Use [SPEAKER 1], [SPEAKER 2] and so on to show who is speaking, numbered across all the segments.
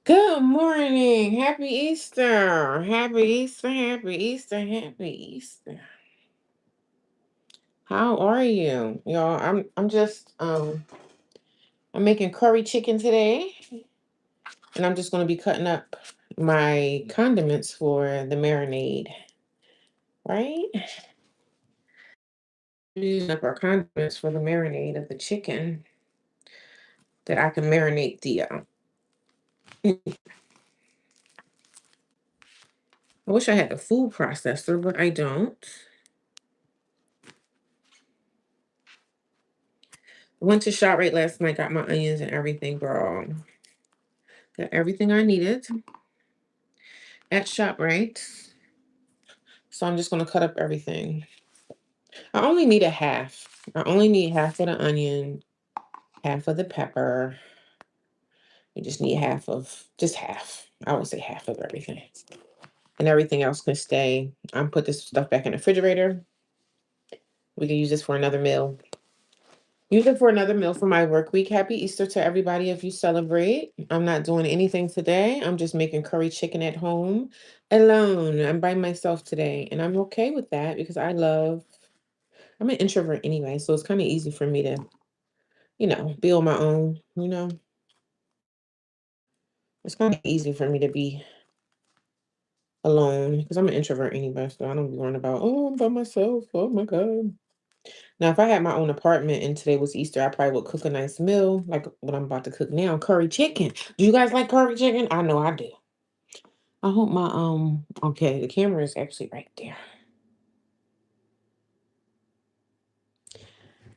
[SPEAKER 1] Good morning. Happy Easter. Happy Easter. Happy Easter. Happy Easter. How are you? Y'all, I'm just I'm making curry chicken today, and I'm just gonna be cutting up my condiments for the marinade, right? Using up our condiments for the marinade of the chicken that I can marinate I wish I had a food processor, but I don't. Went to ShopRite last night, got my onions and everything, bro. Got everything I needed at ShopRite. So I'm just gonna cut up everything. I only need a half. I only need half of the onion, half of the pepper. We just need just half. I would say half of everything. And everything else can stay. I'm put this stuff back in the refrigerator. We can use this for another meal. Use it for another meal for my work week. Happy Easter to everybody if you celebrate. I'm not doing anything today. I'm just making curry chicken at home alone. I'm by myself today. And I'm okay with that because I'm an introvert anyway. So it's kind of easy for me to, be on my own. It's kind of easy for me to be alone because I'm an introvert anyway. So I don't be worrying about, oh, I'm by myself. Oh my God. Now, if I had my own apartment and today was Easter, I probably would cook a nice meal like what I'm about to cook now, curry chicken. Do you guys like curry chicken? I know I do. I hope my okay, the camera is actually right there.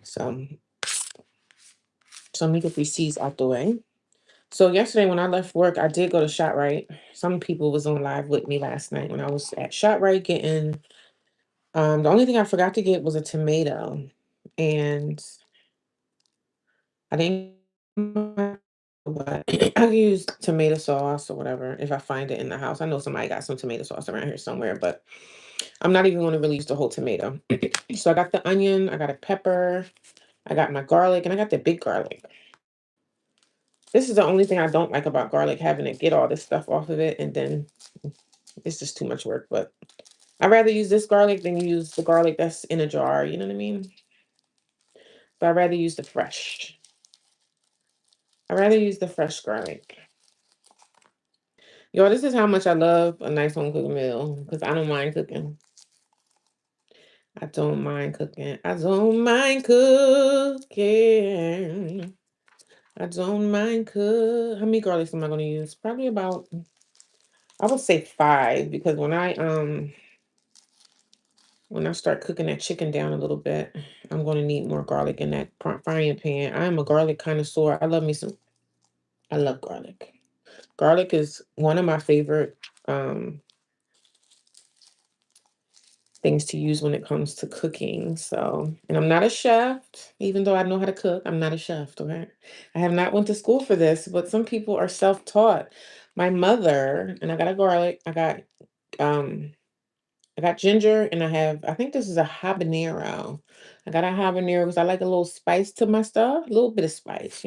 [SPEAKER 1] So let me get these seeds out the way. So yesterday when I left work, I did go to ShopRite. Some people was on live with me last night when I was at ShopRite getting the only thing I forgot to get was a tomato. And I didn't, but I can use tomato sauce or whatever if I find it in the house. I know somebody got some tomato sauce around here somewhere, but I'm not even going to really use the whole tomato. So I got the onion, I got a pepper, I got my garlic, and I got the big garlic. This is the only thing I don't like about garlic, having to get all this stuff off of it, and then it's just too much work. But I'd rather use this garlic than use the garlic that's in a jar. You know what I mean? But I'd rather use the fresh. I'd rather use the fresh garlic. Yo, this is how much I love a nice home cooked meal because I don't mind cooking. I don't mind cooking. I don't mind cooking. I don't mind cook. How many garlics am I going to use? Probably about, I would say 5 because when I start cooking that chicken down a little bit, I'm going to need more garlic in that frying pan. I am a garlic connoisseur. I love garlic. Garlic is one of my favorite things to use when it comes to cooking. So, and I'm not a chef, even though I know how to cook. I'm not a chef, okay? I have not went to school for this, but some people are self-taught. My mother, and I got a garlic, um I got ginger and I think this is a habanero. I got a habanero because I like a little spice to my stuff, a little bit of spice.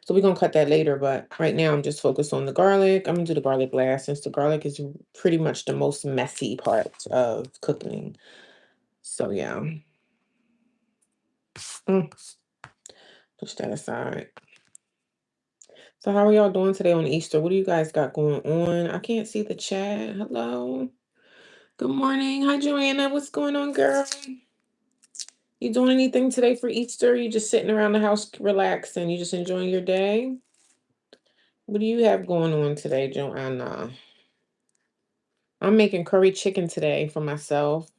[SPEAKER 1] So we're gonna cut that later, but right now I'm just focused on the garlic. I'm gonna do the garlic last since the garlic is pretty much the most messy part of cooking. So yeah, mm, push that aside. So how are y'all doing today on Easter? What do you guys got going on? I can't see the chat. Hello. Good morning. Hi, Joanna. What's going on, girl? You doing anything today for Easter? You just sitting around the house relaxing? You just enjoying your day? What do you have going on today, Joanna? I'm making curry chicken today for myself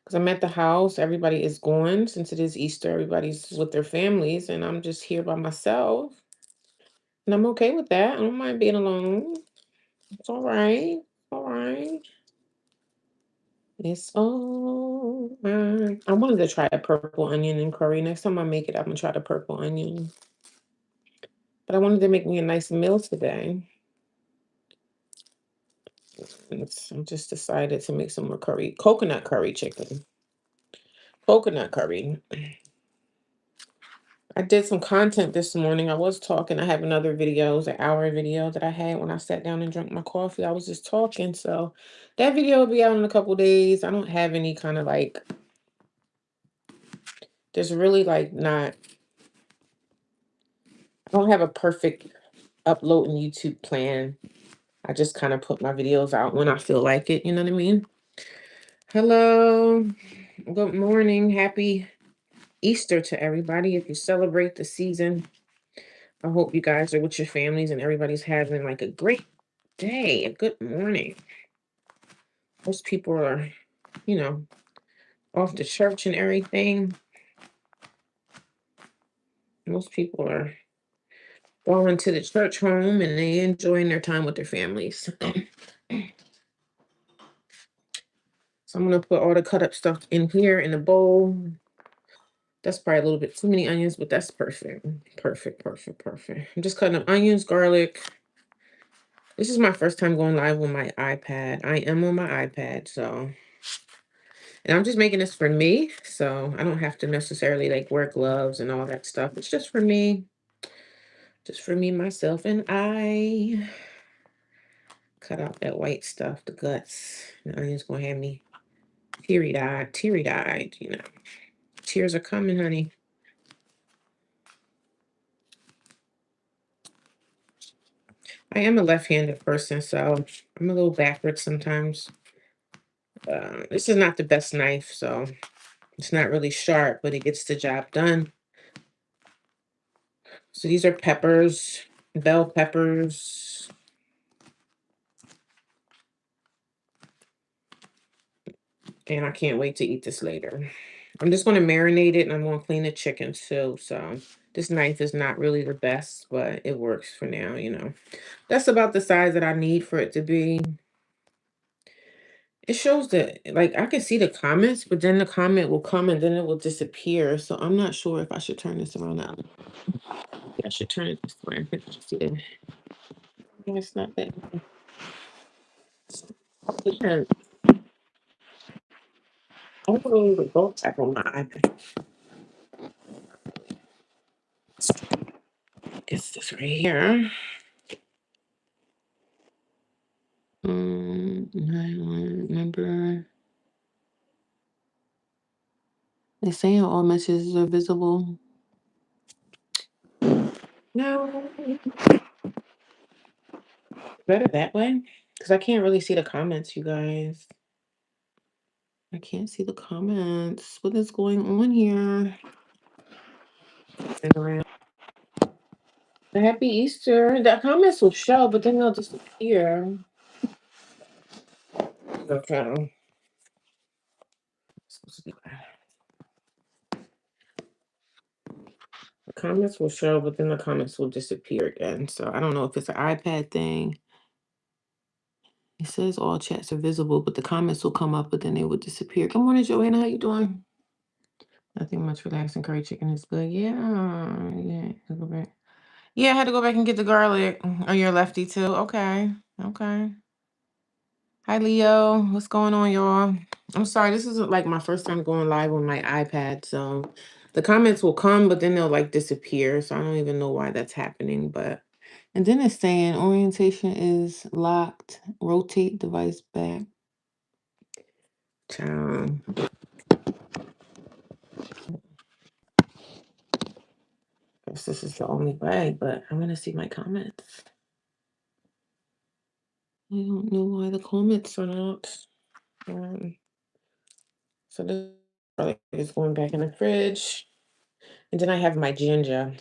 [SPEAKER 1] because I'm at the house. Everybody is gone since it is Easter. Everybody's with their families, and I'm just here by myself. And I'm okay with that. I don't mind being alone. It's all right. All right. It's all right. I wanted to try a purple onion and curry. Next time I make it, I'm gonna try the purple onion. But I wanted to make me a nice meal today. I just decided to make some more curry, coconut curry chicken. Coconut curry. I did some content this morning. I was talking. I have another video. It was an hour video that I had when I sat down and drank my coffee. I was just talking. So that video will be out in a couple days. I don't have any kind of like, there's really like not, I don't have a perfect upload and YouTube plan. I just kind of put my videos out when I feel like it. You know what I mean? Hello. Good morning. Happy Easter to everybody. If you celebrate the season, I hope you guys are with your families and everybody's having like a great day, a good morning. Most people are, you know, off to church and everything. Most people are going to the church home and they enjoying their time with their families. So I'm gonna put all the cut up stuff in here in the bowl. That's probably a little bit too many onions, but that's perfect. Perfect, perfect, perfect. I'm just cutting up onions, garlic. This is my first time going live on my iPad. I am on my iPad, so, and I'm just making this for me, so I don't have to necessarily like wear gloves and all that stuff. It's just for me, myself, and I. Cut out that white stuff, the guts. The onion's gonna have me teary eyed, you know. Tears are coming, honey. I am a left-handed person, so I'm a little backwards sometimes. This is not the best knife, so it's not really sharp, but it gets the job done. So these are peppers, bell peppers. And I can't wait to eat this later. I'm just going to marinate it and I'm going to clean the chicken too. So this knife is not really the best, but it works for now, you know. That's about the size that I need for it to be. It shows that, like, I can see the comments, but then the comment will come and then it will disappear. So I'm not sure if I should turn this around now. I should turn it this way. I can see it. It's not that. Yeah, I'm going to go back on my iPad. It's this right here. I don't remember. They're saying all messages are visible. No, better that way. Because I can't really see the comments, you guys. I can't see the comments. What is going on here? And around. Happy Easter. The comments will show, but then they'll disappear. Okay. The comments will show, but then the comments will disappear again. So I don't know if it's an iPad thing. It says all chats are visible, but the comments will come up, but then they will disappear. Good morning, Joanna. How you doing? Nothing much. Relaxing curry chicken is good. Yeah. I'll go back. Yeah, I had to go back and get the garlic. Oh, you're a lefty too? Okay. Okay. Hi, Leo. What's going on, y'all? I'm sorry. This isn't like my first time going live on my iPad. So the comments will come, but then they'll like disappear. So I don't even know why that's happening. But, and then it's saying orientation is locked. Rotate device back. Child. Guess this is the only way, but I'm going to see my comments. I don't know why the comments are not. Um, so this garlic is going back in the fridge. And then I have my ginger.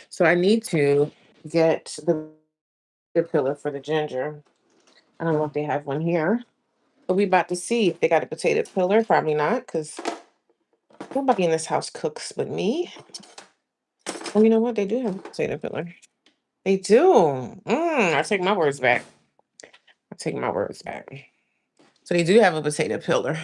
[SPEAKER 1] So I need to get the pillar for the ginger. I don't know if they have one here, but we about to see if they got a potato peeler. Probably not, because nobody in this house cooks but me. Oh, you know what? They do have a potato peeler. They do. I take my words back. I take my words back. So they do have a potato peeler.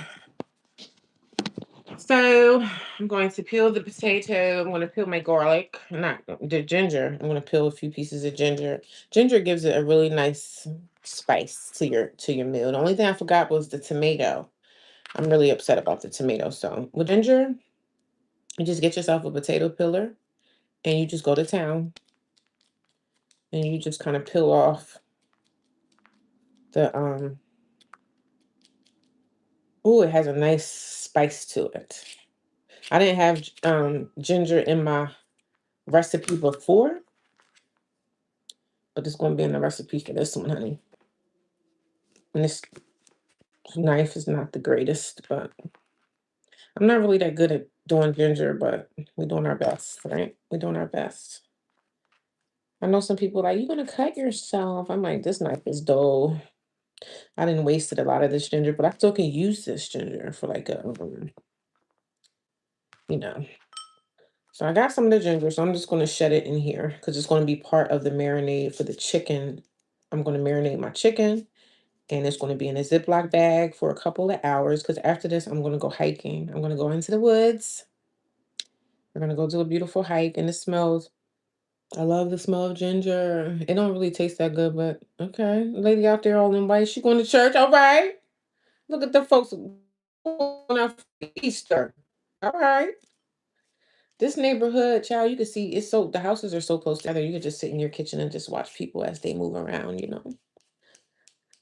[SPEAKER 1] So I'm going to peel the potato. I'm going to peel my garlic, not the ginger. I'm going to peel a few pieces of ginger. Ginger gives it a really nice spice to your meal. The only thing I forgot was the tomato. I'm really upset about the tomato. So with ginger, you just get yourself a potato peeler and you just go to town and you just kind of peel off the oh, it has a nice spice to it. I didn't have ginger in my recipe before, but it's going to be in the recipe for this one, honey. And this knife is not the greatest, but I'm not really that good at doing ginger, but we're doing our best, right? We're doing our best. I know some people are like, you're going to cut yourself. I'm like, this knife is dull. I didn't wasted a lot of this ginger, but I still can use this ginger for like a, you know. So I got some of the ginger, so I'm just going to shed it in here because it's going to be part of the marinade for the chicken. I'm going to marinate my chicken, and it's going to be in a Ziploc bag for a couple of hours because after this, I'm going to go hiking. I'm going to go into the woods. We're going to go do a beautiful hike, and it smells. I love the smell of ginger. It don't really taste that good, but okay. Lady out there all in white, she going to church. All right. Look at the folks going out for Easter. All right. This neighborhood, child, you can see it's so the houses are so close together. You could just sit in your kitchen and just watch people as they move around.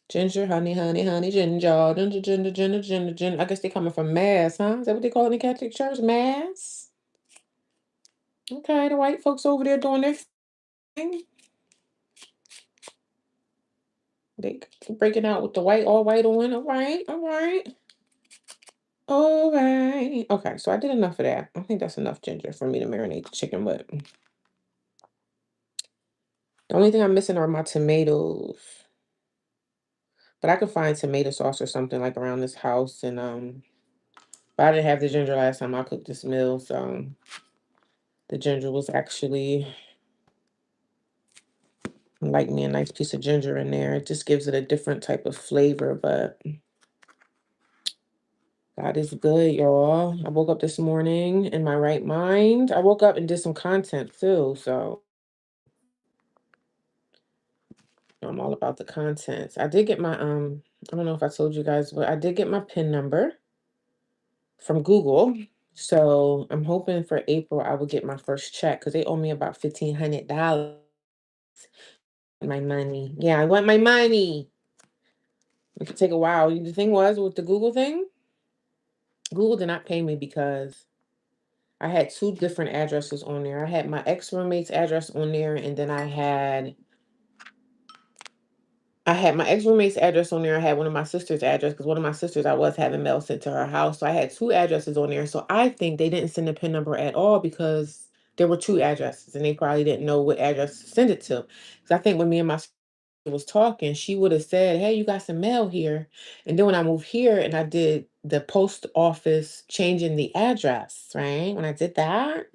[SPEAKER 1] Ginger, honey, honey, honey, ginger, ginger, ginger, ginger, ginger, ginger. I guess they coming from Mass, huh? Is that what they call it in the Catholic Church? Mass? Okay, the white folks over there doing their thing. They breaking out with the white, all white on. All right, all right. All right. Okay, so I did enough of that. I think that's enough ginger for me to marinate the chicken with. The only thing I'm missing are my tomatoes. But I could find tomato sauce or something like around this house. And but I didn't have the ginger last time I cooked this meal, so the ginger was actually like me a nice piece of ginger in there. It just gives it a different type of flavor, but God is good, y'all. I woke up this morning in my right mind. I woke up and did some content too, so I'm all about the contents. I did get my I don't know if I told you guys, but I did get my PIN number from Google. So I'm hoping for April I will get my first check because they owe me about $1,500. My money. Yeah, I want my money. It could take a while. The thing was with the Google thing, Google did not pay me because I had two different addresses on there. I had my ex-roommate's address on there, and then I had my ex-roommate's address on there. I had one of my sister's address because one of my sisters I was having mail sent to her house. So I had two addresses on there. So I think they didn't send a PIN number at all because there were two addresses and they probably didn't know what address to send it to. Because I think when me and my was talking, she would have said, "Hey, you got some mail here." And then when I moved here and I did the post office changing the address, right? When I did that,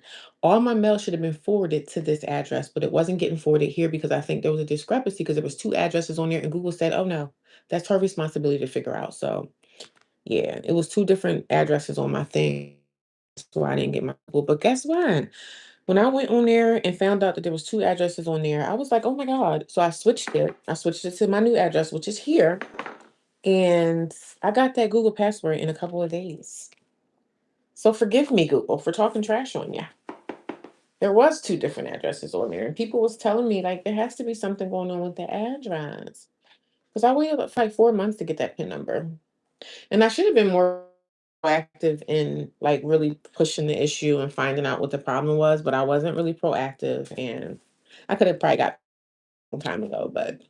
[SPEAKER 1] all my mail should have been forwarded to this address, but it wasn't getting forwarded here because I think there was a discrepancy because there was two addresses on there and Google said, "Oh no, that's her responsibility to figure out." So yeah, it was two different addresses on my thing. So I didn't get my Google. But guess what? When I went on there and found out that there was two addresses on there, I was like, "Oh my God." So I switched it. I switched it to my new address, which is here. And I got that Google password in a couple of days. So forgive me, Google, for talking trash on you. There was two different addresses on there. And people was telling me like there has to be something going on with the address. Because I waited like 4 months to get that PIN number. And I should have been more proactive in like really pushing the issue and finding out what the problem was, but I wasn't really proactive and I could have probably got a long time ago, but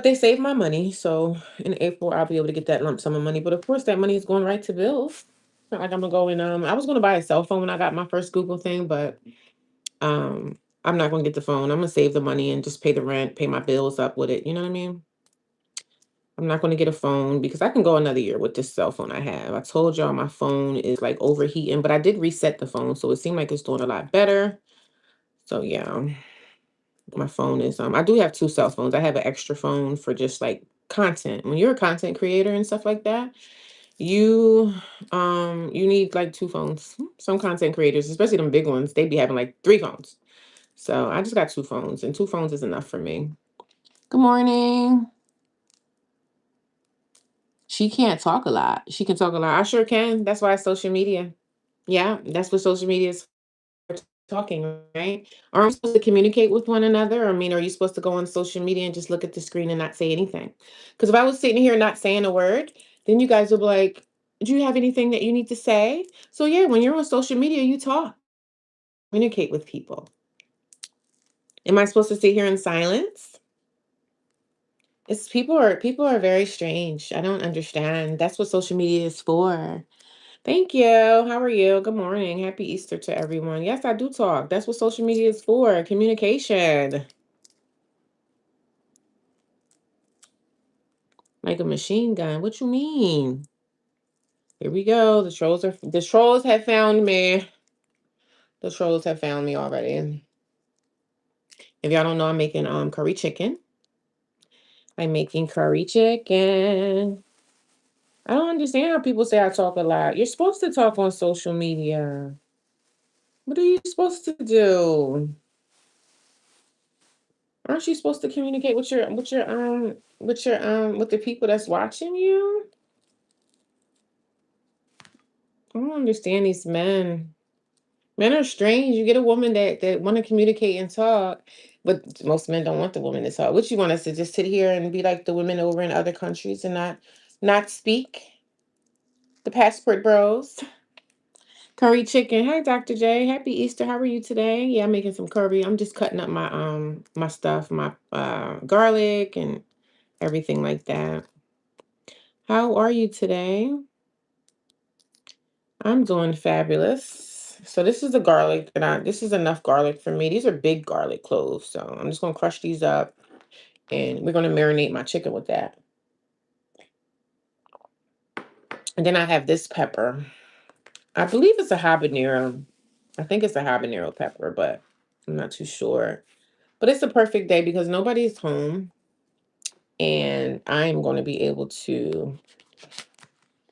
[SPEAKER 1] they saved my money. So in April I'll be able to get that lump sum of money. But of course that money is going right to bills. It's not like I'm gonna go and I was gonna buy a cell phone when I got my first Google thing, but I'm not gonna get the phone. I'm gonna save the money and just pay the rent, pay my bills up with it. You know what I mean? I'm not going to get a phone because I can go another year with this cell phone I have. I told y'all my phone is like overheating, but I did reset the phone, so it seemed like it's doing a lot better. So yeah, my phone is I do have two cell phones. I have an extra phone for just like content. When you're a content creator and stuff like that, you you need like two phones. Some content creators, especially them big ones, they be having like three phones. So I just got two phones, and two phones is enough for me. Good morning. She can't talk a lot. She can talk a lot. I sure can. That's why it's social media. Yeah, that's what social media is for, talking, right? Aren't we supposed to communicate with one another? I mean, are you supposed to go on social media and just look at the screen and not say anything? Because if I was sitting here not saying a word, then you guys would be like, do you have anything that you need to say? So yeah, when you're on social media, you talk, communicate with people. Am I supposed to sit here in silence? It's people are very strange. I don't understand. That's what social media is for. Thank you. How are you? Good morning. Happy Easter to everyone. Yes, I do talk. That's what social media is for. Communication. Like a machine gun. What you mean? Here we go. The trolls have found me. The trolls have found me already. If y'all don't know, I'm making curry chicken. I'm making curry chicken. I don't understand how people say I talk a lot. You're supposed to talk on social media. What are you supposed to do? Aren't you supposed to communicate with the people that's watching you? I don't understand these men. Men are strange. You get a woman that want to communicate and talk, but most men don't want the woman to talk. What you want us to just sit here and be like the women over in other countries and not speak? The passport bros. Curry chicken. Hi, Dr. J. Happy Easter. How are you today? Yeah, I'm making some curry. I'm just cutting up my stuff, my garlic and everything like that. How are you today? I'm doing fabulous. So this is the garlic this is enough garlic for me. These are big garlic cloves. So I'm just gonna crush these up and we're gonna marinate my chicken with that. And then I have this pepper. I believe it's a habanero. I think it's a habanero pepper, but I'm not too sure. But it's a perfect day because nobody's home and I'm gonna be able to.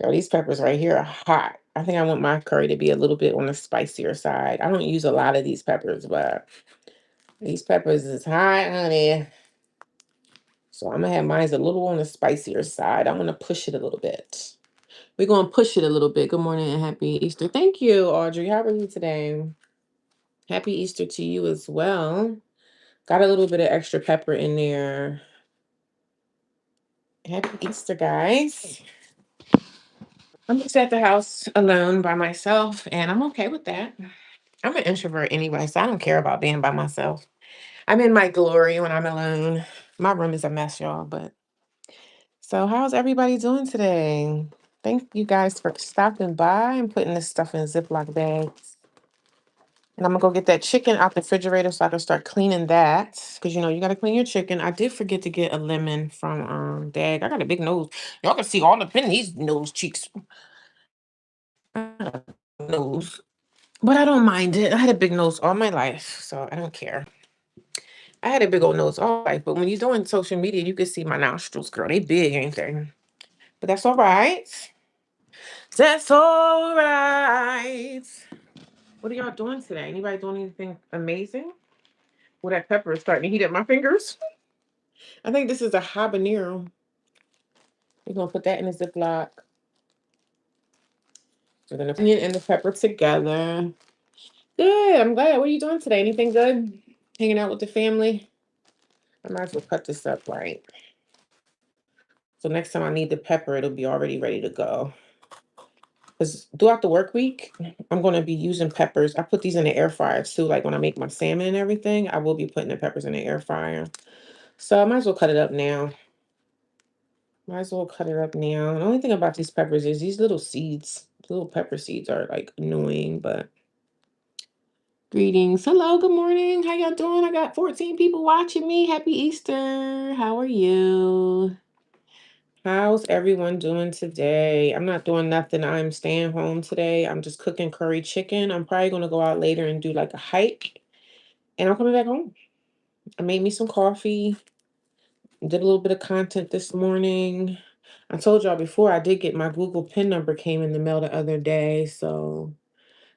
[SPEAKER 1] Girl, these peppers right here are hot. I think I want my curry to be a little bit on the spicier side. I don't use a lot of these peppers, but these peppers is hot, honey. So I'm gonna have mine a little on the spicier side. I'm gonna push it a little bit. We're gonna push it a little bit. Good morning and happy Easter. Thank you, Audrey. How are you today? Happy Easter to you as well. Got a little bit of extra pepper in there. Happy Easter, guys. I'm just at the house alone by myself, and I'm okay with that. I'm an introvert anyway, so I don't care about being by myself. I'm in my glory when I'm alone. My room is a mess, y'all, but so how's everybody doing today? Thank you guys for stopping by and putting this stuff in Ziploc bags. And I'm gonna go get that chicken out the refrigerator so I can start cleaning that. Cause you gotta clean your chicken. I did forget to get a lemon from Dag. I got a big nose. Y'all can see all up in these nose cheeks. I got a nose. But I don't mind it. I had a big nose all my life, so I don't care. I had a big old nose all life, but when you're doing social media, you can see my nostrils, girl. They big, ain't they? But that's all right. That's all right. What are y'all doing today? Anybody doing anything amazing? Well, that pepper is starting to heat up my fingers. I think this is a habanero. We're gonna put that in a Ziploc. We're gonna put onion and the pepper together. Good. I'm glad. What are you doing today? Anything good? Hanging out with the family? I might as well cut this up right. So next time I need the pepper, it'll be already ready to go. Because throughout the work week, I'm going to be using peppers. I put these in the air fryer too. Like when I make my salmon and everything, I will be putting the peppers in the air fryer. So I might as well cut it up now. Might as well cut it up now. The only thing about these peppers is these little seeds. Little pepper seeds are like annoying, but greetings. Hello, good morning. How y'all doing? I got 14 people watching me. Happy Easter. How are you? How's everyone doing today? I'm not doing nothing. I'm staying home today. I'm just cooking curry chicken. I'm probably gonna go out later and do like a hike, and I'm coming back home. I made me some coffee, did a little bit of content this morning. I told y'all before I did get my Google PIN number came in the mail the other day. So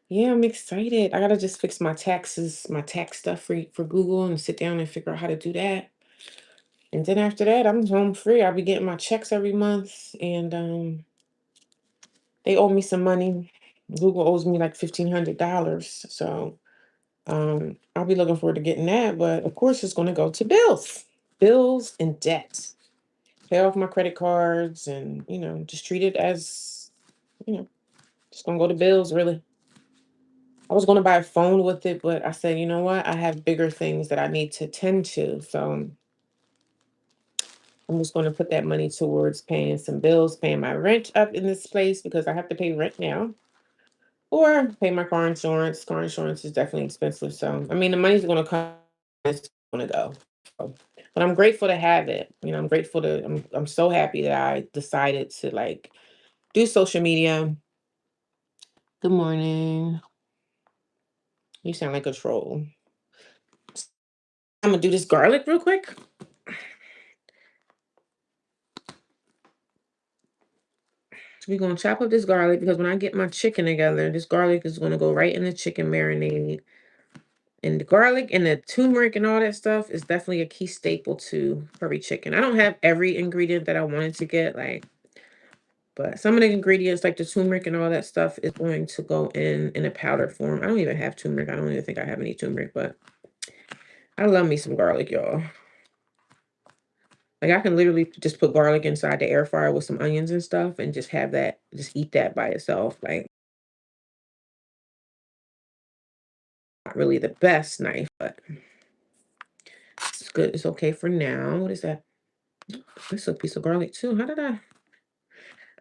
[SPEAKER 1] yeah, I'm excited. I gotta just fix my taxes, my tax stuff for Google and sit down and figure out how to do that. And then after that, I'm home free. I'll be getting my checks every month, and they owe me some money. Google owes me like $1,500. So I'll be looking forward to getting that. But of course, it's going to go to bills, bills and debts. Pay off my credit cards and, just treat it as, you know, just going to go to bills, really. I was going to buy a phone with it, but I said, you know what? I have bigger things that I need to tend to. So I'm just going to put that money towards paying some bills, paying my rent up in this place because I have to pay rent now. Or pay my car insurance. Car insurance is definitely expensive. So, I mean, the money's going to come, it's going to go. So, but I'm grateful to have it. I'm grateful I'm so happy that I decided to like do social media. Good morning. You sound like a troll. I'm going to do this garlic real quick. So, we're going to chop up this garlic because when I get my chicken together, this garlic is going to go right in the chicken marinade. And the garlic and the turmeric and all that stuff is definitely a key staple to curry chicken. I don't have every ingredient that I wanted to get, but some of the ingredients, like the turmeric and all that stuff, is going to go in a powder form. I don't even have turmeric. I don't even think I have any turmeric, but I love me some garlic, y'all. Like I can literally just put garlic inside the air fryer with some onions and stuff, and just have that, just eat that by itself. Like not really the best knife, but it's good. It's okay for now. What is that? This is a piece of garlic too. How did I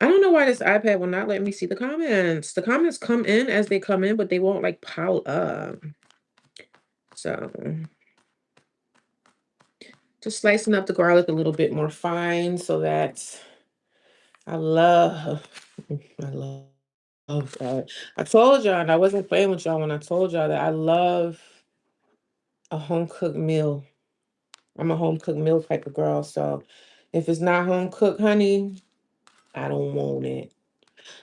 [SPEAKER 1] don't know why this iPad will not let me see the comments. The comments come in as they come in, but they won't like pile up. So just slicing up the garlic a little bit more fine so that I love, I love God. I told y'all, and I wasn't playing with y'all when I told y'all that I love a home cooked meal. I'm a home cooked meal type of girl. So if it's not home cooked, honey, I don't want it.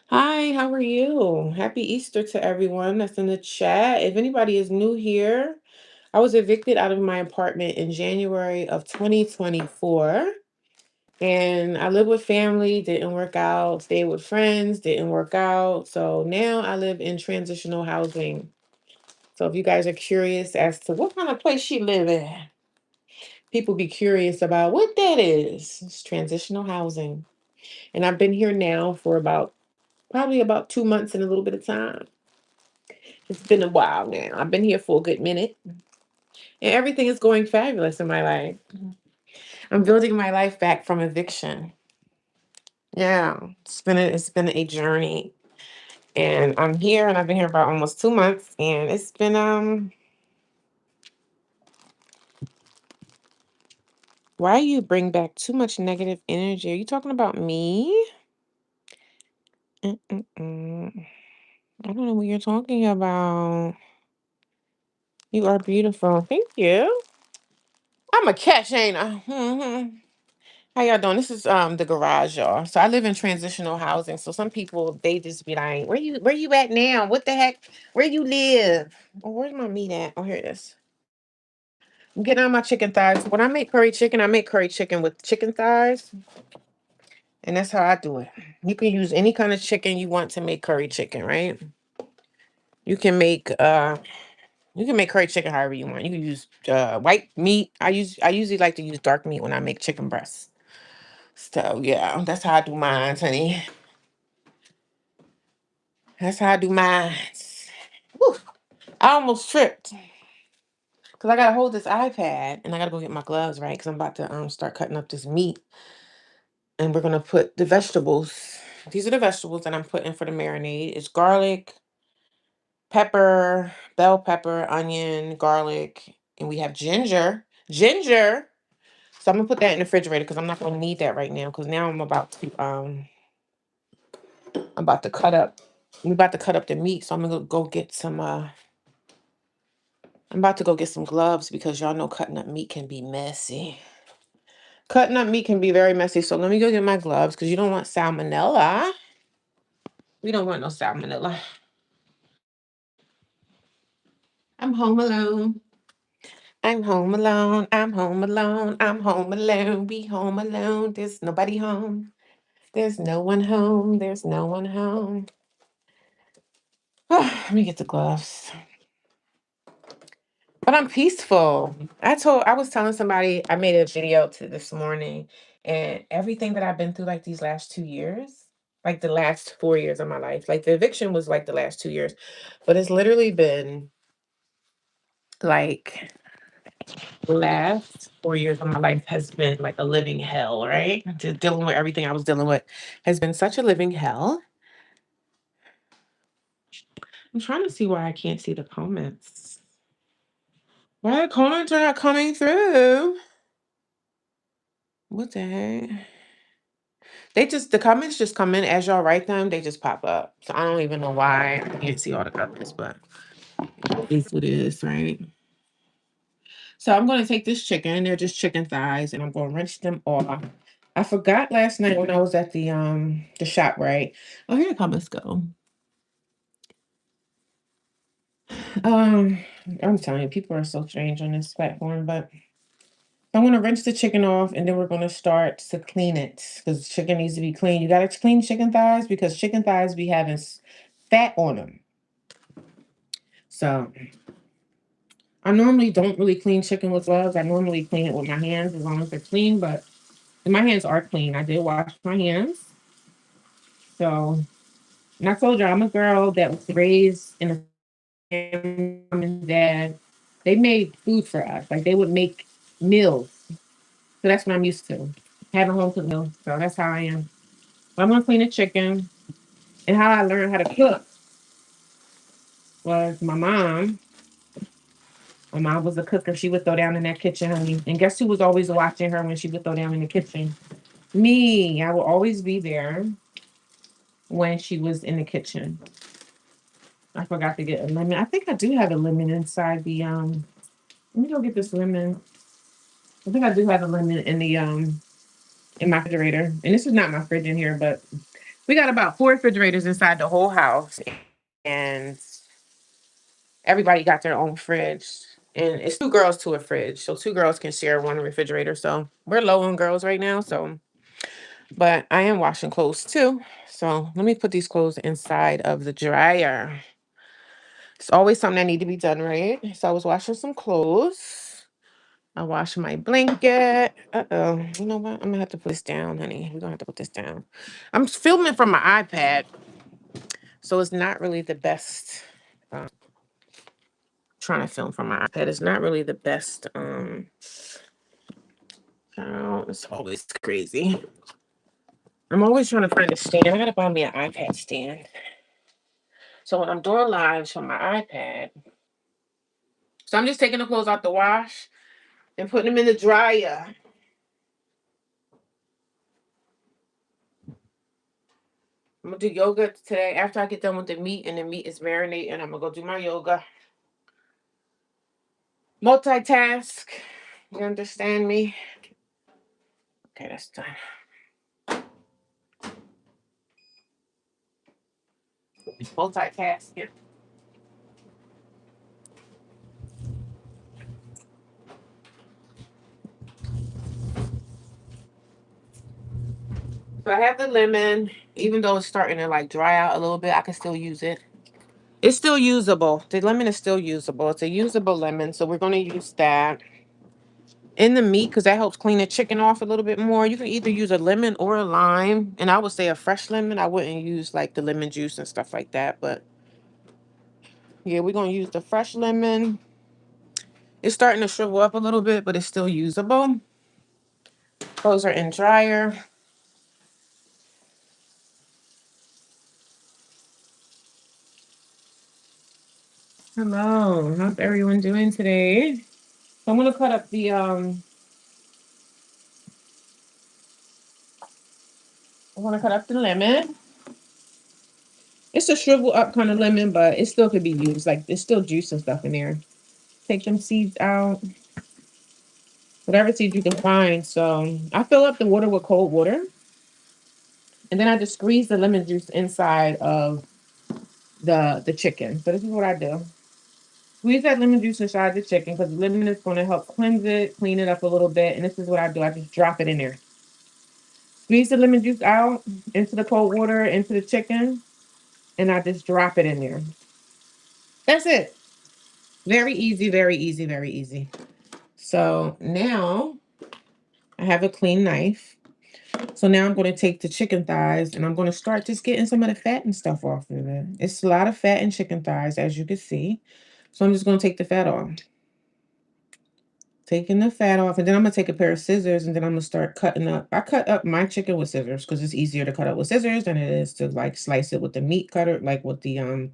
[SPEAKER 1] Hi, how are you? Happy Easter to everyone that's in the chat. If anybody is new here, I was evicted out of my apartment in January of 2024. And I live with family, didn't work out. Stayed with friends, didn't work out. So now I live in transitional housing. So if you guys are curious as to what kind of place she live in, people be curious about what that is. It's transitional housing. And I've been here now for probably about 2 months and a little bit of time. It's been a while now. I've been here for a good minute, and everything is going fabulous in my life. I'm building my life back from eviction. Yeah, it's been a journey, and I'm here, and I've been here for almost 2 months, and it's been Why you bring back too much negative energy? Are you talking about me? Mm-mm-mm. I don't know what you're talking about. You are beautiful. Thank you. I'm a catch, ain't I? How y'all doing? This is the garage, y'all. So I live in transitional housing. So some people they just be like, where you at now? What the heck? Where you live? Oh, where's my meat at? Oh, here it is. I'm getting on my chicken thighs. When I make curry chicken with chicken thighs, and that's how I do it. You can use any kind of chicken you want to make curry chicken, right? You can make curry chicken however you want. You can use white meat. I usually like to use dark meat when I make chicken breasts. So yeah, that's how I do mine, honey. That's how I do mine. Whew. I almost tripped because I gotta hold this iPad and I gotta go get my gloves, right? Because I'm about to start cutting up this meat, and we're gonna put the vegetables. These are the vegetables that I'm putting for the marinade. It's garlic, pepper, bell pepper, onion, garlic, and we have ginger. Ginger. So I'm gonna put that in the refrigerator because I'm not gonna need that right now. Because now I'm about to cut up. I'm about to cut up the meat. So I'm gonna go get some. I'm about to go get some gloves because y'all know cutting up meat can be messy. Cutting up meat can be very messy. So let me go get my gloves because you don't want salmonella. We don't want no salmonella. I'm home alone. I'm home alone. I'm home alone. I'm home alone. Be home alone. There's nobody home. There's no one home. There's no one home. Let me get the gloves. But I'm peaceful. I was telling somebody I made a video to this morning, and everything that I've been through like these last 2 years, like the last 4 years of my life, like the eviction was like the last 2 years, but it's literally been like the last 4 years of my life has been like a living hell, right? Dealing with everything I was dealing with has been such a living hell. I'm trying to see why I can't see the comments. Why the comments are not coming through? What the heck? The comments just come in as y'all write them, they just pop up. So I don't even know why I can't see all the comments, but it is what it is, right? So I'm gonna take this chicken, they're just chicken thighs, and I'm gonna rinse them off. I forgot last night when I was at the shop, right? Oh, here the comments go. Um, I'm telling you, people are so strange on this platform, but I'm gonna rinse the chicken off and then we're gonna start to clean it because chicken needs to be clean. You gotta clean chicken thighs because chicken thighs be having fat on them. So I normally don't really clean chicken with gloves. I normally clean it with my hands as long as they're clean, but my hands are clean. I did wash my hands. So, and I told you I'm a girl that was raised in a family, mom and dad. They made food for us. Like they would make meals. So that's what I'm used to. Having home cooked meals. So that's how I am. I'm gonna clean the chicken. And how I learned how to cook was my mom. My mom was a cooker. She would throw down in that kitchen, honey. And guess who was always watching her when she would throw down in the kitchen? Me. I will always be there when she was in the kitchen. I forgot to get a lemon. I think I do have a lemon inside the. Let me go get this lemon. I think I do have a lemon in my refrigerator. And this is not my fridge in here, but we got about 4 refrigerators inside the whole house. And everybody got their own fridge. And it's 2 girls to a fridge. So 2 girls can share one refrigerator. So we're low on girls right now. So, but I am washing clothes too. So let me put these clothes inside of the dryer. It's always something that need to be done, right? So I was washing some clothes. I washed my blanket. Uh-oh. You know what? I'm gonna have to put this down, honey. We're gonna have to put this down. I'm filming from my iPad. So it's not really the best. Trying to film from my iPad is not really the best. Oh, it's always crazy. I'm always trying to find a stand. I gotta buy me an iPad stand. So when I'm doing lives from my iPad, so I'm just taking the clothes out the wash and putting them in the dryer. I'm gonna do yoga today after I get done with the meat and the meat is marinating. I'm gonna go do my yoga. Multitask. You understand me? Okay, that's done. Multitasking. So I have the lemon, even though it's starting to like dry out a little bit, I can still use it. It's still usable. The lemon is still usable. It's a usable lemon, so we're going to use that in the meat because that helps clean the chicken off a little bit more. You can either use a lemon or a lime, and I would say a fresh lemon. I wouldn't use like the lemon juice and stuff like that, but yeah, we're going to use the fresh lemon. It's starting to shrivel up a little bit, but it's still usable. Clothes are in dryer. Hello, how's everyone doing today? So I'm going to cut up I want to cut up the lemon. It's a shrivel up kind of lemon, but it still could be used. Like, there's still juice and stuff in there. Take them seeds out. Whatever seeds you can find. So I fill up the water with cold water. And then I just squeeze the lemon juice inside of the chicken. So this is what I do. Squeeze that lemon juice inside the chicken because the lemon is going to help cleanse it, clean it up a little bit. And this is what I do. I just drop it in there. Squeeze the lemon juice out into the cold water, into the chicken, and I just drop it in there. That's it. Very easy, very easy, very easy. So now I have a clean knife. So now I'm going to take the chicken thighs and I'm going to start just getting some of the fat and stuff off of it. It's a lot of fat in chicken thighs, as you can see. So I'm just going to take the fat off. Taking the fat off, and then I'm going to take a pair of scissors and then I'm going to start cutting up. I cut up my chicken with scissors because it's easier to cut up with scissors than it is to like slice it with the meat cutter, like with the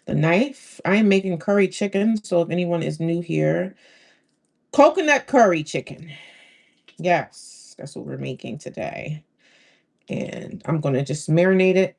[SPEAKER 1] knife. I am making curry chicken, so if anyone is new here, coconut curry chicken. Yes, that's what we're making today. And I'm going to just marinate it,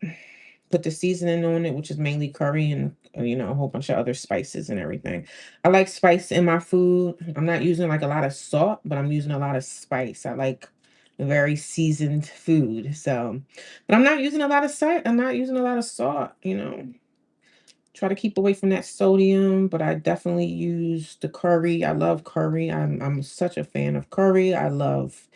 [SPEAKER 1] put the seasoning on it, which is mainly curry and, a whole bunch of other spices and everything. I like spice in my food. I'm not using like a lot of salt, but I'm using a lot of spice. I like very seasoned food. So, but I'm not using a lot of salt. I'm not using a lot of salt. Try to keep away from that sodium, but I definitely use the curry. I love curry. I'm such a fan of curry. I love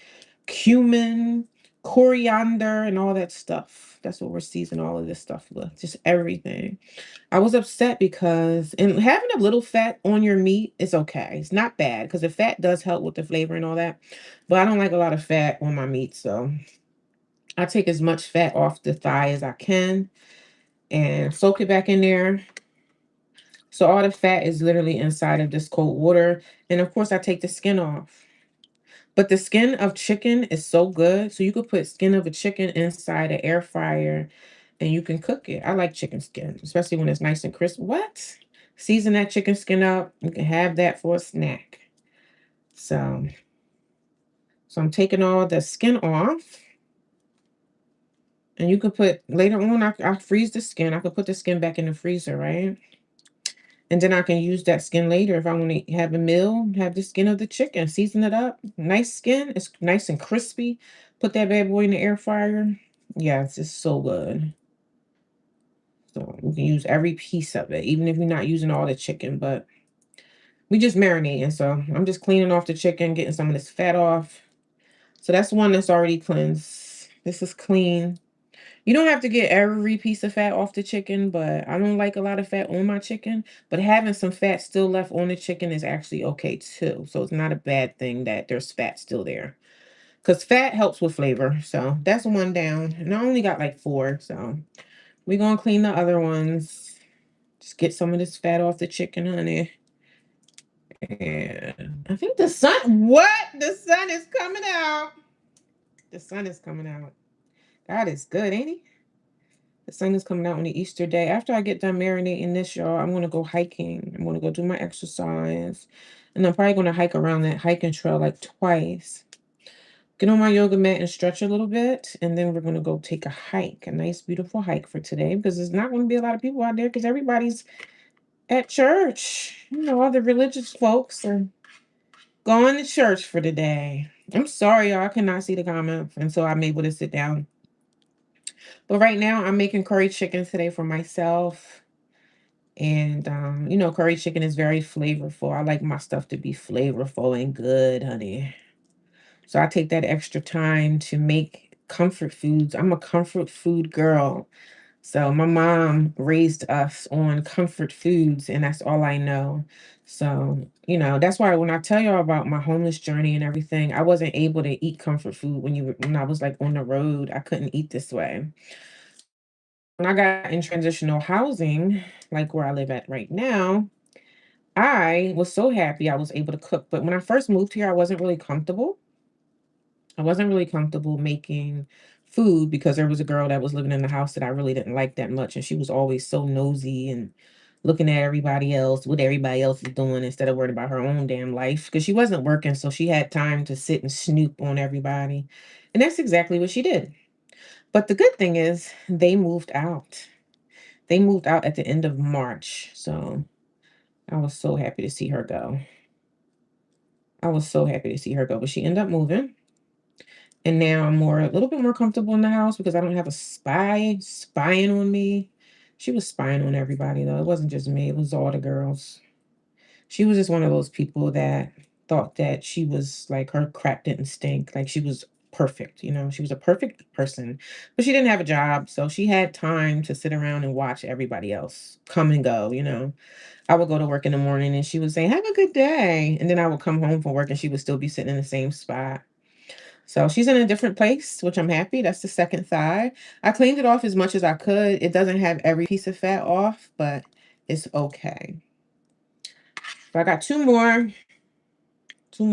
[SPEAKER 1] cumin, coriander, and all that stuff. That's what we're seasoning all of this stuff with. Just everything. I was upset because and having a little fat on your meat is okay. It's not bad because the fat does help with the flavor and all that. But I don't like a lot of fat on my meat, so I take as much fat off the thigh as I can and soak it back in there. So all the fat is literally inside of this cold water. And of course, I take the skin off. But the skin of chicken is so good. So you could put skin of a chicken inside an air fryer and you can cook it. I like chicken skin, especially when it's nice and crisp. What? Season that chicken skin up. You can have that for a snack. So, so I'm taking all the skin off. And you could put later on, I freeze the skin. I could put the skin back in the freezer, right? And then I can use that skin later if I want to have a meal, have the skin of the chicken, season it up. Nice skin. It's nice and crispy. Put that bad boy in the air fryer. Yeah, it's just so good. So you can use every piece of it, even if you're not using all the chicken, but we just marinating. So I'm just cleaning off the chicken, getting some of this fat off. So that's one that's already cleansed. This is clean. You don't have to get every piece of fat off the chicken, but I don't like a lot of fat on my chicken. But having some fat still left on the chicken is actually okay too. So it's not a bad thing that there's fat still there. Because fat helps with flavor. So that's one down. And I only got like four. So we're going to clean the other ones. Just get some of this fat off the chicken, honey. And I think the sun, what? The sun is coming out. The sun is coming out. God is good, ain't he? The sun is coming out on the Easter day. After I get done marinating this, y'all, I'm going to go hiking. I'm going to go do my exercise. And I'm probably going to hike around that hiking trail like twice. Get on my yoga mat and stretch a little bit. And then we're going to go take a hike. A nice, beautiful hike for today. Because there's not going to be a lot of people out there. Because everybody's at church. All the religious folks are going to church for the day. I'm sorry, y'all. I cannot see the comments. And so I'm able to sit down. But right now, I'm making curry chicken today for myself. And curry chicken is very flavorful. I like my stuff to be flavorful and good, honey. So I take that extra time to make comfort foods. I'm a comfort food girl. So my mom raised us on comfort foods, and that's all I know. So, that's why when I tell y'all about my homeless journey and everything, I wasn't able to eat comfort food when I was like on the road. I couldn't eat this way. When I got in transitional housing, like where I live at right now, I was so happy I was able to cook. But when I first moved here, I wasn't really comfortable. I wasn't really comfortable making food because there was a girl that was living in the house that I really didn't like that much. And she was always so nosy and looking at everybody else, what everybody else is doing instead of worried about her own damn life. Because she wasn't working, so she had time to sit and snoop on everybody. And that's exactly what she did. But the good thing is they moved out. They moved out at the end of March. So I was so happy to see her go. I was so happy to see her go. But she ended up moving. And now I'm a little bit more comfortable in the house because I don't have a spying on me. She was spying on everybody though. It wasn't just me, it was all the girls. She was just one of those people that thought that she was like her crap didn't stink. Like she was perfect, you know. She was a perfect person. But she didn't have a job, so she had time to sit around and watch everybody else come and go, you know. I would go to work in the morning and she would say, "Have a good day." And then I would come home from work and she would still be sitting in the same spot. So she's in a different place, which I'm happy. That's the second thigh. I cleaned it off as much as I could. It doesn't have every piece of fat off, but it's okay. So I got two more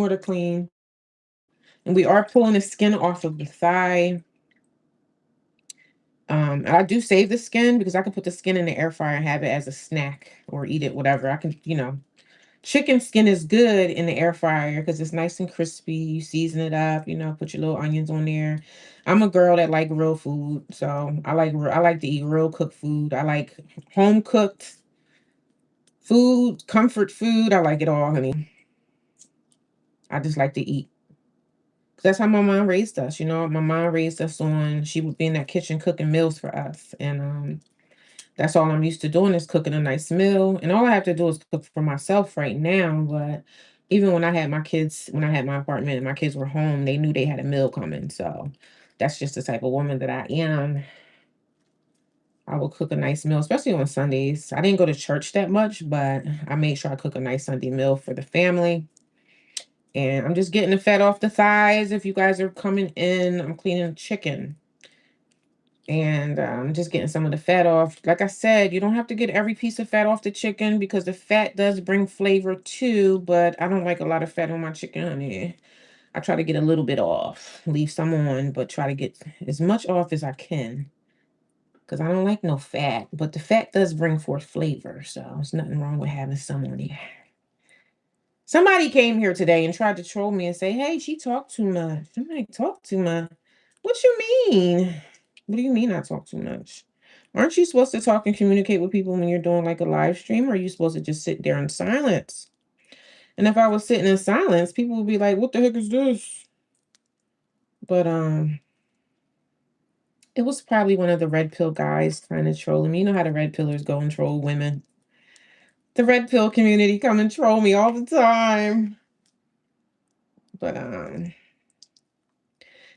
[SPEAKER 1] to clean. And we are pulling the skin off of the thigh. And I do save the skin because I can put the skin in the air fryer and have it as a snack or eat it, whatever. I can, you know, chicken skin is good in the air fryer because it's nice and crispy. You season it up, you know, put your little onions on there. I'm a girl that like real food, so I like to eat real cooked food. I like home cooked food, comfort food. I like it all, honey. I just like to eat. That's how my mom raised us. You know, my mom raised us on she would be in that kitchen cooking meals for us, and that's all I'm used to doing is cooking a nice meal. And all I have to do is cook for myself right now. But even when I had my kids, when I had my apartment and my kids were home, they knew they had a meal coming. So that's just the type of woman that I am. I will cook a nice meal, especially on Sundays. I didn't go to church that much, but I made sure I cook a nice Sunday meal for the family. And I'm just getting the fat off the thighs. If you guys are coming in, I'm cleaning chicken. And just getting some of the fat off. Like I said, you don't have to get every piece of fat off the chicken because the fat does bring flavor too, but I don't like a lot of fat on my chicken, honey. I try to get a little bit off, leave some on, but try to get as much off as I can because I don't like no fat, but the fat does bring forth flavor, so there's nothing wrong with having some on there. Somebody came here today and tried to troll me and say, "Hey, she talked too much." I'm like, "Talk too much? What you mean? What do you mean I talk too much? Aren't you supposed to talk and communicate with people when you're doing like a live stream, or are you supposed to just sit there in silence?" And if I was sitting in silence, people would be like, "What the heck is this?" But it was probably one of the red pill guys trying to troll me. You know how the red pillers go and troll women. The red pill community come and troll me all the time. But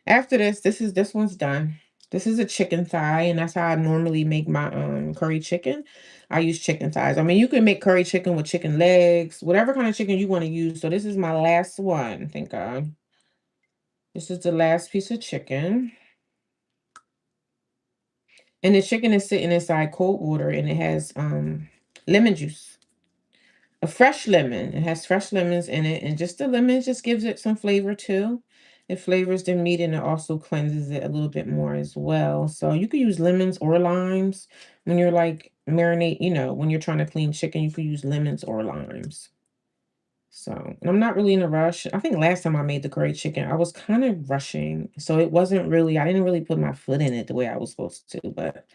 [SPEAKER 1] after this one's done. This is a chicken thigh, and that's how I normally make my curry chicken. I use chicken thighs. I mean, you can make curry chicken with chicken legs, whatever kind of chicken you want to use. So this is my last one, thank God. This is the last piece of chicken. And the chicken is sitting inside cold water and it has lemon juice. A fresh lemon. It has fresh lemons in it, and just the lemon just gives it some flavor too. It flavors the meat and it also cleanses it a little bit more as well. So you could use lemons or limes when you're like marinate, you know, when you're trying to clean chicken, you could use lemons or limes. So, and I'm not really in a rush. I think last time I made the curry chicken, I was kind of rushing. So it wasn't really, I didn't really put my foot in it the way I was supposed to, but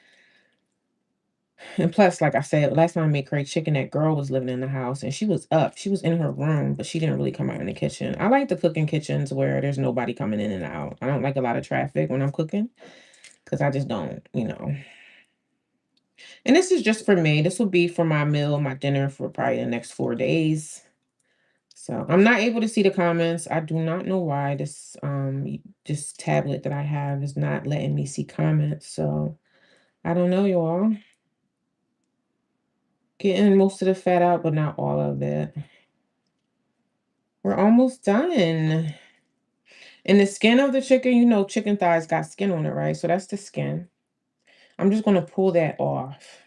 [SPEAKER 1] and plus, like I said, last time I made curry chicken, that girl was living in the house and she was up. She was in her room, but she didn't really come out in the kitchen. I like to cook in kitchens where there's nobody coming in and out. I don't like a lot of traffic when I'm cooking because I just don't, you know. And this is just for me. This will be for my meal, my dinner for probably the next 4 days. So I'm not able to see the comments. I do not know why this tablet that I have is not letting me see comments. So I don't know, y'all. Getting most of the fat out, but not all of it. We're almost done. And the skin of the chicken, you know, chicken thighs got skin on it, right? So that's the skin. I'm just going to pull that off.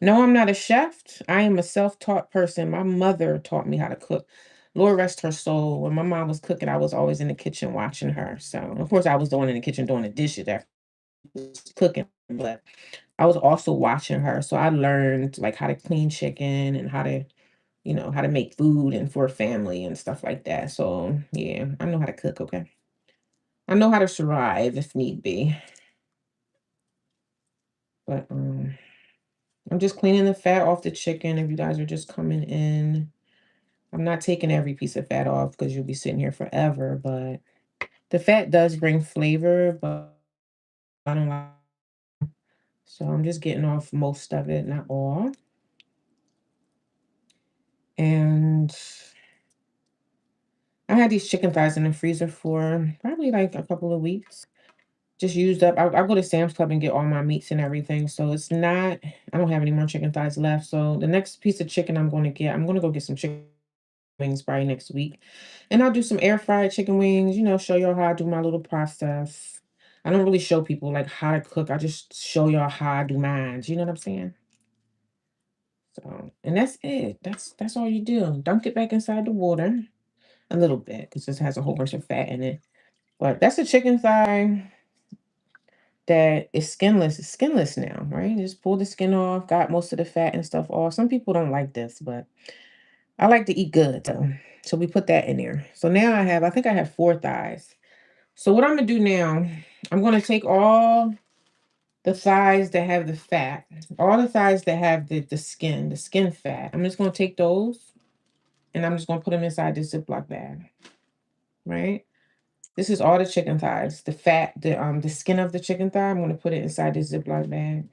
[SPEAKER 1] No, I'm not a chef. I am a self-taught person. My mother taught me how to cook. Lord rest her soul. When my mom was cooking, I was always in the kitchen watching her. So, of course, I was the one in the kitchen doing the dishes after she was cooking, but I was also watching her. So I learned like how to clean chicken and how to, you know, how to make food and for a family and stuff like that. So, yeah, I know how to cook, okay? I know how to survive if need be. But I'm just cleaning the fat off the chicken. If you guys are just coming in, I'm not taking every piece of fat off because you'll be sitting here forever. But the fat does bring flavor, but I don't like. So I'm just getting off most of it, not all. And I had these chicken thighs in the freezer for probably like a couple of weeks. Just used up. I go to Sam's Club and get all my meats and everything. So it's not, I don't have any more chicken thighs left. So the next piece of chicken I'm going to go get some chicken wings probably next week. And I'll do some air fried chicken wings, show y'all how I do my little process. I don't really show people like how to cook. I just show y'all how I do mine. You know what I'm saying? So, and that's it. That's all you do. Dunk it back inside the water a little bit because this has a whole bunch of fat in it. But that's a chicken thigh that is skinless. It's skinless now, right? Just pull the skin off, got most of the fat and stuff off. Some people don't like this, but I like to eat good though. So we put that in there. So now I think I have 4 thighs. So what I'm gonna do now, I'm gonna take all the thighs that have the fat, all the thighs that have the skin fat. I'm just gonna take those and I'm just gonna put them inside this Ziploc bag, right? This is all the chicken thighs, the fat, the skin of the chicken thigh. I'm gonna put it inside this Ziploc bag.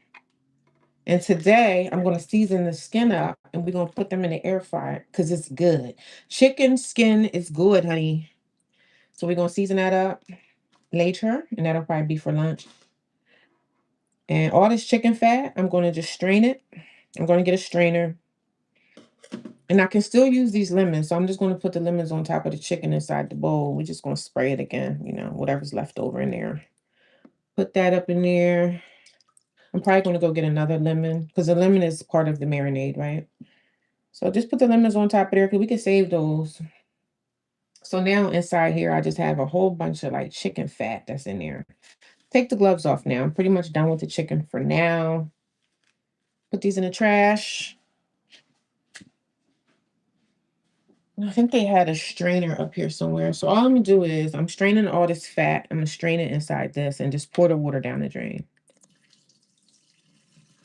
[SPEAKER 1] And today I'm gonna season the skin up and we're gonna put them in the air fryer because it's good. Chicken skin is good, honey. So we're gonna season that up later, and that'll probably be for lunch. And all this chicken fat, I'm gonna just strain it. I'm gonna get a strainer. And I can still use these lemons. So I'm just gonna put the lemons on top of the chicken inside the bowl. We're just gonna spray it again, whatever's left over in there. Put that up in there. I'm probably gonna go get another lemon because the lemon is part of the marinade, right? So just put the lemons on top of there because we can save those. So now inside here, I just have a whole bunch of like chicken fat that's in there. Take the gloves off now. I'm pretty much done with the chicken for now. Put these in the trash. I think they had a strainer up here somewhere. So all I'm gonna do is I'm straining all this fat. I'm gonna strain it inside this and just pour the water down the drain.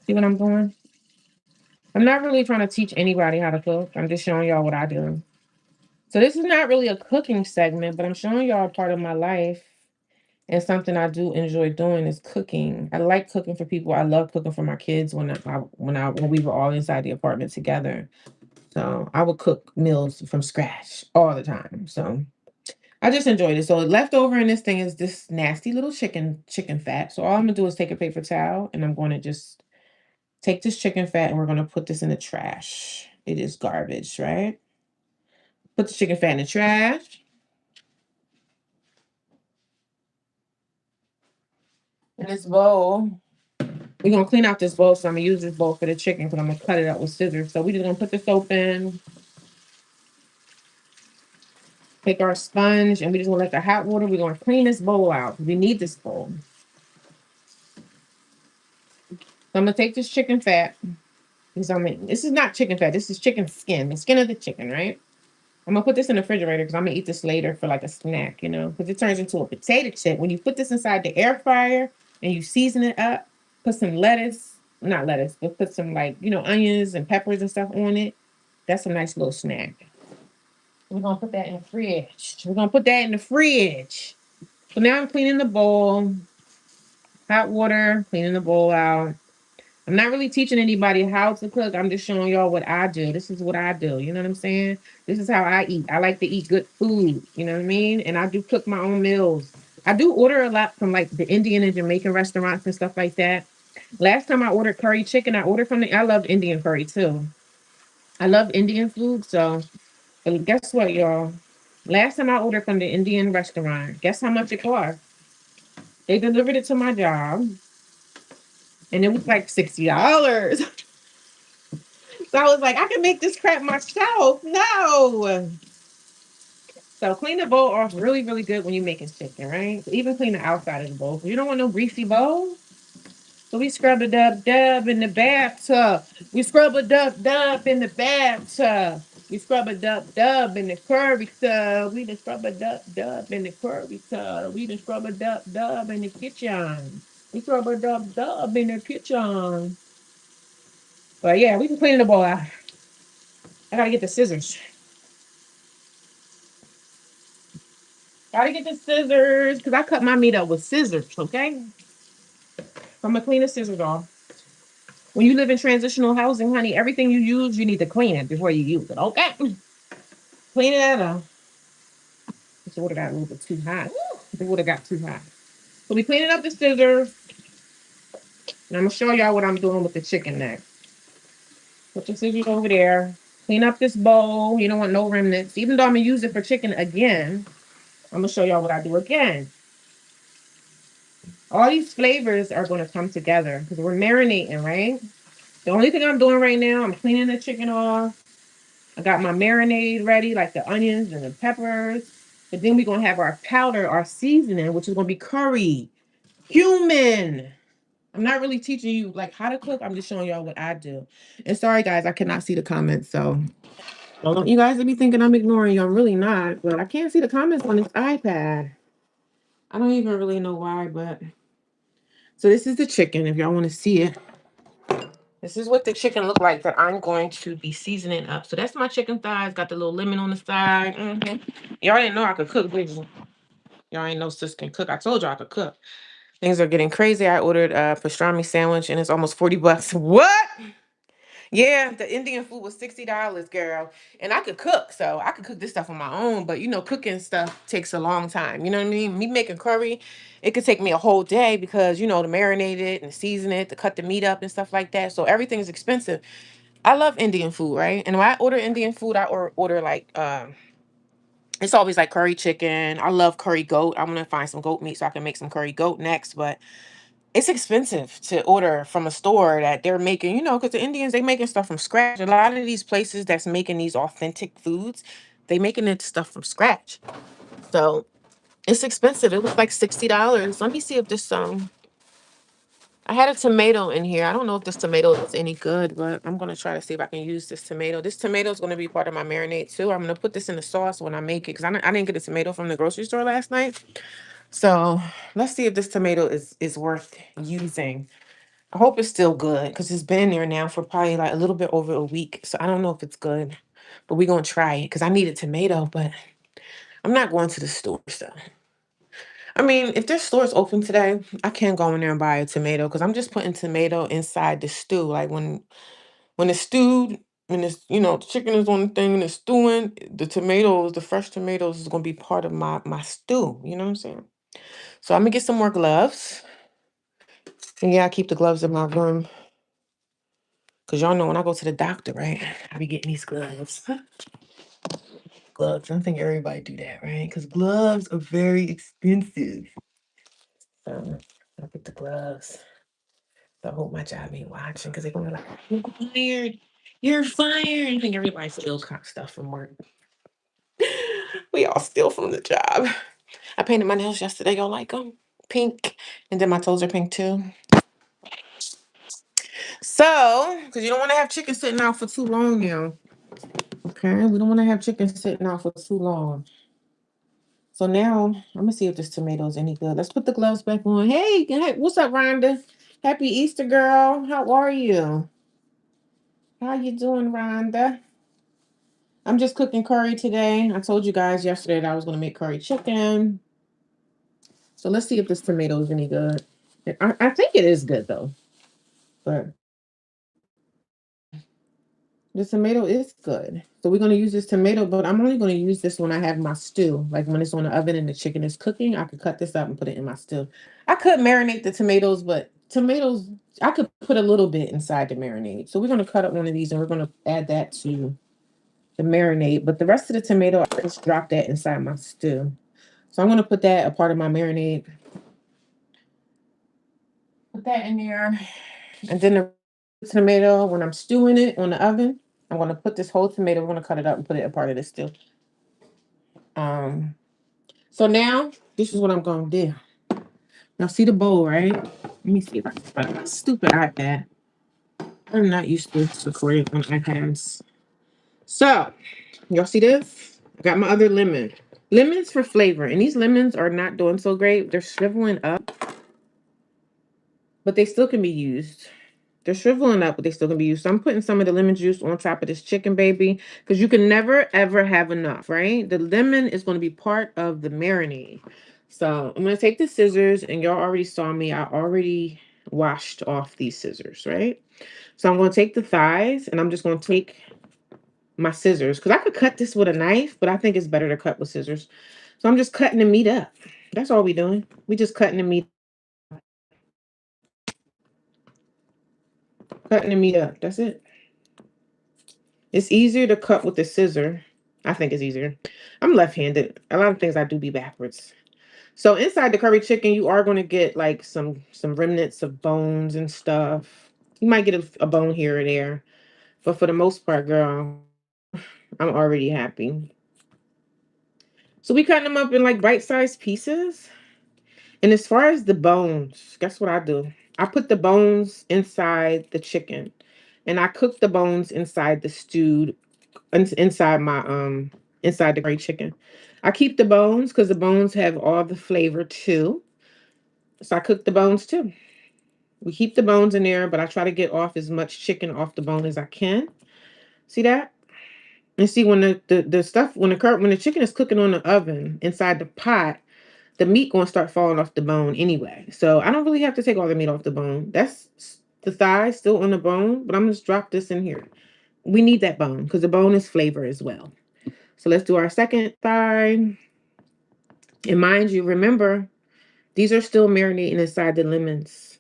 [SPEAKER 1] See what I'm doing? I'm not really trying to teach anybody how to cook. I'm just showing y'all what I do. So this is not really a cooking segment, but I'm showing y'all a part of my life and something I do enjoy doing is cooking. I like cooking for people. I love cooking for my kids when we were all inside the apartment together. So I would cook meals from scratch all the time. So I just enjoyed it. So leftover in this thing is this nasty little chicken fat. So all I'm gonna do is take a paper towel and I'm going to just take this chicken fat and we're gonna put this in the trash. It is garbage, right? Put the chicken fat in the trash. In this bowl, we're gonna clean out this bowl. So I'm gonna use this bowl for the chicken because I'm gonna cut it up with scissors. So we're just gonna put the soap in, take our sponge, and we're just gonna let the hot water. We're gonna clean this bowl out. We need this bowl. So I'm gonna take this chicken fat. Because this is not chicken fat. This is chicken skin, the skin of the chicken, right? I'm gonna put this in the refrigerator because I'm gonna eat this later for like a snack, because it turns into a potato chip. When you put this inside the air fryer and you season it up, put some lettuce, not lettuce, but put some like, onions and peppers and stuff on it. That's a nice little snack. We're gonna put that in the fridge. We're gonna put that in the fridge. So now I'm cleaning the bowl, hot water, cleaning the bowl out. I'm not really teaching anybody how to cook. I'm just showing y'all what I do. This is what I do. You know what I'm saying? This is how I eat. I like to eat good food. You know what I mean? And I do cook my own meals. I do order a lot from like the Indian and Jamaican restaurants and stuff like that. Last time I ordered curry chicken, I love Indian curry too. I love Indian food. So, but guess what, y'all? Last time I ordered from the Indian restaurant, guess how much it cost? They delivered it to my job and it was like $60. So I was like, I can make this crap myself. No. So clean the bowl off really, really good when you're making chicken, right? Even clean the outside of the bowl. You don't want no greasy bowl. So we scrub a dub in the bathtub. We scrub a dub in the bathtub. We scrub a dub in the curry tub. We just scrub a dub in the curry tub. We just scrub a dub in the kitchen. We throw a dub in the kitchen. But yeah, we can clean the bowl out. I gotta get the scissors. Gotta get the scissors because I cut my meat up with scissors, okay? So I'm gonna clean the scissors off. When you live in transitional housing, honey, everything you use, you need to clean it before you use it, okay? Clean it up. This would have got a little bit too hot. It would have got too hot. So we cleaning up the scissors, and I'm gonna show y'all what I'm doing with the chicken next. Put the scissors over there. Clean up this bowl. You don't want no remnants. Even though I'm gonna use it for chicken again, I'm gonna show y'all what I do again. All these flavors are gonna come together because we're marinating, right? The only thing I'm doing right now, I'm cleaning the chicken off. I got my marinade ready, like the onions and the peppers. But then we're gonna have our powder, our seasoning, which is gonna be curry, cumin. I'm not really teaching you like how to cook. I'm just showing y'all what I do. And sorry guys, I cannot see the comments, so don't you guys be thinking I'm ignoring you. I'm really not, but I can't see the comments on this iPad. I don't even really know why, but so this is the chicken. If y'all want to see it, this is what the chicken look like that I'm going to be seasoning up. So that's my chicken thighs. Got the little lemon on the side. Y'all didn't know I could cook, did you? Y'all ain't know sis can cook. I told y'all I could cook. Things are getting crazy. I ordered a pastrami sandwich and it's almost 40 bucks. What? Yeah, the Indian food was $60, girl. And I could cook, so I could cook this stuff on my own. But you know, cooking stuff takes a long time. You know what I mean? Me making curry, it could take me a whole day because, you know, to marinate it and season it, to cut the meat up and stuff like that. So everything's expensive. I love Indian food, right? And when I order Indian food, I order like it's always like curry chicken. I love curry goat. I'm gonna find some goat meat so I can make some curry goat next. But it's expensive to order from a store that they're making, you know, because the Indians, they making stuff from scratch. A lot of these places that's making these authentic foods, they making it stuff from scratch. So it's expensive. It was like $60. Let me see if this I had a tomato in here. I don't know if this tomato is any good, but I'm gonna try to see if I can use this tomato. This tomato is gonna be part of my marinade too. I'm gonna put this in the sauce when I make it because I didn't get a tomato from the grocery store last night. So let's see if this tomato is worth using. I hope it's still good because it's been there now for probably like a little bit over a week. So I don't know if it's good, but we're gonna try it because I need a tomato, but I'm not going to the store. So I mean, if there's stores open today, I can go in there and buy a tomato because I'm just putting tomato inside the stew. Like when it's stewed, when it's you know the chicken is on the thing and it's stewing, the tomatoes, the fresh tomatoes is gonna be part of my stew. You know what I'm saying? So I'm gonna get some more gloves. And yeah, I keep the gloves in my room. Cause y'all know when I go to the doctor, right? I be getting these gloves. Gloves. I think everybody do that, right? Cause gloves are very expensive. So I get the gloves. So I hope my job ain't watching because they're gonna be like, you're fired. You're fired. I think everybody steals stuff from work. We all steal from the job. I painted my nails yesterday. Y'all like them? Pink. And then my toes are pink too. So, because you don't want to have chicken sitting out for too long now. Okay, we don't want to have chicken sitting out for too long. So now I'm gonna see if this tomato is any good. Let's put the gloves back on. Hey, what's up, Rhonda? Happy Easter, girl. How are you? How you doing, Rhonda? I'm just cooking curry today. I told you guys yesterday that I was gonna make curry chicken. So let's see if this tomato is any good. I think it is good though, but the tomato is good. So we're going to use this tomato, but I'm only going to use this when I have my stew. Like when it's on the oven and the chicken is cooking, I could cut this up and put it in my stew. I could marinate the tomatoes, but tomatoes, I could put a little bit inside the marinade. So we're going to cut up one of these and we're going to add that to the marinade. But the rest of the tomato, I just drop that inside my stew. So I'm going to put that a part of my marinade. Put that in there. And then the tomato, when I'm stewing it on the oven, I'm gonna put this whole tomato, we're gonna cut it up and put it a part of this stew. Um, so now this is what I'm gonna do. Now see the bowl, right? Let me see if I can find my stupid iPad. I'm not used to recording on iPads. So, y'all see this? I got my other lemon. Lemons for flavor, and these lemons are not doing so great. They're shriveling up. but they still can be used. They're shriveling up, but they still can be used. So I'm putting some of the lemon juice on top of this chicken, baby, because you can never ever have enough, right? The lemon is going to be part of the marinade. So I'm going to take the scissors, and y'all already saw me. I already washed off these scissors, right? So I'm going to take the thighs, and I'm just going to take my scissors, because I could cut this with a knife, but I think it's better to cut with scissors. So I'm just cutting the meat up. That's all we doing. We just cutting the meat, cutting the meat up. That's it. It's easier to cut with the scissor. I think it's easier. I'm left-handed. A lot of things I do be backwards. So inside the curry chicken, you are going to get like some remnants of bones and stuff. You might get a bone here or there, but for the most part, girl, I'm already happy. So we cutting them up in like bite-sized pieces. And as far as the bones, guess what I do? I put the bones inside the chicken, and I cook the bones inside the stewed inside my inside the curry chicken. I keep the bones because the bones have all the flavor too. So I cook the bones too. We keep the bones in there, but I try to get off as much chicken off the bone as I can. See that? And see when the stuff when the chicken is cooking on the oven inside the pot, the meat gonna start falling off the bone anyway. So I don't really have to take all the meat off the bone. That's the thigh still on the bone, but I'm gonna just drop this in here. We need that bone because the bone is flavor as well. So let's do our second thigh. And mind you, remember, these are still marinating inside the lemons.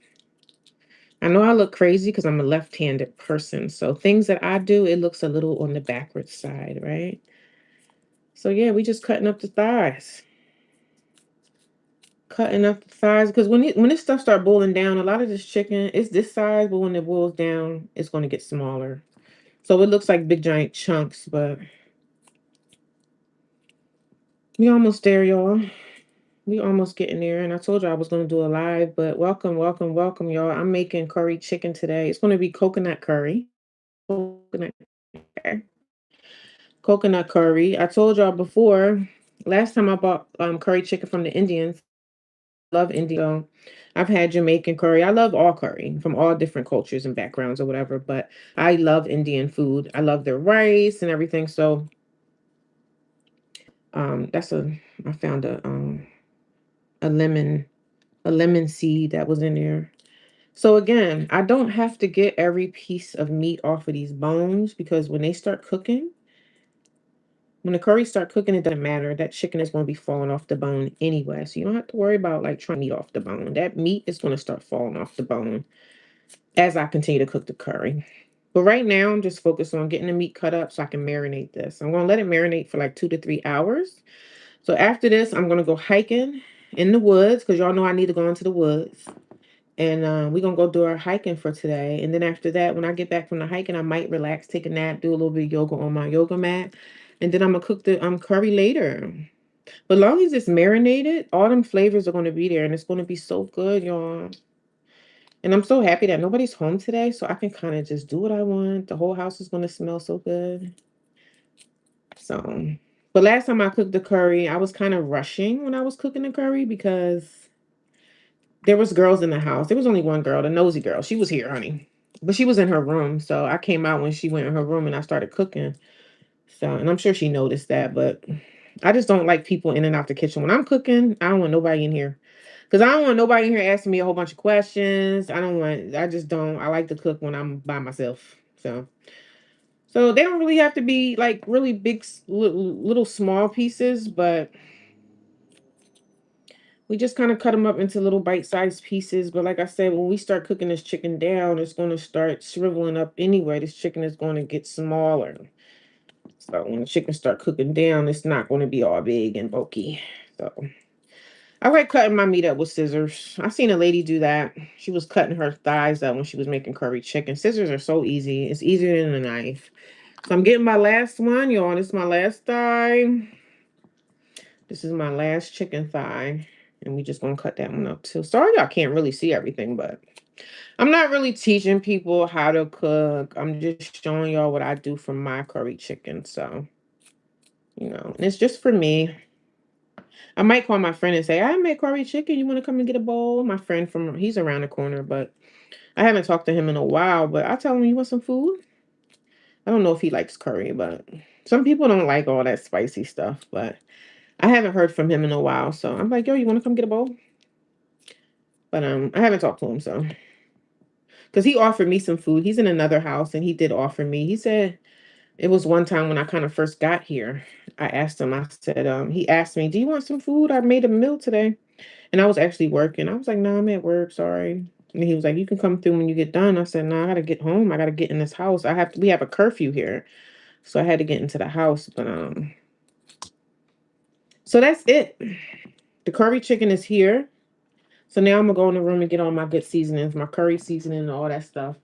[SPEAKER 1] I know I look crazy because I'm a left-handed person. So things that I do, it looks a little on the backwards side, right? So yeah, we just cutting up the thighs. Cutting up the thighs. Because when this stuff start boiling down, a lot of this chicken is this size, but when it boils down, it's going to get smaller. So it looks like big giant chunks, but we almost there, y'all. We almost getting there, and I told you I was going to do a live, but welcome, welcome, welcome, y'all. I'm making curry chicken today. It's going to be coconut curry. Coconut, coconut curry. I told y'all before, last time I bought curry chicken from the Indians. Love Indian. So I've had Jamaican curry. I love all curry from all different cultures and backgrounds or whatever, but I love Indian food. I love their rice and everything. So that's I found a lemon a lemon seed that was in there. So again, I don't have to get every piece of meat off of these bones because when they start cooking, when the curry start cooking, it doesn't matter. That chicken is going to be falling off the bone anyway. So you don't have to worry about like trying meat off the bone. That meat is going to start falling off the bone as I continue to cook the curry. But right now, I'm just focused on getting the meat cut up so I can marinate this. I'm going to let it marinate for like 2 to 3 hours. So after this, I'm going to go hiking in the woods because y'all know I need to go into the woods. And we're going to go do our hiking for today. And then after that, when I get back from the hiking, I might relax, take a nap, do a little bit of yoga on my yoga mat. And then I'm going to cook the curry later. But long as it's marinated, all them flavors are going to be there. And it's going to be so good, y'all. And I'm so happy that nobody's home today, so I can kind of just do what I want. The whole house is going to smell so good. So, but last time I cooked the curry, I was kind of rushing when I was cooking the curry because there was girls in the house. There was only one girl, the nosy girl. She was here, honey. But she was in her room. So I came out when she went in her room and I started cooking. So, and I'm sure she noticed that, but I just don't like people in and out the kitchen. When I'm cooking, I don't want nobody in here. Because I don't want nobody in here asking me a whole bunch of questions. I just don't. I like to cook when I'm by myself. So they don't really have to be like really big, little small pieces, but we just kind of cut them up into little bite-sized pieces. But like I said, when we start cooking this chicken down, it's going to start shriveling up anyway. This chicken is going to get smaller. So when the chicken start cooking down, it's not going to be all big and bulky. So I like cutting my meat up with scissors. I seen a lady do that. She was cutting her thighs up when she was making curry chicken. Scissors are so easy. It's easier than a knife. So I'm getting my last one, y'all. This is my last thigh. This is my last chicken thigh. And we just gonna cut that one up too. Sorry y'all can't really see everything, but I'm not really teaching people how to cook. I'm just showing y'all what I do for my curry chicken. So, and it's just for me. I might call my friend and say, I made curry chicken. You want to come and get a bowl? My friend he's around the corner, but I haven't talked to him in a while. But I tell him, you want some food? I don't know if he likes curry, but some people don't like all that spicy stuff. But I haven't heard from him in a while. So I'm like, yo, you want to come get a bowl? But I haven't talked to him. So, because he offered me some food. He's in another house and he did offer me. He said, it was one time when I kind of first got here. I asked him, I said, he asked me, do you want some food? I made a meal today. And I was actually working. I was like, no, I'm at work. Sorry. And he was like, you can come through when you get done. I said, no, I got to get home. I got to get in this house. We have a curfew here. So I had to get into the house. But, so that's it. The curry chicken is here. So now I'm going to go in the room and get all my good seasonings, my curry seasoning and all that stuff.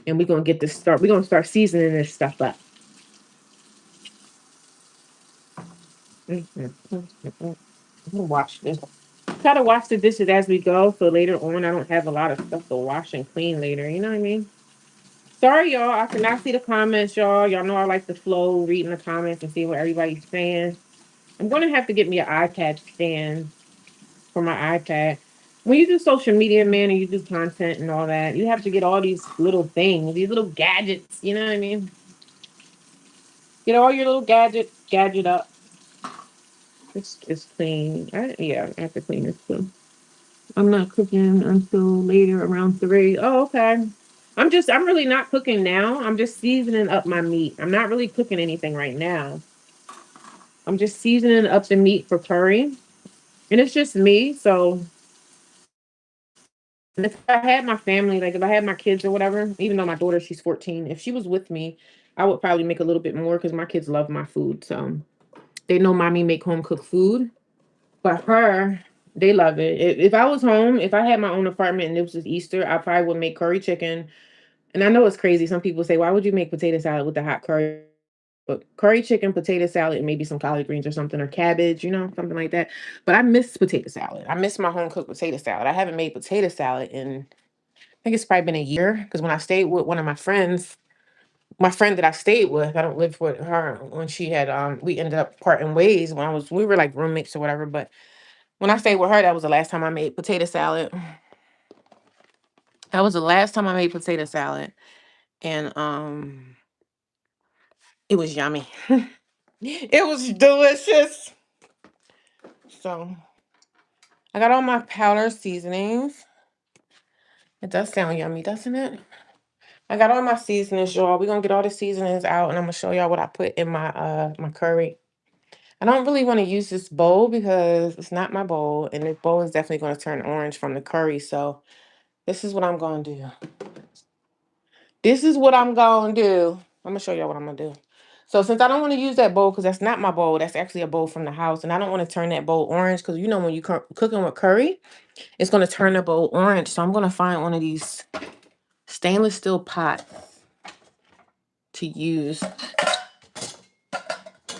[SPEAKER 1] And we're going to we're going to start seasoning this stuff up. I'm going to wash this. Try to wash the dishes as we go, so later on I don't have a lot of stuff to wash and clean later. You know what I mean? Sorry, y'all. I cannot see the comments, y'all. Y'all know I like to flow, reading the comments and see what everybody's saying. I'm gonna have to get me an iPad stand for my iPad. When you do social media, man, and you do content and all that, you have to get all these little things, these little gadgets. You know what I mean? Get all your little gadget up. It's clean. Yeah, I have to clean this too. I'm not cooking until later around 3. Oh, okay. I'm really not cooking now. I'm just seasoning up my meat. I'm not really cooking anything right now. I'm just seasoning up the meat for curry. And it's just me. So if I had my family, like if I had my kids or whatever, even though my daughter, she's 14, if she was with me, I would probably make a little bit more because my kids love my food. So they know mommy make home cooked food. But her, they love it. If I was home, if I had my own apartment and it was just Easter, I probably would make curry chicken. And I know it's crazy. Some people say, why would you make potato salad with the hot curry? But curry chicken, potato salad, and maybe some collard greens or something, or cabbage, something like that. But I miss potato salad. I miss my home cooked potato salad. I haven't made potato salad in, I think it's probably been a year. Because when I stayed with one of my friend that I stayed with, I don't live with her when she had, we ended up parting ways when we were like roommates or whatever. But when I stayed with her, that was the last time I made potato salad. That was the last time I made potato salad. And it was yummy. It was delicious. So I got all my powder seasonings. It does sound yummy, doesn't it? I got all my seasonings, y'all. We're gonna get all the seasonings out and I'm gonna show y'all what I put in my curry. I don't really want to use this bowl because it's not my bowl, and this bowl is definitely gonna turn orange from the curry. So this is what I'm gonna do. This is what I'm gonna do. I'm gonna show y'all what I'm gonna do. So since I don't want to use that bowl because that's not my bowl, that's actually a bowl from the house, and I don't want to turn that bowl orange because when you cooking with curry, it's gonna turn the bowl orange. So I'm gonna find one of these stainless steel pots to use.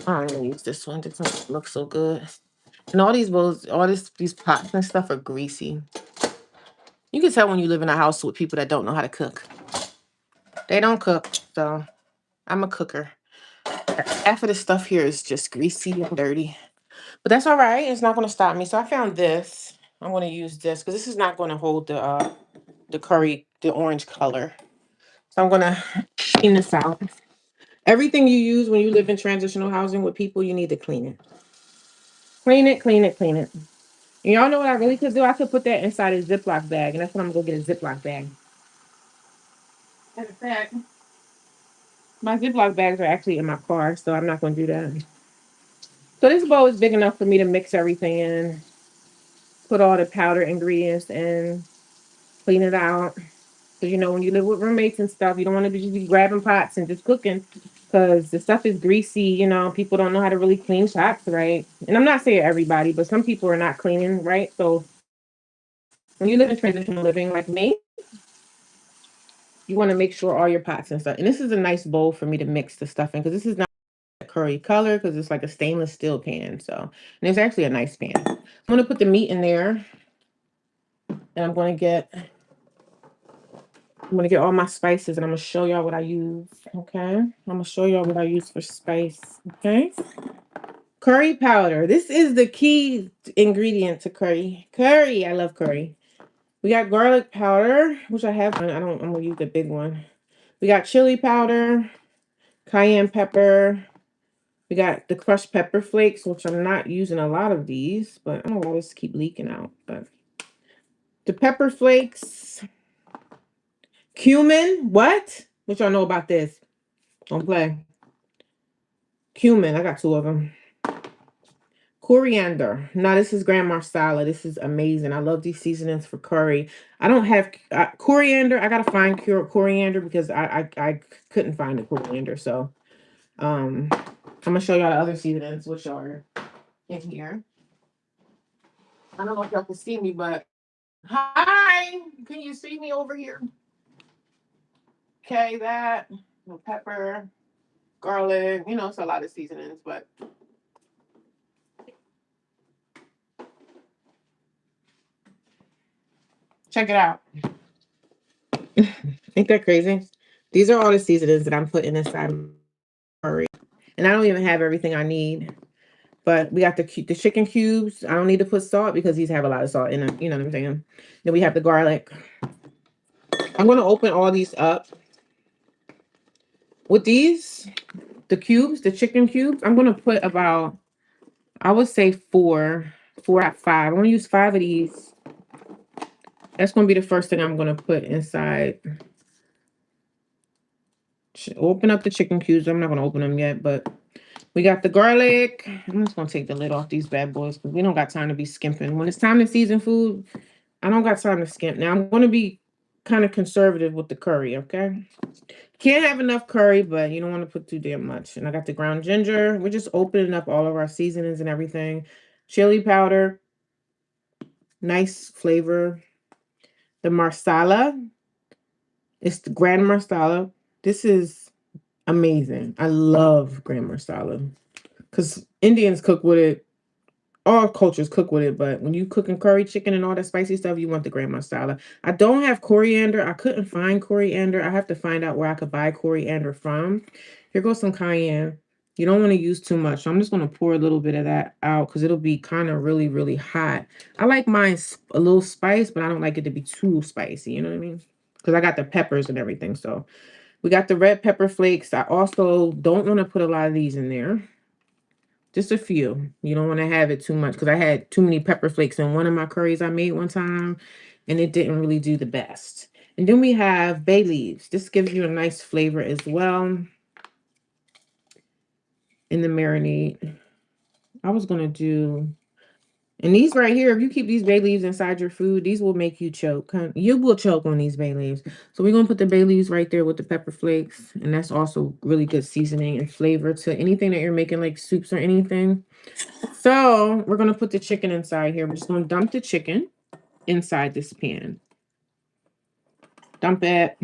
[SPEAKER 1] I'm gonna use this one. This one looks so good. And all these bowls, these pots and stuff are greasy. You can tell when you live in a house with people that don't know how to cook. They don't cook, so I'm a cooker. Half of the stuff here is just greasy and dirty. But that's all right. It's not going to stop me. So I found this. I'm going to use this because this is not going to hold the curry, the orange color. So I'm going to clean this out. Everything you use when you live in transitional housing with people, you need to clean it. Clean it, clean it, clean it. And y'all know what I really could do? I could put that inside a Ziploc bag. And that's when I'm going to go get a Ziploc bag. Matter of fact, my Ziploc bags are actually in my car, so I'm not going to do that. So this bowl is big enough for me to mix everything in, put all the powder ingredients in, clean it out. Because when you live with roommates and stuff, you don't want to just be grabbing pots and just cooking because the stuff is greasy. People don't know how to really clean pots right. And I'm not saying everybody, but some people are not cleaning right. So when you live in transitional living like me, you want to make sure all your pots and stuff. And this is a nice bowl for me to mix the stuff in because this is not a curry color because it's like a stainless steel pan. So, and it's actually a nice pan. I'm going to put the meat in there and I'm gonna get all my spices and I'm gonna show y'all what I use. Okay. I'm gonna show y'all what I use for spice. Okay. Curry powder. This is the key ingredient to curry. Curry. I love curry. We got garlic powder, which I have. I'm gonna use the big one. We got chili powder, cayenne pepper. We got the crushed pepper flakes, which I'm not using a lot of these, but I don't know why this keep leaking out. But the pepper flakes, cumin. What? What y'all know about this? Don't play. Cumin. I got two of them. Coriander. Now this is Grand Marsala. This is amazing. I love these seasonings for curry. I don't have coriander. I gotta find coriander because I couldn't find the coriander. So I'm gonna show y'all the other seasonings which are in here. I don't know if y'all can see me, but hi, can you see me over here? Okay, that pepper, garlic. You know, it's a lot of seasonings, but check it out. Ain't that crazy? These are all the seasonings that I'm putting inside curry. And I don't even have everything I need. But we got the chicken cubes. I don't need to put salt because these have a lot of salt in them. You know what I'm saying? Then we have the garlic. I'm going to open all these up. With these, the cubes, the chicken cubes, I'm going to put about, I would say four at five. I'm going to use five of these. That's going to be the first thing I'm going to put inside. Open up the chicken cubes. I'm not going to open them yet, but we got the garlic. I'm just going to take the lid off these bad boys because we don't got time to be skimping. When it's time to season food, I don't got time to skimp. Now, I'm going to be kind of conservative with the curry, okay? Can't have enough curry, but you don't want to put too damn much. And I got the ground ginger. We're just opening up all of our seasonings and everything. Chili powder. Nice flavor. The marsala. It's the Grand Marsala. This is amazing. I love Grand Marsala. Because Indians cook with it. All cultures cook with it, but when you cooking curry chicken and all that spicy stuff, you want the Grand Masala. I don't have coriander. I couldn't find coriander. I have to find out where I could buy coriander from. Here goes some cayenne. You don't want to use too much. So I'm just going to pour a little bit of that out because it'll be kind of really, really hot. I like mine a little spice, but I don't like it to be too spicy. You know what I mean? Because I got the peppers and everything. So we got the red pepper flakes. I also don't want to put a lot of these in there. Just a few. You don't want to have it too much because I had too many pepper flakes in one of my curries I made one time, and it didn't really do the best. And then we have bay leaves. This gives you a nice flavor as well in the marinade. I was going to do... And these right here, if you keep these bay leaves inside your food, these will make you choke. You will choke on these bay leaves. So we're going to put the bay leaves right there with the pepper flakes. And that's also really good seasoning and flavor to anything that you're making, like soups or anything. So we're going to put the chicken inside here. We're just going to dump the chicken inside this pan. Dump it.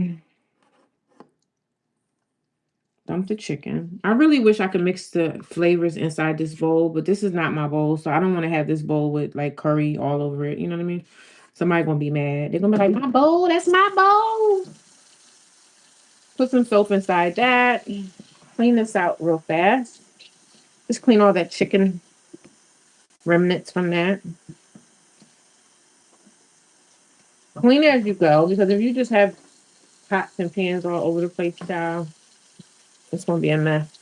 [SPEAKER 1] Dump the chicken. I really wish I could mix the flavors inside this bowl, but this is not my bowl. So I don't want to have this bowl with like curry all over it. You know what I mean? Somebody going to be mad. They're going to be like, my bowl, that's my bowl. Put some soap inside that. Clean this out real fast. Just clean all that chicken remnants from that. Clean it as you go, because if you just have pots and pans all over the place, child, it's going to be a mess.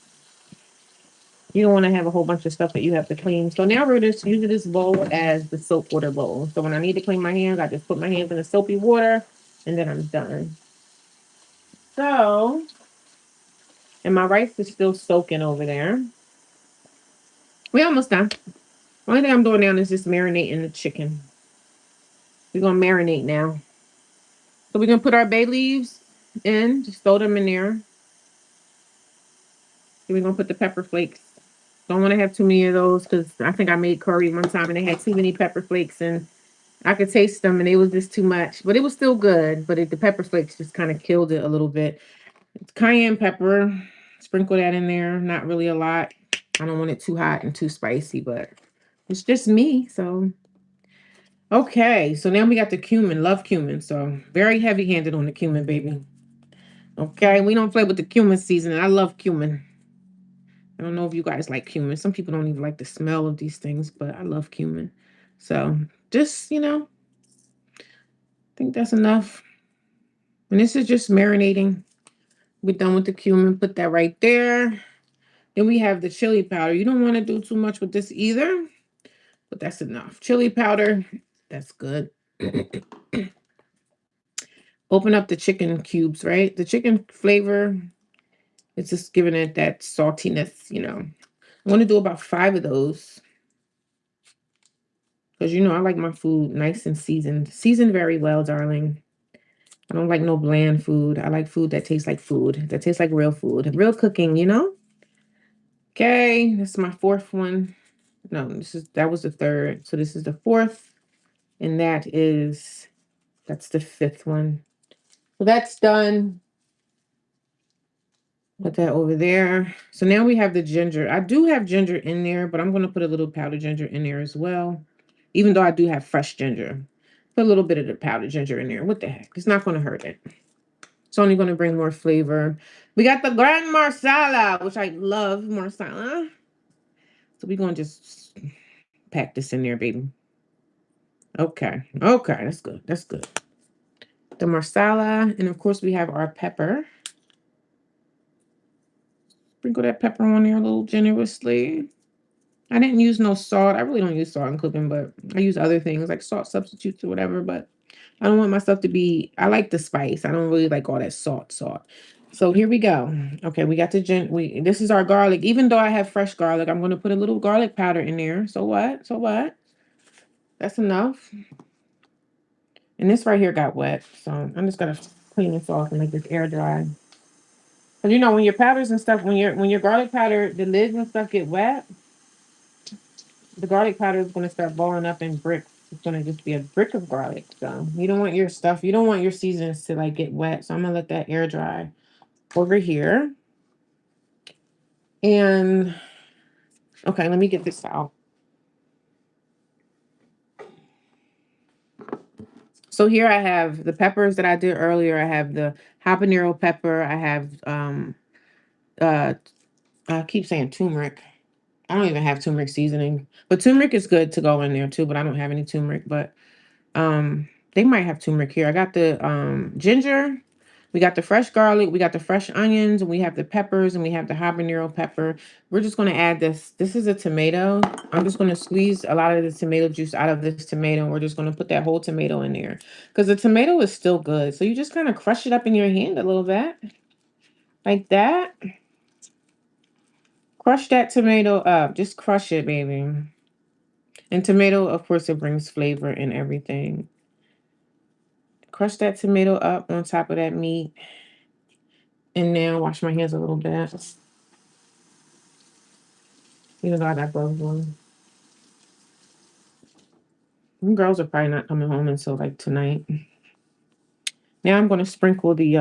[SPEAKER 1] You don't want to have a whole bunch of stuff that you have to clean. So now we're just using this bowl as the soap water bowl. So when I need to clean my hands, I just put my hands in the soapy water and then I'm done. So, and my rice is still soaking over there. We're almost done. Only thing I'm doing now is just marinating the chicken. We're going to marinate now. So we're going to put our bay leaves in, just throw them in there. Then we're going to put the pepper flakes. Don't want to have too many of those because I think I made curry one time and they had too many pepper flakes and I could taste them and it was just too much. But it was still good. But the pepper flakes just kind of killed it a little bit. It's cayenne pepper. Sprinkle that in there. Not really a lot. I don't want it too hot and too spicy, but it's just me. So, okay. So now we got the cumin. Love cumin. So very heavy-handed on the cumin, baby. Okay. We don't play with the cumin seasoning. I love cumin. I don't know if you guys like cumin. Some people don't even like the smell of these things, but I love cumin. So just, I think that's enough. And this is just marinating. We're done with the cumin. Put that right there. Then we have the chili powder. You don't want to do too much with this either, but that's enough. Chili powder, that's good. Open up the chicken cubes, right? The chicken flavor, it's just giving it that saltiness. I want to do about 5 of those because, I like my food nice and seasoned. Seasoned very well, darling. I don't like no bland food. I like food that tastes like food, that tastes like real food, real cooking. Okay, this is my 4th one. No, that was the 3rd. So this is the 4th, and that's the 5th one. So that's done. Put that over there. So now we have the ginger. I do have ginger in there, but I'm going to put a little powdered ginger in there as well. Even though I do have fresh ginger. Put a little bit of the powdered ginger in there. What the heck? It's not going to hurt it. It's only going to bring more flavor. We got the Grand Marsala, which I love Marsala. So we're going to just pack this in there, baby. Okay. Okay. That's good. That's good. The Marsala. And of course, we have our pepper. Sprinkle that pepper on there a little generously. I didn't use no salt. I really don't use salt in cooking, but I use other things like salt substitutes or whatever. But I don't want my stuff to be, I like the spice. I don't really like all that salt. So here we go. Okay, we got the this is our garlic. Even though I have fresh garlic, I'm going to put a little garlic powder in there. So what? So what? That's enough. And this right here got wet. So I'm just going to clean this off and make this air dry. But when your powders and stuff, when your garlic powder, the lids and stuff get wet, the garlic powder is going to start balling up in bricks. It's going to just be a brick of garlic. So you don't want your seasons to like get wet. So I'm going to let that air dry over here. And okay, let me get this out. So here I have the peppers that I did earlier. I have the habanero pepper. I have uh I keep saying turmeric. I don't even have turmeric seasoning. But turmeric is good to go in there too, but I don't have any turmeric, but they might have turmeric here. I got the ginger, we got the fresh garlic, we got the fresh onions, and we have the peppers, and we have the habanero pepper. We're just going to add this. This is a tomato. I'm just going to squeeze a lot of the tomato juice out of this tomato, and we're just going to put that whole tomato in there because the tomato is still good. So you just kind of crush it up in your hand a little bit like that. Crush that tomato up. Just crush it, baby. And tomato, of course, it brings flavor and everything. Crush that tomato up on top of that meat. And now wash my hands a little bit. Even though I got gloves on. Them girls are probably not coming home until like tonight. Now I'm going to sprinkle the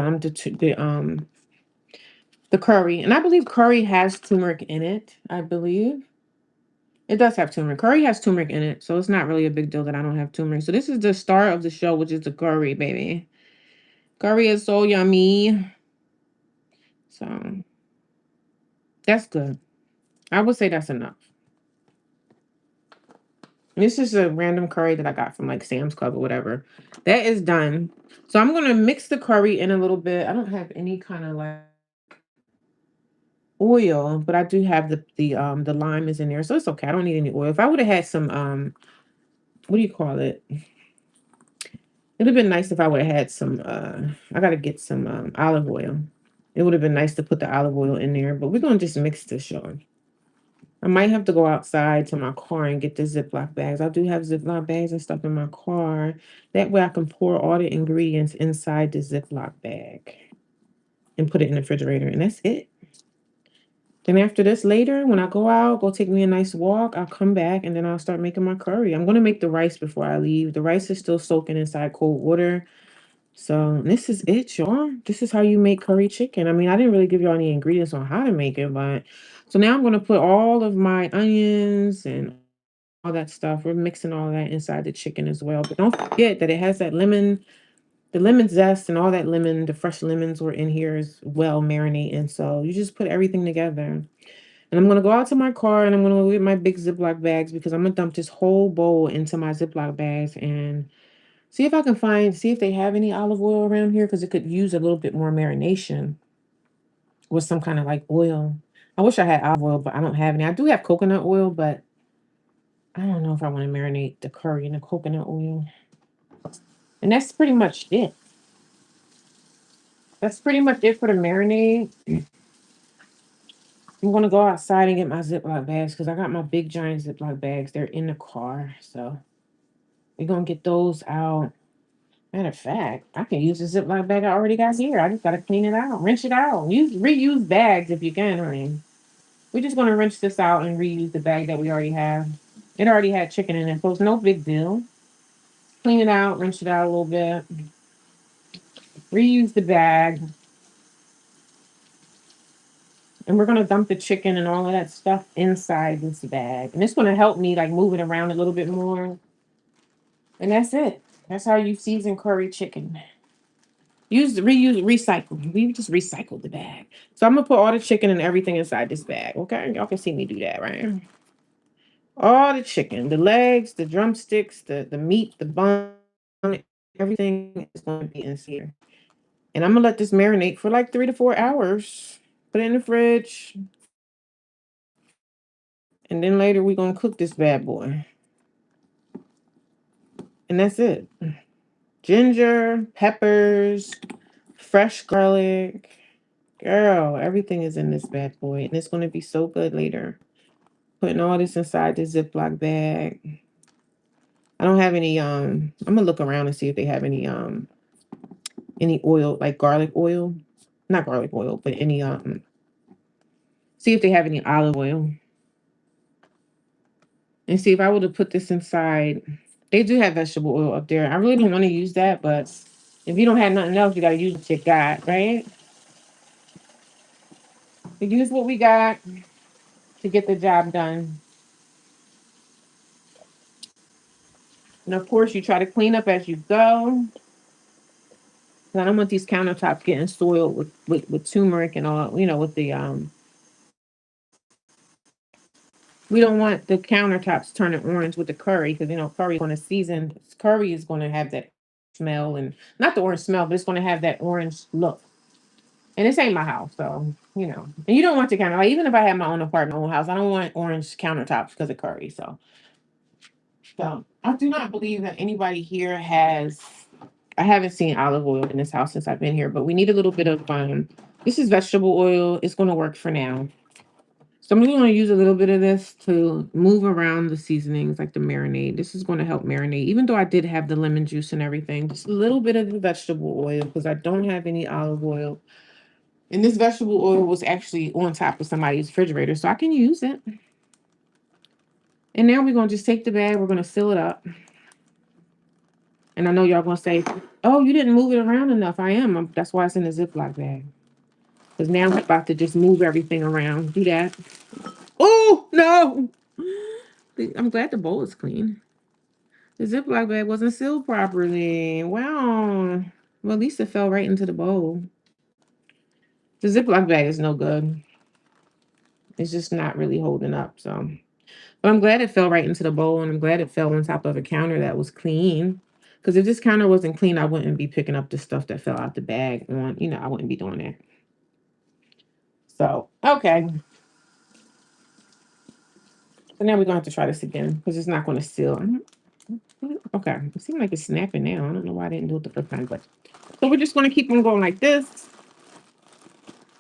[SPEAKER 1] curry, and I believe curry has turmeric in it. I believe it does have turmeric. Curry has turmeric in it, so it's not really a big deal that I don't have turmeric. So this is the star of the show, which is the curry, baby. Curry is so yummy. So that's good. I would say that's enough. This is a random curry that I got from like Sam's Club or whatever. That is done. So I'm gonna mix the curry in a little bit. I don't have any kind of like oil, but I do have the lime is in there, so it's okay. I don't need any oil. If I would have had some what do you call it? It would have been nice if I would have had some I gotta get some olive oil. It would have been nice to put the olive oil in there, but we're gonna just mix this, y'all. I might have to go outside to my car and get the Ziploc bags. I do have Ziploc bags and stuff in my car. That way I can pour all the ingredients inside the Ziploc bag and put it in the refrigerator. And that's it. Then after this later, when I go out, go take me a nice walk, I'll come back and then I'll start making my curry. I'm going to make the rice before I leave. The rice is still soaking inside cold water. So this is it, y'all. This is how you make curry chicken. I mean, I didn't really give y'all any ingredients on how to make it, but so now I'm going to put all of my onions and all that stuff. We're mixing all that inside the chicken as well. But don't forget that it has that lemon, the lemon zest and all that lemon, the fresh lemons were in here as well marinating. So you just put everything together. And I'm gonna go out to my car and I'm gonna go get my big Ziploc bags because I'm gonna dump this whole bowl into my Ziploc bags and see if I can see if they have any olive oil around here because it could use a little bit more marination with some kind of like oil. I wish I had olive oil, but I don't have any. I do have coconut oil, but I don't know if I want to marinate the curry in the coconut oil. And that's pretty much it. That's pretty much it for the marinade. I'm gonna go outside and get my Ziploc bags because I got my big giant Ziploc bags. They're in the car, so we're gonna get those out. Matter of fact, I can use the Ziploc bag I already got here. I just gotta clean it out, rinse it out. Use reuse bags if you can, honey. We're just gonna rinse this out and reuse the bag that we already have. It already had chicken in it, so it's no big deal. Clean it out, rinse it out a little bit, reuse the bag, and we're gonna dump the chicken and all of that stuff inside this bag. And it's gonna help me like move it around a little bit more. And that's it. That's how you season curry chicken. Reuse, recycle. We just recycle the bag. So I'm gonna put all the chicken and everything inside this bag. Okay, y'all can see me do that, right? All the chicken, the legs, the drumsticks, the meat, the bone, everything is going to be in here. And I'm gonna let this marinate for like 3 to 4 hours. Put it in the fridge, and then later we're gonna cook this bad boy. And that's it. Ginger, peppers, fresh garlic. Girl, everything is in this bad boy, and it's gonna be so good later. Putting all this inside the Ziploc bag. I don't have any I'm gonna look around and see if they have any oil, like garlic oil. Not garlic oil, but any see if they have any olive oil. And see if I were to put this inside. They do have vegetable oil up there. I really don't want to use that, but if you don't have nothing else, you gotta use what you got, right? We use what we got to get the job done. And of course you try to clean up as you go. I don't want these countertops getting soiled with turmeric and all, with the we don't want the countertops turning orange with the curry because curry is going to season. Curry is going to have that smell and not the orange smell, but it's going to have that orange look. And this ain't my house, so And you don't want to kind of like even if I had my own apartment, own house, I don't want orange countertops because of curry. So I do not believe that anybody here has. I haven't seen olive oil in this house since I've been here, but we need a little bit of This is vegetable oil. It's going to work for now. So I'm going to use a little bit of this to move around the seasonings, like the marinade. This is going to help marinate, even though I did have the lemon juice and everything. Just a little bit of the vegetable oil because I don't have any olive oil. And this vegetable oil was actually on top of somebody's refrigerator, so I can use it. And now we're going to just take the bag. We're going to fill it up. And I know y'all going to say, oh, you didn't move it around enough. I am. That's why it's in a Ziploc bag. Because now I'm about to just move everything around. Do that. Oh, no. I'm glad the bowl is clean. The Ziploc bag wasn't sealed properly. Wow. Well, at least it fell right into the bowl. The Ziploc bag is no good. It's just not really holding up. So, but I'm glad it fell right into the bowl, and I'm glad it fell on top of a counter that was clean. Because if this counter wasn't clean, I wouldn't be picking up the stuff that fell out the bag on. I wouldn't be doing that. So, okay. So now we're going to have to try this again because it's not going to seal. Okay. It seems like it's snapping now. I don't know why I didn't do it the first time, but so we're just going to keep on going like this.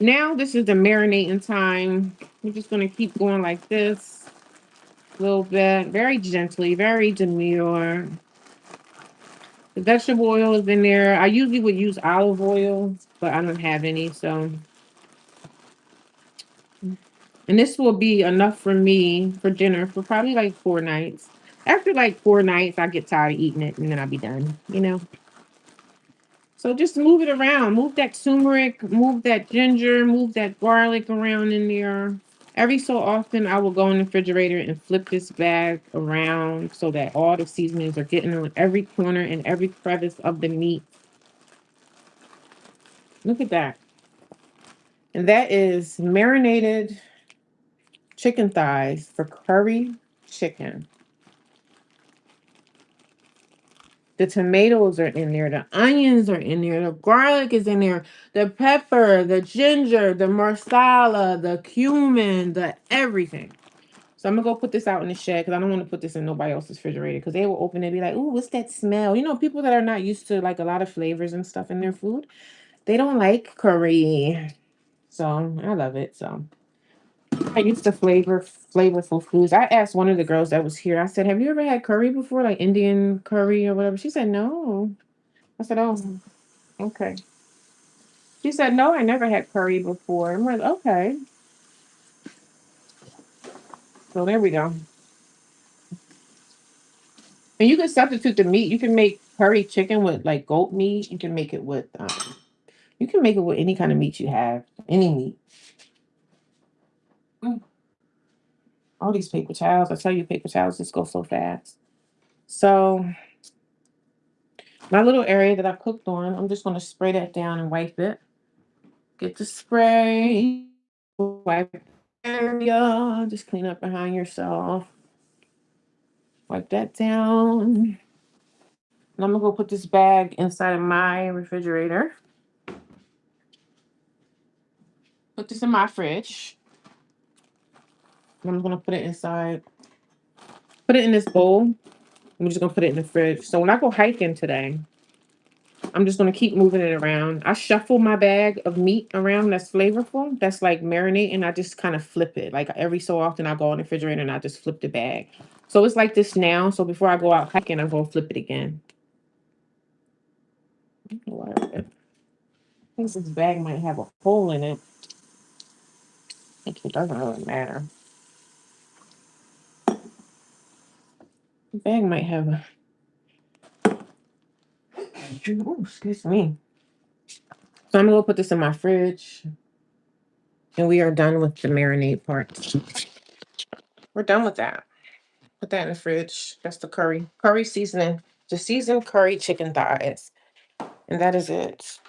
[SPEAKER 1] Now this is the marinating time. We're just going to keep going like this a little bit, very gently, very demure. The vegetable oil is in there. I usually would use olive oil, but I don't have any. So, and this will be enough for me for dinner for probably like 4 nights. After like 4 nights, I get tired of eating it and then I'll be done. So just move it around. Move that turmeric, move that ginger, move that garlic around in there. Every so often, I will go in the refrigerator and flip this bag around so that all the seasonings are getting on every corner and every crevice of the meat. Look at that. And that is marinated chicken thighs for curry chicken. The tomatoes are in there, the onions are in there, the garlic is in there, the pepper, the ginger, the marsala, the cumin, the everything. So I'm gonna go put this out in the shed because I don't want to put this in nobody else's refrigerator because they will open it and be like, "Ooh, what's that smell?" You know, people that are not used to like a lot of flavors and stuff in their food, they don't like curry. So I love it. So I used to flavorful foods. I asked one of the girls that was here. I said, "Have you ever had curry before, like Indian curry or whatever?" She said, "No." I said, "Oh, okay." She said, "No, I never had curry before." I'm like, "Okay." So there we go. And you can substitute the meat. You can make curry chicken with like goat meat. You can make it with you can make it with any kind of meat you have. Any meat. Mm. All these paper towels. I tell you, paper towels just go so fast. So my little area that I cooked on, I'm just gonna spray that down and wipe it. Get the spray, wipe the area, just clean up behind yourself. Wipe that down. And I'm gonna go put this bag inside of my refrigerator. Put this in my fridge. And I'm gonna put it inside. Put it in this bowl. I'm just gonna put it in the fridge. So when I go hiking today, I'm just gonna keep moving it around. I shuffle my bag of meat around that's flavorful, that's like marinating. I just kind of flip it. Like every so often I go in the refrigerator and I just flip the bag. So it's like this now. So before I go out hiking, I'm gonna flip it again. I don't know why I think this bag might have a hole in it. It doesn't really matter. The bag might have a. Oh, excuse me. So I'm gonna go put this in my fridge, and we are done with the marinade part. We're done with that. Put that in the fridge. That's the curry seasoning, the seasoned curry chicken thighs, and that is it.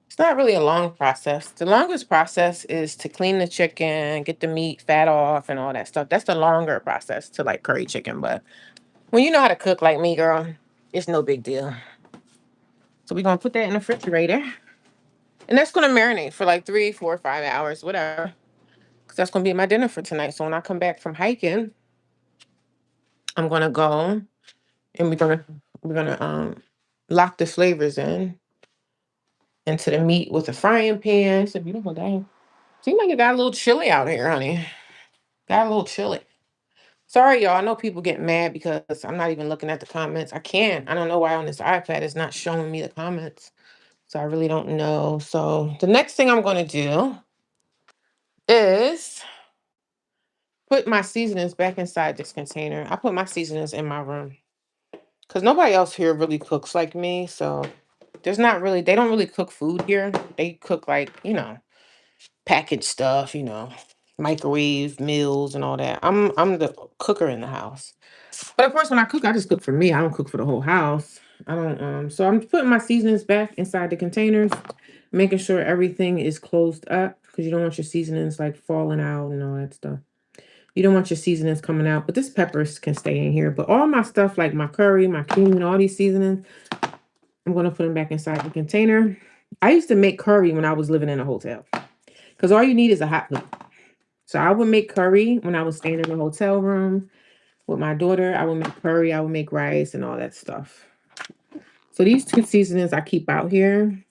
[SPEAKER 1] It's not really a long process. The longest process is to clean the chicken, get the meat, fat off, and all that stuff. That's the longer process to like curry chicken. But when you know how to cook like me, girl, it's no big deal. So we're gonna put that in the refrigerator, and that's gonna marinate for like 3, 4, 5 hours, whatever. Because that's gonna be my dinner for tonight. So when I come back from hiking, I'm gonna go and we're gonna lock the flavors in into the meat with a frying pan. It's a beautiful day. Seems like it got a little chilly out here, honey. Got a little chilly. Sorry, y'all. I know people get mad because I'm not even looking at the comments. I can't. I don't know why on this iPad it's not showing me the comments. So I really don't know. So the next thing I'm gonna do is put my seasonings back inside this container. I put my seasonings in my room because nobody else here really cooks like me. So there's not really, they don't really cook food here. They cook like, packaged stuff, microwave meals and all that. I'm the cooker in the house. But of course when I cook, I just cook for me. I don't cook for the whole house. I don't so I'm putting my seasonings back inside the containers, making sure everything is closed up because you don't want your seasonings like falling out and all that stuff. You don't want your seasonings coming out, but this peppers can stay in here. But all my stuff like my curry, my cumin, all these seasonings, I'm gonna put them back inside the container. I used to make curry when I was living in a hotel because all you need is a hot plate. So I would make curry when I was staying in the hotel room with my daughter. I would make curry, I would make rice and all that stuff. So these two seasonings I keep out here.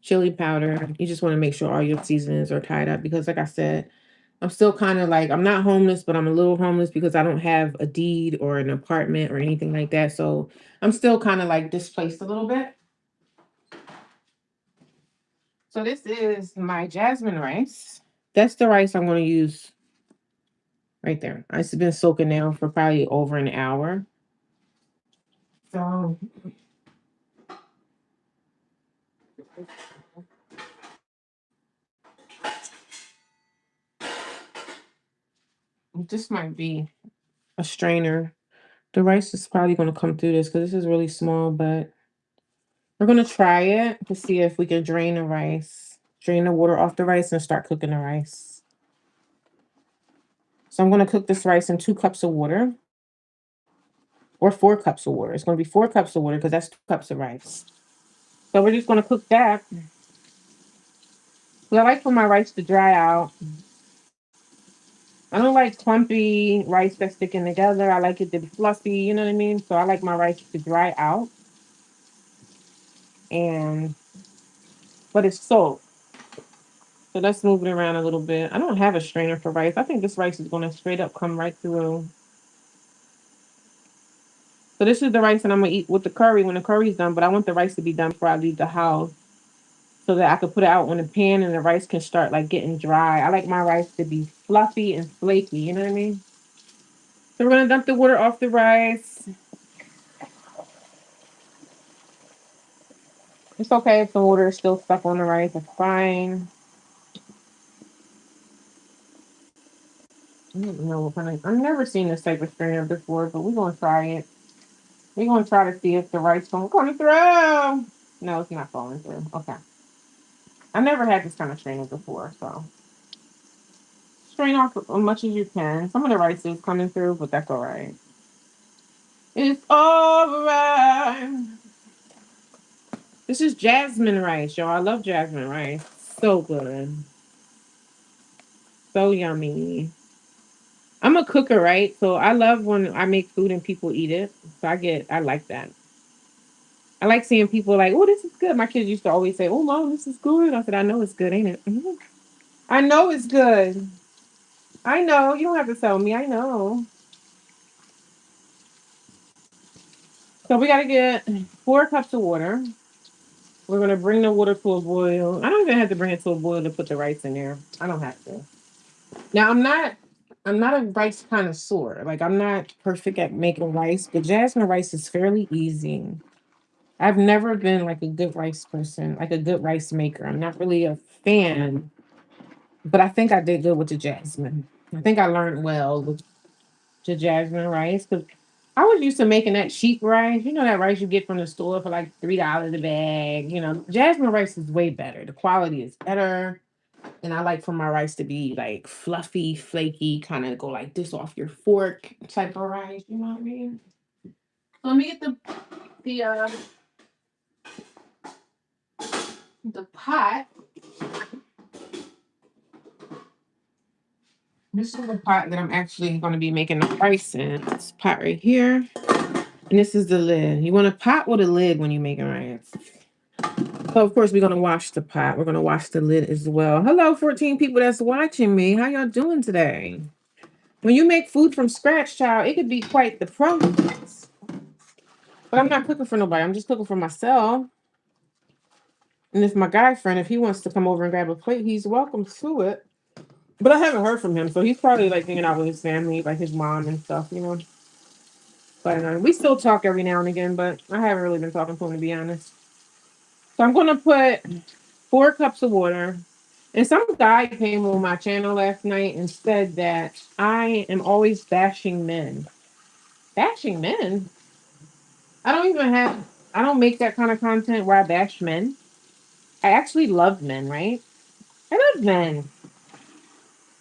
[SPEAKER 1] Chili powder. You just want to make sure all your seasonings are tied up because like I said, I'm still kind of like I'm not homeless, but I'm a little homeless because I don't have a deed or an apartment or anything like that. So I'm still kind of like displaced a little bit. So this is my jasmine rice. That's the rice I'm going to use right there. It's been soaking now for probably over an hour. So this might be a strainer. The rice is probably going to come through this because this is really small, but we're going to try it to see if we can drain the rice, drain the water off the rice and start cooking the rice. So I'm going to cook this rice in 2 cups of water or 4 cups of water. It's going to be 4 cups of water because that's 2 cups of rice. So we're just going to cook that. So I like for my rice to dry out. I don't like clumpy rice that's sticking together. I like it to be fluffy, you know what I mean? So I like my rice to dry out and but it's soaked. So let's move it around a little bit. I don't have a strainer for rice. I think this rice is gonna straight up come right through. So this is the rice that I'm gonna eat with the curry when the curry's done, but I want the rice to be done before I leave the house so that I can put it out on the pan and the rice can start like getting dry. I like my rice to be fluffy and flaky, you know what I mean? So we're gonna dump the water off the rice. It's okay if the water is still stuck on the rice. It's fine. I don't know what kind of. I've never seen this type of strainer before, but we're gonna try it. We're gonna try to see if the rice gonna come through. No, it's not falling through. Okay. I never had this kind of strainer before, so strain off as much as you can. Some of the rice is coming through, but that's all right. It's all right. This is jasmine rice, y'all. I love jasmine rice. So good. So yummy. I'm a cooker, right? So I love when I make food and people eat it. So I like that. I like seeing people like, oh, this is good. My kids used to always say, oh, mom, this is good. I said, I know it's good, ain't it? Mhm. I know it's good. I know. You don't have to tell me. I know. So we got to get 4 cups of water. We're going to bring the water to a boil. I don't even have to bring it to a boil to put the rice in there. I don't have to. Now, I'm not a rice connoisseur. Like, I'm not perfect at making rice, but jasmine rice is fairly easy. I've never been like a good rice person, like a good rice maker. I'm not really a fan, but I think I did good with the jasmine. I think I learned well with the jasmine rice because I was used to making that cheap rice. You know that rice you get from the store for like $3 a bag. You know, jasmine rice is way better. The quality is better. And I like for my rice to be like fluffy, flaky, kind of go like this off your fork type of rice. You know what I mean? So let me get the the pot. This is the pot that I'm actually going to be making the rice in. This pot right here. And this is the lid. You want a pot with a lid when you're making rice. So, of course, we're going to wash the pot. We're going to wash the lid as well. Hello, 14 people that's watching me. How y'all doing today? When you make food from scratch, child, it could be quite the process. But I'm not cooking for nobody. I'm just cooking for myself. And if my guy friend, if he wants to come over and grab a plate, he's welcome to it. But I haven't heard from him. So he's probably like hanging out with his family, like his mom and stuff, you know. But we still talk every now and again, but I haven't really been talking to him to be honest. So I'm gonna put 4 cups of water. And some guy came on my channel last night and said that I am always bashing men. Bashing men? I don't even have I don't make that kind of content where I bash men. I actually love men, right? I love men.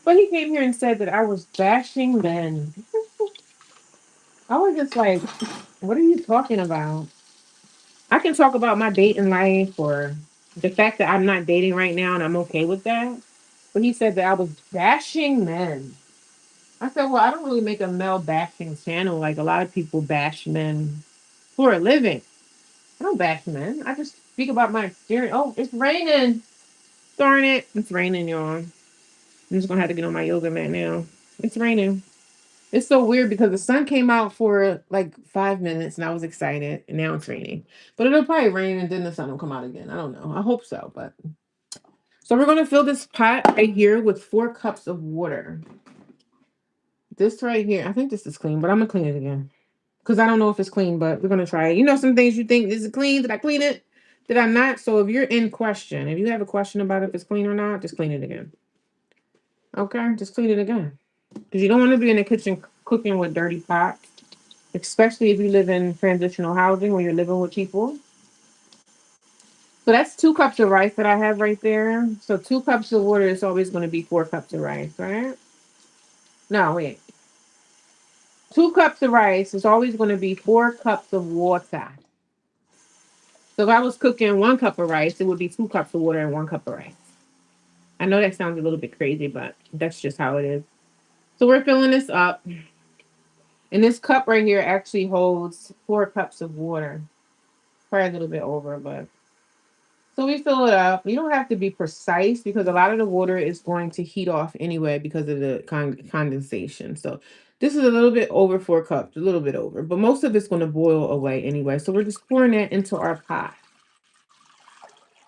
[SPEAKER 1] But he came here and said that I was bashing men. I was just like, what are you talking about? I can talk about my dating life or the fact that I'm not dating right now and I'm okay with that. But he said that I was bashing men. I said, well, I don't really make a male bashing channel like a lot of people bash men for a living. I don't bash men. I just speak about my experience. Oh, it's raining. Darn it. It's raining, y'all. I'm just going to have to get on my yoga mat now. It's raining. It's so weird because the sun came out for like 5 minutes and I was excited and now it's raining. But it'll probably rain and then the sun will come out again. I don't know. I hope so, but so we're gonna fill this pot right here with 4 cups of water. This right here, I think this is clean, but I'm gonna clean it again. Because I don't know if it's clean, but we're gonna try it. You know, some things you think, is it clean? Did I clean it? Did I not? So if you're in question, if you have a question about if it's clean or not, just clean it again. Okay, just clean it again. Because you don't want to be in the kitchen cooking with dirty pots, especially if you live in transitional housing where you're living with people. So that's 2 cups of rice that I have right there. So 2 cups of water is always going to be 4 cups of rice, right? No, wait. 2 cups of rice is always going to be 4 cups of water. So if I was cooking 1 cup of rice, it would be 2 cups of water and 1 cup of rice. I know that sounds a little bit crazy, but that's just how it is. So we're filling this up. And this cup right here actually holds 4 cups of water. Probably a little bit over, but so we fill it up. You don't have to be precise because a lot of the water is going to heat off anyway because of the condensation. So this is a little bit over 4 cups, a little bit over, but most of it's going to boil away anyway. So we're just pouring that into our pot.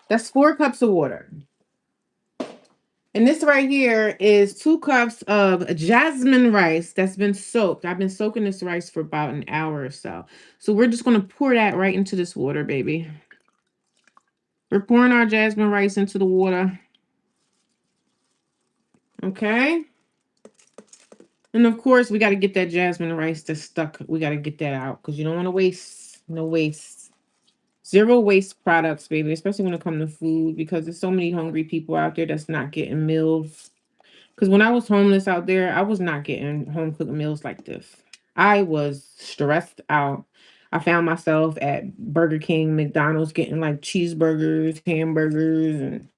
[SPEAKER 1] That's 4 cups of water. And this right here is 2 cups of jasmine rice that's been soaked. I've been soaking this rice for about an hour or so. So we're just going to pour that right into this water, baby. We're pouring our jasmine rice into the water. Okay. And of course, we got to get that jasmine rice that's stuck. We got to get that out because you don't want to waste. No waste. Zero waste products, baby, especially when it comes to food because there's so many hungry people out there that's not getting meals. Because when I was homeless out there, I was not getting home cooked meals like this. I was stressed out. I found myself at Burger King, McDonald's getting like cheeseburgers, hamburgers, and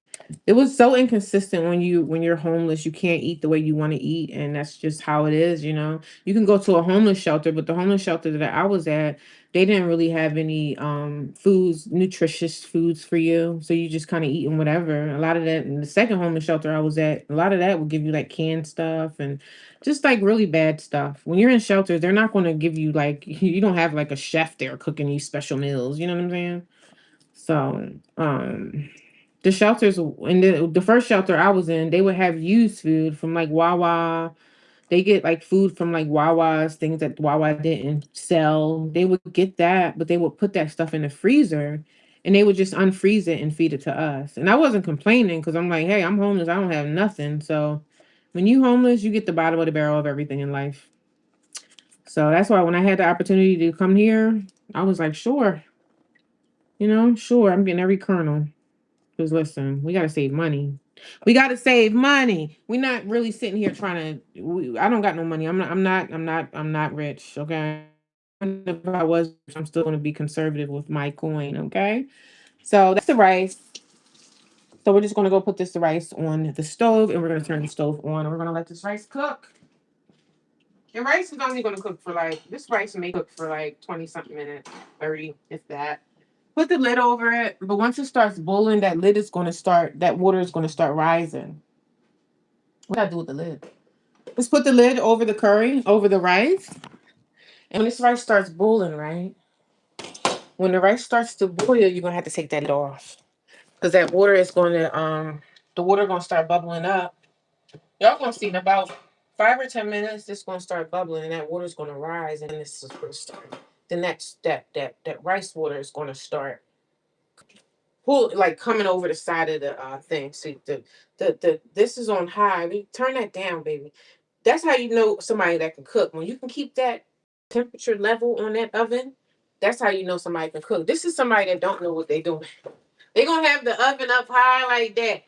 [SPEAKER 1] it was so inconsistent when you're homeless. You can't eat the way you want to eat, and that's just how it is, you know. You can go to a homeless shelter, but the homeless shelter that I was at, they didn't really have any foods, nutritious foods for you. So you just kind of eating whatever. A lot of that in the second homeless shelter I was at, a lot of that will give you like canned stuff and just like really bad stuff. When you're in shelters, they're not going to give you like you don't have like a chef there cooking you special meals, you know what I'm saying? So, the shelters in the first shelter I was in, they would have used food from like Wawa. They get like food from like Wawa's, things that Wawa didn't sell. They would get that, but they would put that stuff in the freezer and they would just unfreeze it and feed it to us. And I wasn't complaining because I'm like, hey, I'm homeless. I don't have nothing. So when you homeless, you get the bottom of the barrel of everything in life. So that's why when I had the opportunity to come here, I was like, sure, sure, I'm getting every kernel. Because listen, we gotta save money. We gotta save money. We're not really sitting here trying to. I don't got no money. I'm not. I'm not. I'm not. I'm not rich. Okay. And if I was, I'm still gonna be conservative with my coin. Okay. So that's the rice. So we're just gonna go put this rice on the stove, and we're gonna turn the stove on, and we're gonna let this rice cook. Your rice is only gonna cook for like this rice may cook for like 20 something minutes, 30, if that. Put the lid over it, but once it starts boiling, that water is going to start rising. What do I do with the lid? Let's put the lid over the curry, over the rice. And when this rice starts boiling, right? When the rice starts to boil, you're going to have to take that lid off. Because that water is going to, the water going to start bubbling up. Y'all going to see in about 5 or 10 minutes, this going to start bubbling and that water is going to rise and this is going to start. The next that rice water is going to start pull like coming over the side of the thing. See the this is on high. We turn that down, baby. That's how you know somebody that can cook. When you can keep that temperature level on that oven, that's how you know somebody can cook. This is somebody that don't know what they doing. They gonna have the oven up high like that.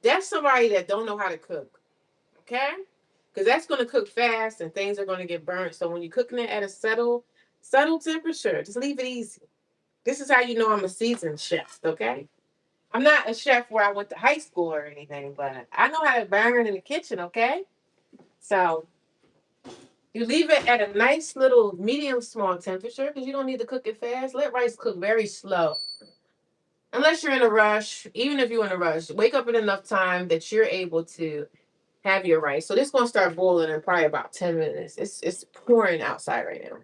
[SPEAKER 1] That's somebody that don't know how to cook. Okay? Because that's gonna cook fast and things are gonna get burnt. So when you're cooking it at a settled temperature, just leave it easy. This is how you know I'm a seasoned chef, okay? I'm not a chef where I went to high school or anything, but I know how to burn in the kitchen, okay? So you leave it at a nice little medium small temperature because you don't need to cook it fast. Let rice cook very slow. Unless you're in a rush, even if you're in a rush, wake up in enough time that you're able to have your rice. So this is gonna start boiling in probably about 10 minutes. It's pouring outside right now.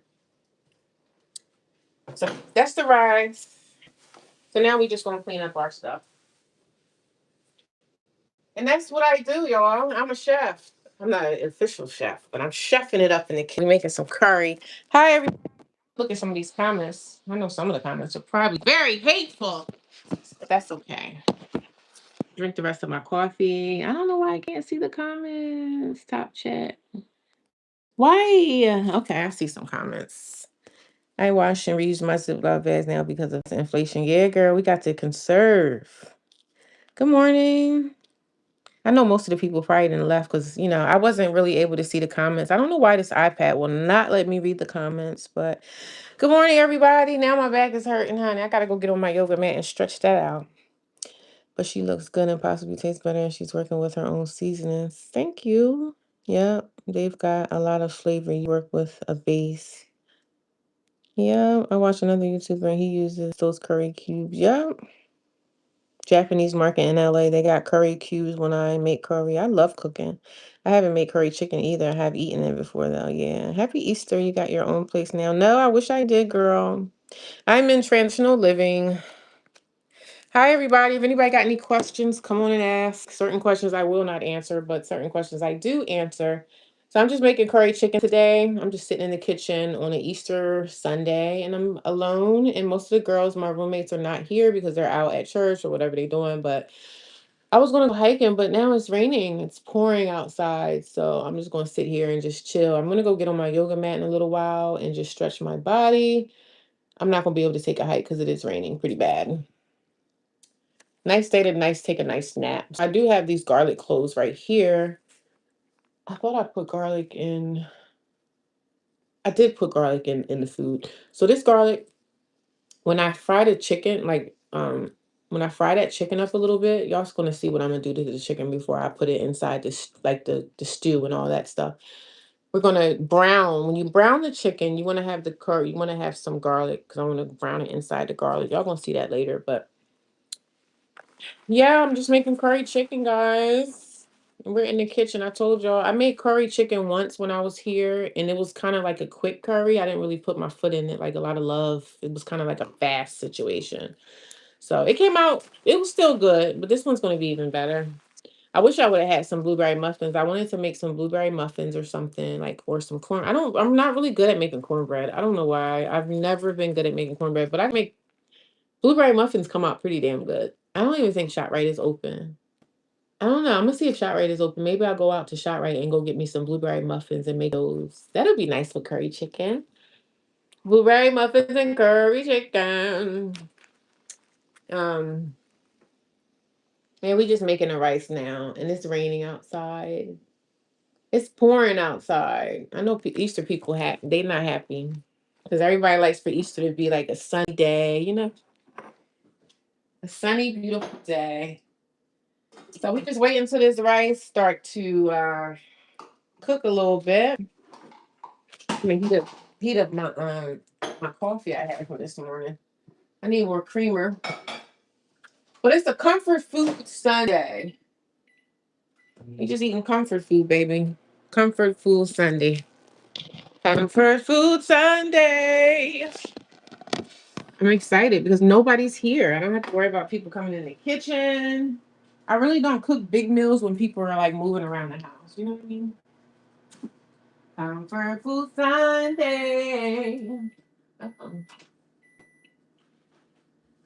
[SPEAKER 1] So that's the rice. So now we just gonna clean up our stuff. And that's what I do, y'all. I'm a chef. I'm not an official chef, but I'm chefing it up in the kitchen, making some curry. Hi, everybody. Look at some of these comments. I know some of the comments are probably very hateful, but that's okay. Drink the rest of my coffee. I don't know why I can't see the comments. Top chat. Why? Okay, I see some comments. I wash and reuse my Ziploc bags now because of the inflation. Yeah, girl, we got to conserve. Good morning. I know most of the people probably didn't left because, I wasn't really able to see the comments. I don't know why this iPad will not let me read the comments, but good morning, everybody. Now my back is hurting, honey. I got to go get on my yoga mat and stretch that out. But she looks good and possibly tastes better, and she's working with her own seasonings. Thank you. Yep, they've got a lot of flavor. You work with a base. Yeah, I watched another YouTuber and he uses those curry cubes. Yep. Japanese market in LA. They got curry cubes when I make curry. I love cooking. I haven't made curry chicken either. I have eaten it before though. Yeah. Happy Easter. You got your own place now. No, I wish I did, girl. I'm in transitional living. Hi, everybody. If anybody got any questions, come on and ask. Certain questions I will not answer, but certain questions I do answer. So I'm just making curry chicken today. I'm just sitting in the kitchen on an Easter Sunday, and I'm alone. And most of the girls, my roommates, are not here because they're out at church or whatever they're doing. But I was going to go hiking, but now it's raining. It's pouring outside. So I'm just going to sit here and just chill. I'm going to go get on my yoga mat in a little while and just stretch my body. I'm not going to be able to take a hike because it is raining pretty bad. Nice day to take a nice nap. I do have these garlic cloves right here. I thought I put garlic in. I did put garlic in the food. So this garlic, when I fry the chicken, when I fry that chicken up a little bit, y'all's gonna see what I'm gonna do to the chicken before I put it inside this, like the stew and all that stuff. We're gonna brown. When you brown the chicken, you want to have the curry. You want to have some garlic because I want to brown it inside the garlic. Y'all gonna see that later, but yeah, I'm just making curry chicken, guys. We're in the kitchen. I told y'all I made curry chicken once when I was here, and it was kind of like a quick curry. I didn't really put my foot in it, like a lot of love. It was kind of like a fast situation. So it came out, it was still good, but this one's going to be even better. I wish I would have had some blueberry muffins. I wanted to make some blueberry muffins or something, like, or some corn. I'm not really good at making cornbread. I don't know why. I've never been good at making cornbread, but I can make blueberry muffins come out pretty damn good. I don't even think ShopRite is open. I don't know. I'm gonna see if ShopRite is open. Maybe I'll go out to ShopRite and go get me some blueberry muffins and make those. That'll be nice for curry chicken. Blueberry muffins and curry chicken. Um, and we just making the rice now, and it's raining outside. It's pouring outside. I know Easter people they not happy because everybody likes for Easter to be like a sunny day, a sunny, beautiful day. So we just wait until this rice start to cook a little bit. I mean, heat up my coffee I had for this morning. I need more creamer. But it's a comfort food Sunday. We just eating comfort food, baby. Comfort food Sunday. Comfort food Sunday. I'm excited because nobody's here. I don't have to worry about people coming in the kitchen. I really don't cook big meals when people are like moving around the house. You know what I mean? Comfort food Sunday. Uh-oh.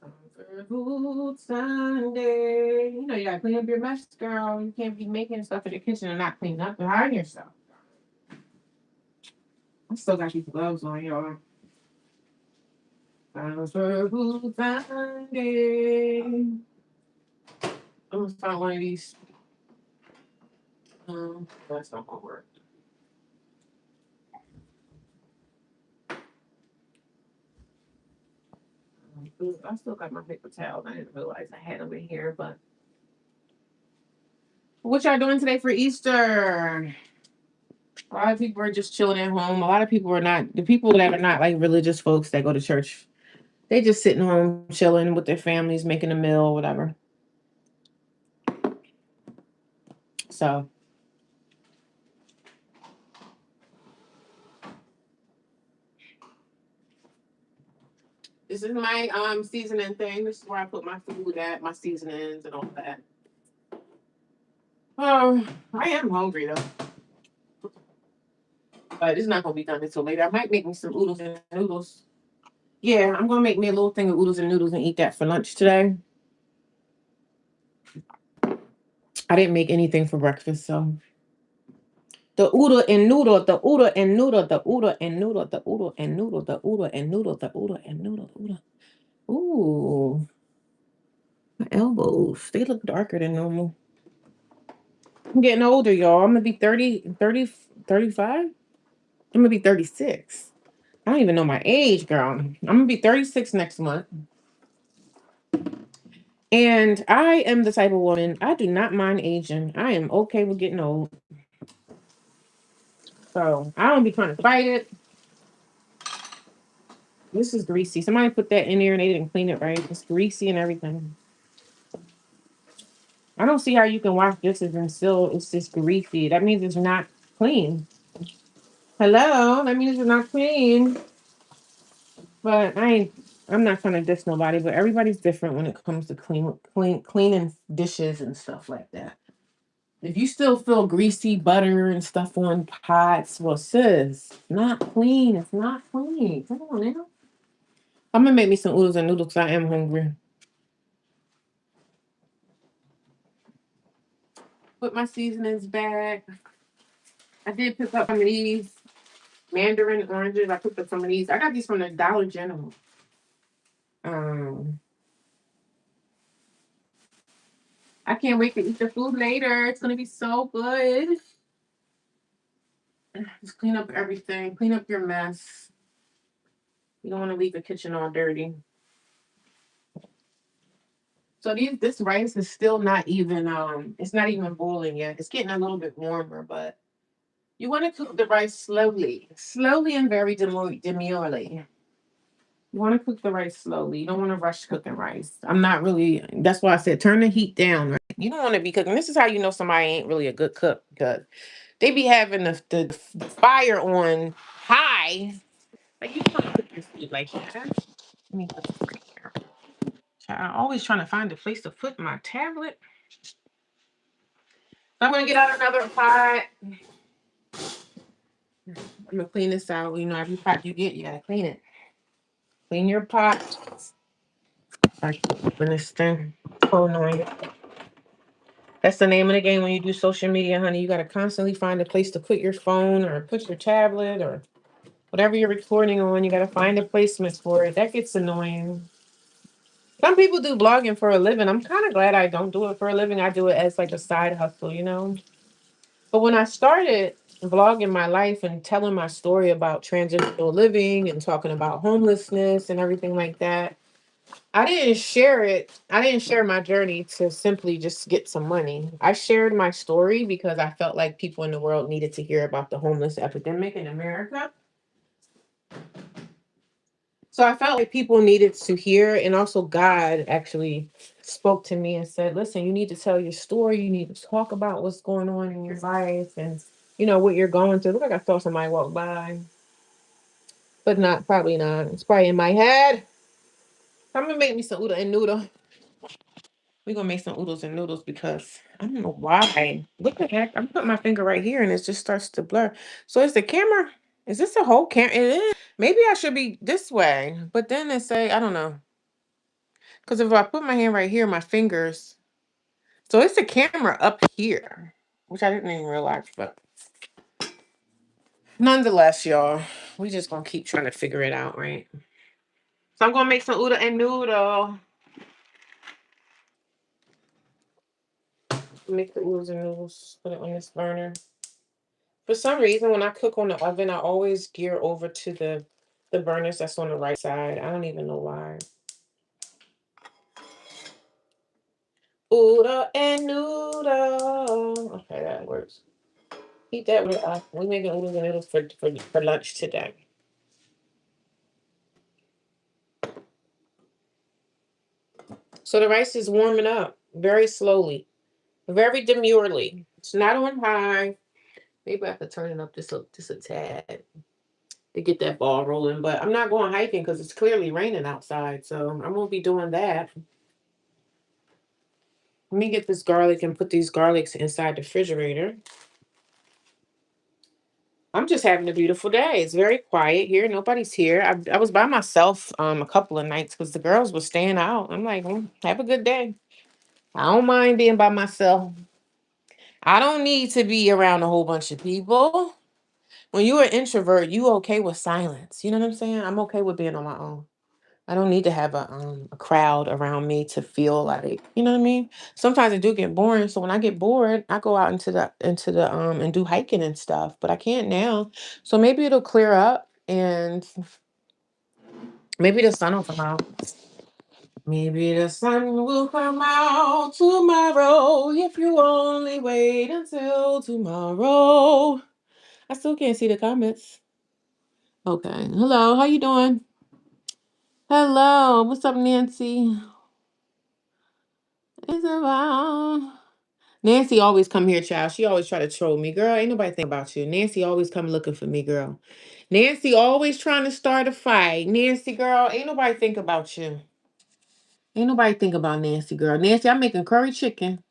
[SPEAKER 1] Comfort food Sunday. You gotta clean up your mess, girl. You can't be making stuff in the kitchen and not clean up behind yourself. I still got these gloves on, y'all. Comfort food Sunday. I'm gonna find one of these. That's not gonna work. I still got my paper towels. I didn't realize I had them in here, but what y'all doing today for Easter? A lot of people are just chilling at home. A lot of people are not. The people that are not like religious folks that go to church, they just sitting home chilling with their families, making a meal, whatever. So this is my seasoning thing. This is where I put my food at, my seasonings and all that. Oh, I am hungry though. But it's not gonna be done until later. I might make me some oodles and noodles. Yeah, I'm gonna make me a little thing of oodles and noodles and eat that for lunch today. I didn't make anything for breakfast, so the oodle and noodle, the oodle and noodle, the oodle and noodle, the oodle and noodle, the oodle and noodle, the oodle and noodle, oodle. Ooh, my elbows. They look darker than normal. I'm getting older, y'all. I'm gonna be 35. I'm gonna be 36. I don't even know my age, girl. I'm gonna be 36 next month. And I am the type of woman, I do not mind aging. I am okay with getting old. So I don't be trying to fight it. This is greasy. Somebody put that in there and they didn't clean it right. It's greasy and everything. I don't see how you can wash dishes and still it's just greasy. That means it's not clean. Hello? That means it's not clean. But I'm not trying to diss nobody, but everybody's different when it comes to cleaning dishes and stuff like that. If you still feel greasy butter and stuff on pots, well, sis, not clean. It's not clean. Come on now. I'm gonna make me some oodles and noodles 'cause I am hungry. Put my seasonings back. I did pick up some of these mandarin oranges. I picked up some of these. I got these from the Dollar General. Um, I can't wait to eat the food later. It's gonna be so good. Just clean up everything. Clean up your mess. You don't want to leave the kitchen all dirty. So this rice is still not even it's not even boiling yet. It's getting a little bit warmer, but you want to cook the rice slowly. Slowly and very demurely. You want to cook the rice slowly. You don't want to rush cooking rice. I'm not really that's why I said turn the heat down, right? You don't want to be cooking. This is how you know somebody ain't really a good cook because they be having the fire on high. Like you don't want to cook your food like that. Let me put this right here. I'm always trying to find a place to put my tablet. So I'm gonna get out another pot. I'm gonna clean this out. You know, every pot you get, you gotta clean it. Clean your pot. I keep open this thing. Oh no, that's the name of the game when you do social media, honey. You gotta constantly find a place to put your phone or put your tablet or whatever you're recording on. You gotta find a placement for it. That gets annoying. Some people do blogging for a living. I'm kind of glad I don't do it for a living. I do it as like a side hustle, you know. But when I started vlogging my life and telling my story about transitional living and talking about homelessness and everything like that, I didn't share it. I didn't share my journey to simply just get some money. I shared my story because I felt like people in the world needed to hear about the homeless epidemic in America. So I felt like people needed to hear, and also God actually spoke to me and said, "Listen, you need to tell your story. You need to talk about what's going on in your life, and what you're going through." Look like I saw somebody walk by, but not probably not. It's probably in my head. I'm gonna make me some oodle and noodle. We're gonna make some oodles and noodles because I don't know why. What the heck? I'm putting my finger right here and it just starts to blur. So is the camera? Is this a whole camera? It is. Maybe I should be this way, but then they say I don't know. Because if I put my hand right here, my fingers. So it's the camera up here, which I didn't even realize. But nonetheless, y'all, we just gonna keep trying to figure it out, right? So I'm gonna make some oodle and noodle. Make the oodles and noodles. Put it on this burner. For some reason, when I cook on the oven, I always gear over to the burners that's on the right side. I don't even know why. Oodle and noodle. Okay, that works. Eat that with we making oodles and noodles for lunch today. So the rice is warming up very slowly, very demurely. It's not on high. Maybe I have to turn it up just a tad to get that ball rolling. But I'm not going hiking because it's clearly raining outside, so I won't be doing that. Let me get this garlic and put these garlics inside the refrigerator. I'm just having a beautiful day. It's very quiet here. Nobody's here. I was by myself a couple of nights because the girls were staying out. I'm like, have a good day. I don't mind being by myself. I don't need to be around a whole bunch of people. When you're an introvert, you okay with silence. You know what I'm saying? I'm okay with being on my own. I don't need to have a crowd around me to feel like, you know what I mean? Sometimes I do get boring. So when I get bored, I go out into the and do hiking and stuff, but I can't now. So maybe it'll clear up and maybe the sun will come out. Maybe the sun will come out tomorrow if you only wait until tomorrow. I still can't see the comments. Okay. Hello, how you doing? Hello, what's up, Nancy? It's about Nancy always come here, child. She always try to troll me. Girl, ain't nobody think about you. Nancy always come looking for me, girl. Nancy always trying to start a fight. Nancy, girl, ain't nobody think about you. Ain't nobody think about Nancy, girl. Nancy, I'm making curry chicken.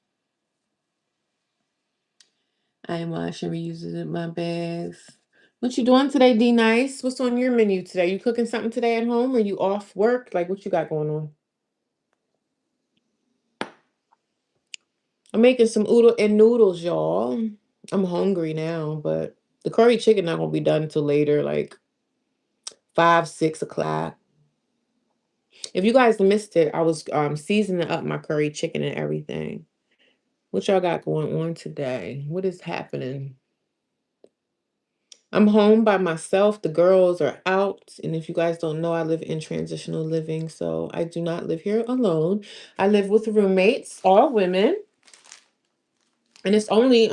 [SPEAKER 1] I am washing, reusing my bags. What you doing today, D Nice? What's on your menu today? You cooking something today at home or you off work? Like what you got going on? I'm making some oodle and noodles, y'all. I'm hungry now, but the curry chicken not gonna be done until later, like 5, 6 o'clock. If you guys missed it, I was seasoning up my curry chicken and everything. What y'all got going on today? What is happening? I'm home by myself. The girls are out. And if you guys don't know, I live in transitional living. So I do not live here alone. I live with roommates, all women. And it's only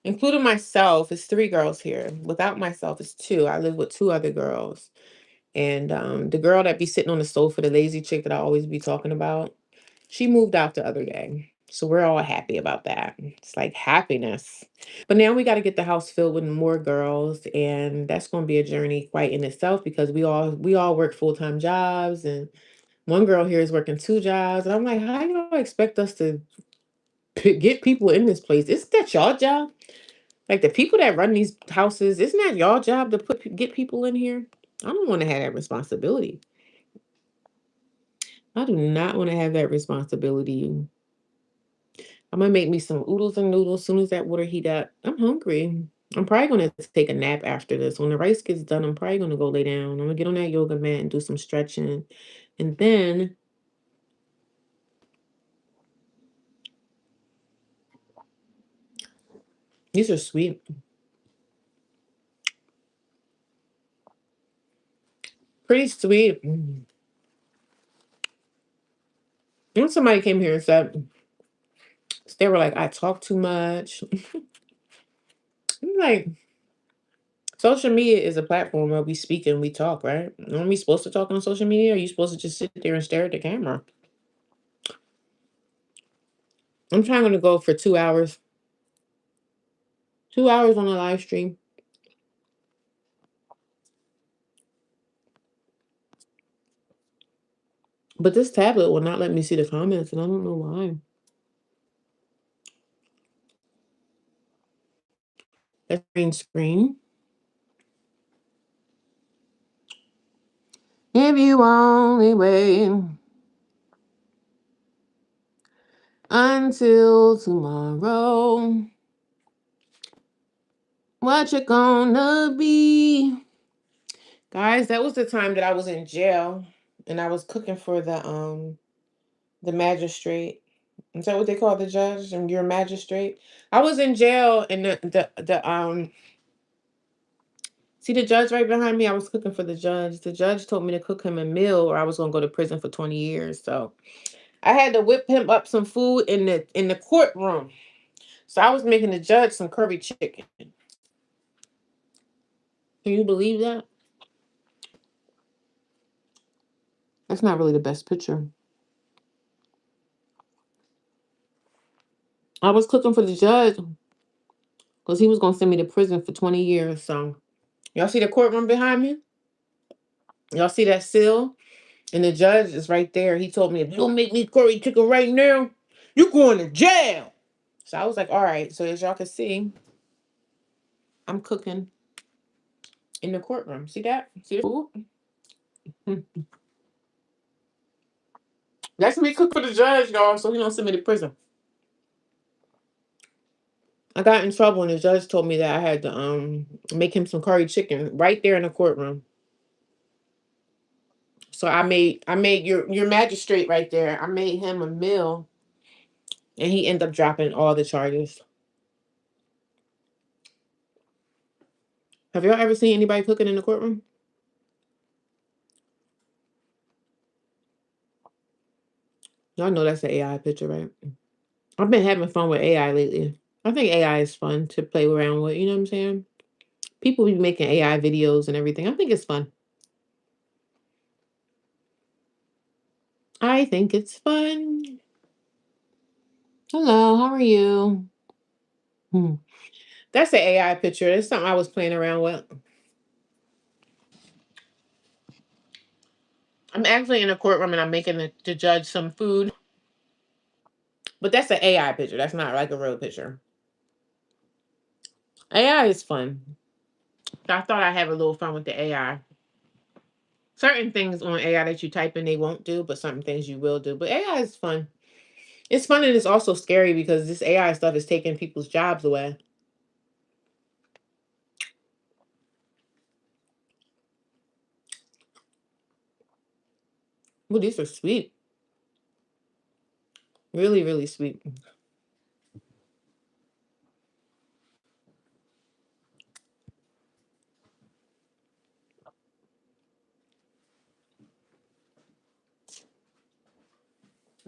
[SPEAKER 1] including myself, it's 3 girls here. Without myself, it's 2. I live with 2 other girls. And the girl that be sitting on the sofa, the lazy chick that I always be talking about, she moved out the other day. So we're all happy about that. It's like happiness. But now we got to get the house filled with more girls, and that's going to be a journey quite in itself because we all work full-time jobs, and one girl here is working 2 jobs, and I'm like, how y'all expect us to get people in this place? Isn't that y'all job? Like the people that run these houses, isn't that y'all job to get people in here? I don't want to have that responsibility. I do not want to have that responsibility. I'm gonna make me some oodles and noodles as soon as that water heat up. I'm hungry. I'm probably gonna take a nap after this. When the rice gets done, I'm probably gonna go lay down. I'm gonna get on that yoga mat and do some stretching. And then these are sweet. Pretty sweet. And somebody came here and said they were like, I talk too much. I'm like, social media is a platform where we speak and we talk, right? Aren't we supposed to talk on social media? Or are you supposed to just sit there and stare at the camera? I'm trying to go for 2 hours. 2 hours on a live stream. But this tablet will not let me see the comments, and I don't know why. That's green screen. If you only wait until tomorrow, what you gonna be? Guys, that was the time that I was in jail and I was cooking for the magistrate. Is that what they call the judge? And you're a magistrate? I was in jail and the see the judge right behind me? I was cooking for the judge. The judge told me to cook him a meal or I was gonna go to prison for 20 years. So I had to whip him up some food in the courtroom. So I was making the judge some curry chicken. Can you believe that? That's not really the best picture. I was cooking for the judge because he was gonna send me to prison for 20 years. So y'all see the courtroom behind me? Y'all see that seal? And the judge is right there. He told me, if you don't make me curry chicken right now, you're going to jail. So I was like, all right. So as y'all can see, I'm cooking in the courtroom. See that? See the food? That's me cook for the judge, y'all, so he don't send me to prison. I got in trouble and the judge told me that I had to make him some curry chicken right there in the courtroom. So I made your magistrate right there. I made him a meal, and he ended up dropping all the charges. Have y'all ever seen anybody cooking in the courtroom? Y'all know that's an AI picture, right? I've been having fun with AI lately. I think AI is fun to play around with. You know what I'm saying? People be making AI videos and everything. I think it's fun. I think it's fun. Hello, how are you? Hmm. That's an AI picture. That's something I was playing around with. I'm actually in a courtroom and I'm making the judge some food. But that's an AI picture. That's not like a real picture. AI is fun. I thought I'd have a little fun with the AI. Certain things on AI that you type in, they won't do, but certain things you will do. But AI is fun. It's fun and it's also scary because this AI stuff is taking people's jobs away. Well, these are sweet. Really, really sweet.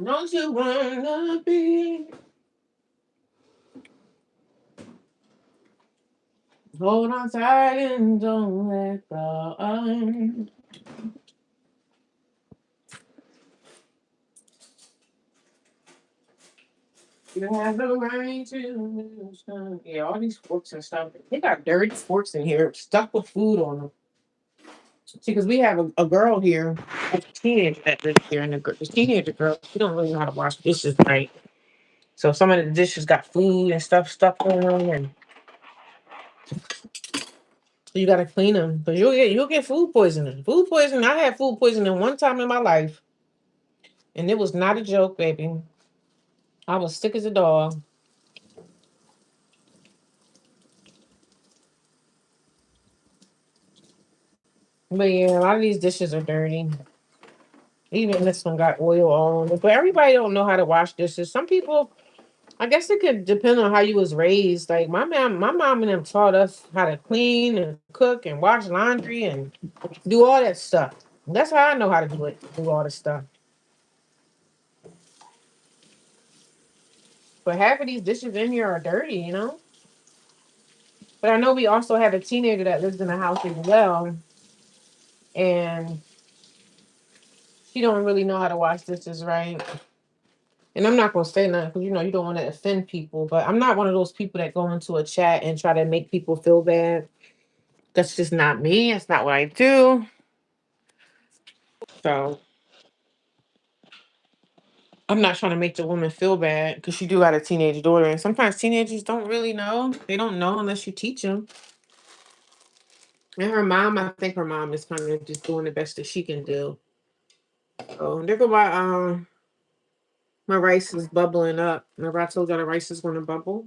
[SPEAKER 1] Don't you wanna be? Hold on tight and don't let go. You have the right to lose. Yeah, all these forks and stuff. They got dirty forks in here, stuck with food on them. See, because we have a girl here, a teenager that lives here, and the teenager girl, she don't really know how to wash dishes right. So some of the dishes got food and stuff stuck on them, and you gotta clean them. But you'll get food poisoning. Food poisoning. I had food poisoning one time in my life, and it was not a joke, baby. I was sick as a dog. But yeah, a lot of these dishes are dirty. Even this one got oil all on it. But everybody don't know how to wash dishes. Some people, I guess it could depend on how you was raised. Like my mom and them taught us how to clean and cook and wash laundry and do all that stuff. That's how I know how to do it. Do all the stuff. But half of these dishes in here are dirty. But I know we also have a teenager that lives in the house as well, and she don't really know how to wash dishes right. And I'm not gonna say nothing because you don't want to offend people. But I'm not one of those people that go into a chat and try to make people feel bad. That's just not me. It's not what I do. So I'm not trying to make the woman feel bad because she do got a teenage daughter, and sometimes teenagers don't really know. They don't know unless you teach them. And her mom, I think her mom is kind of just doing the best that she can do. So there go my rice is bubbling up. Remember I told y'all the rice is going to bubble.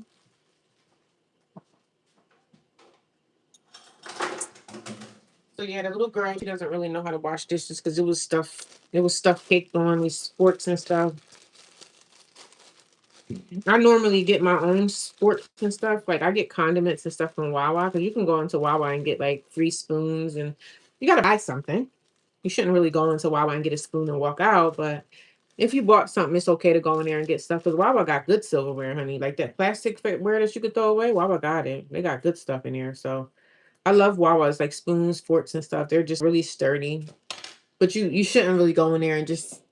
[SPEAKER 1] So yeah, the little girl, she doesn't really know how to wash dishes because it was stuff caked on these forks and stuff. I normally get my own sports and stuff. Like I get condiments and stuff from Wawa because you can go into Wawa and get like 3 spoons, and you gotta buy something. You shouldn't really go into Wawa and get a spoon and walk out, but if you bought something, it's okay to go in there and get stuff because Wawa got good silverware, honey. Like that plastic ware that you could throw away, Wawa got it. They got good stuff in here. So I love Wawa's like spoons, forks, and stuff. They're just really sturdy. But you shouldn't really go in there and just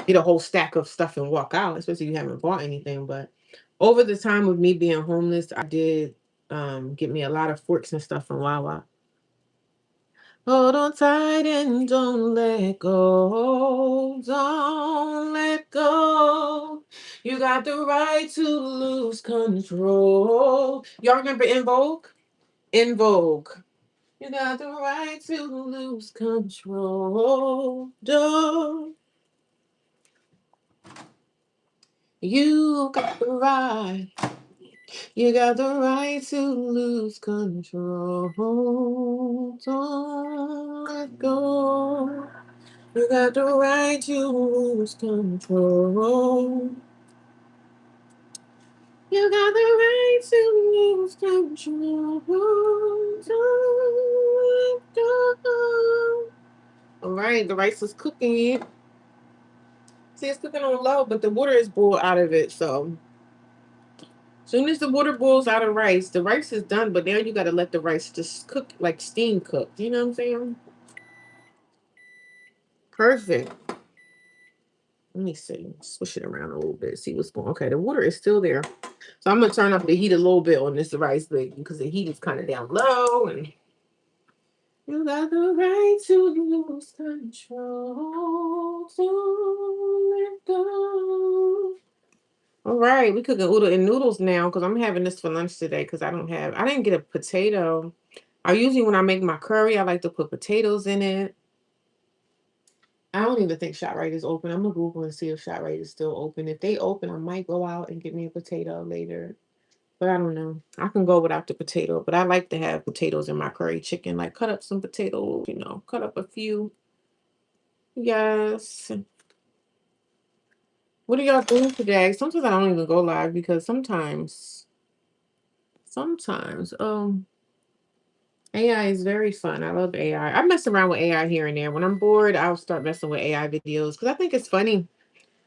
[SPEAKER 1] get a whole stack of stuff and walk out, especially if you haven't bought anything. But over the time of me being homeless, I did get me a lot of forks and stuff from Wawa. Hold on tight and don't let go. Don't let go. You got the right to lose control. Y'all remember In Vogue? In Vogue. You got the right to lose control. Don't. You got the right. You got the right to lose control. Don't let go. You got the right to lose control. You got the right to lose control. Don't let go. All right, the rice is cooking. See, it's cooking on low, but the water is boiled out of it. So, as soon as the water boils out of rice, the rice is done. But now you got to let the rice just cook, like steam cook. You know what I'm saying? Perfect. Let me see. Swish it around a little bit. See what's going on. Okay, the water is still there. So I'm going to turn up the heat a little bit on this rice bake because the heat is kind of down low. And you got the right to lose control. To let go. All right, we cooking oodle and noodles now because I'm having this for lunch today because I didn't get a potato. I usually, when I make my curry, I like to put potatoes in it. I don't even think ShopRite is open. I'm gonna Google and see if ShopRite is still open. If they open, I might go out and get me a potato later. But I don't know. I can go without the potato, but I like to have potatoes in my curry chicken. Like cut up some potatoes, cut up a few. Yes. What are y'all doing today? Sometimes I don't even go live because sometimes, AI is very fun. I love AI. I mess around with AI here and there. When I'm bored, I'll start messing with AI videos because I think it's funny.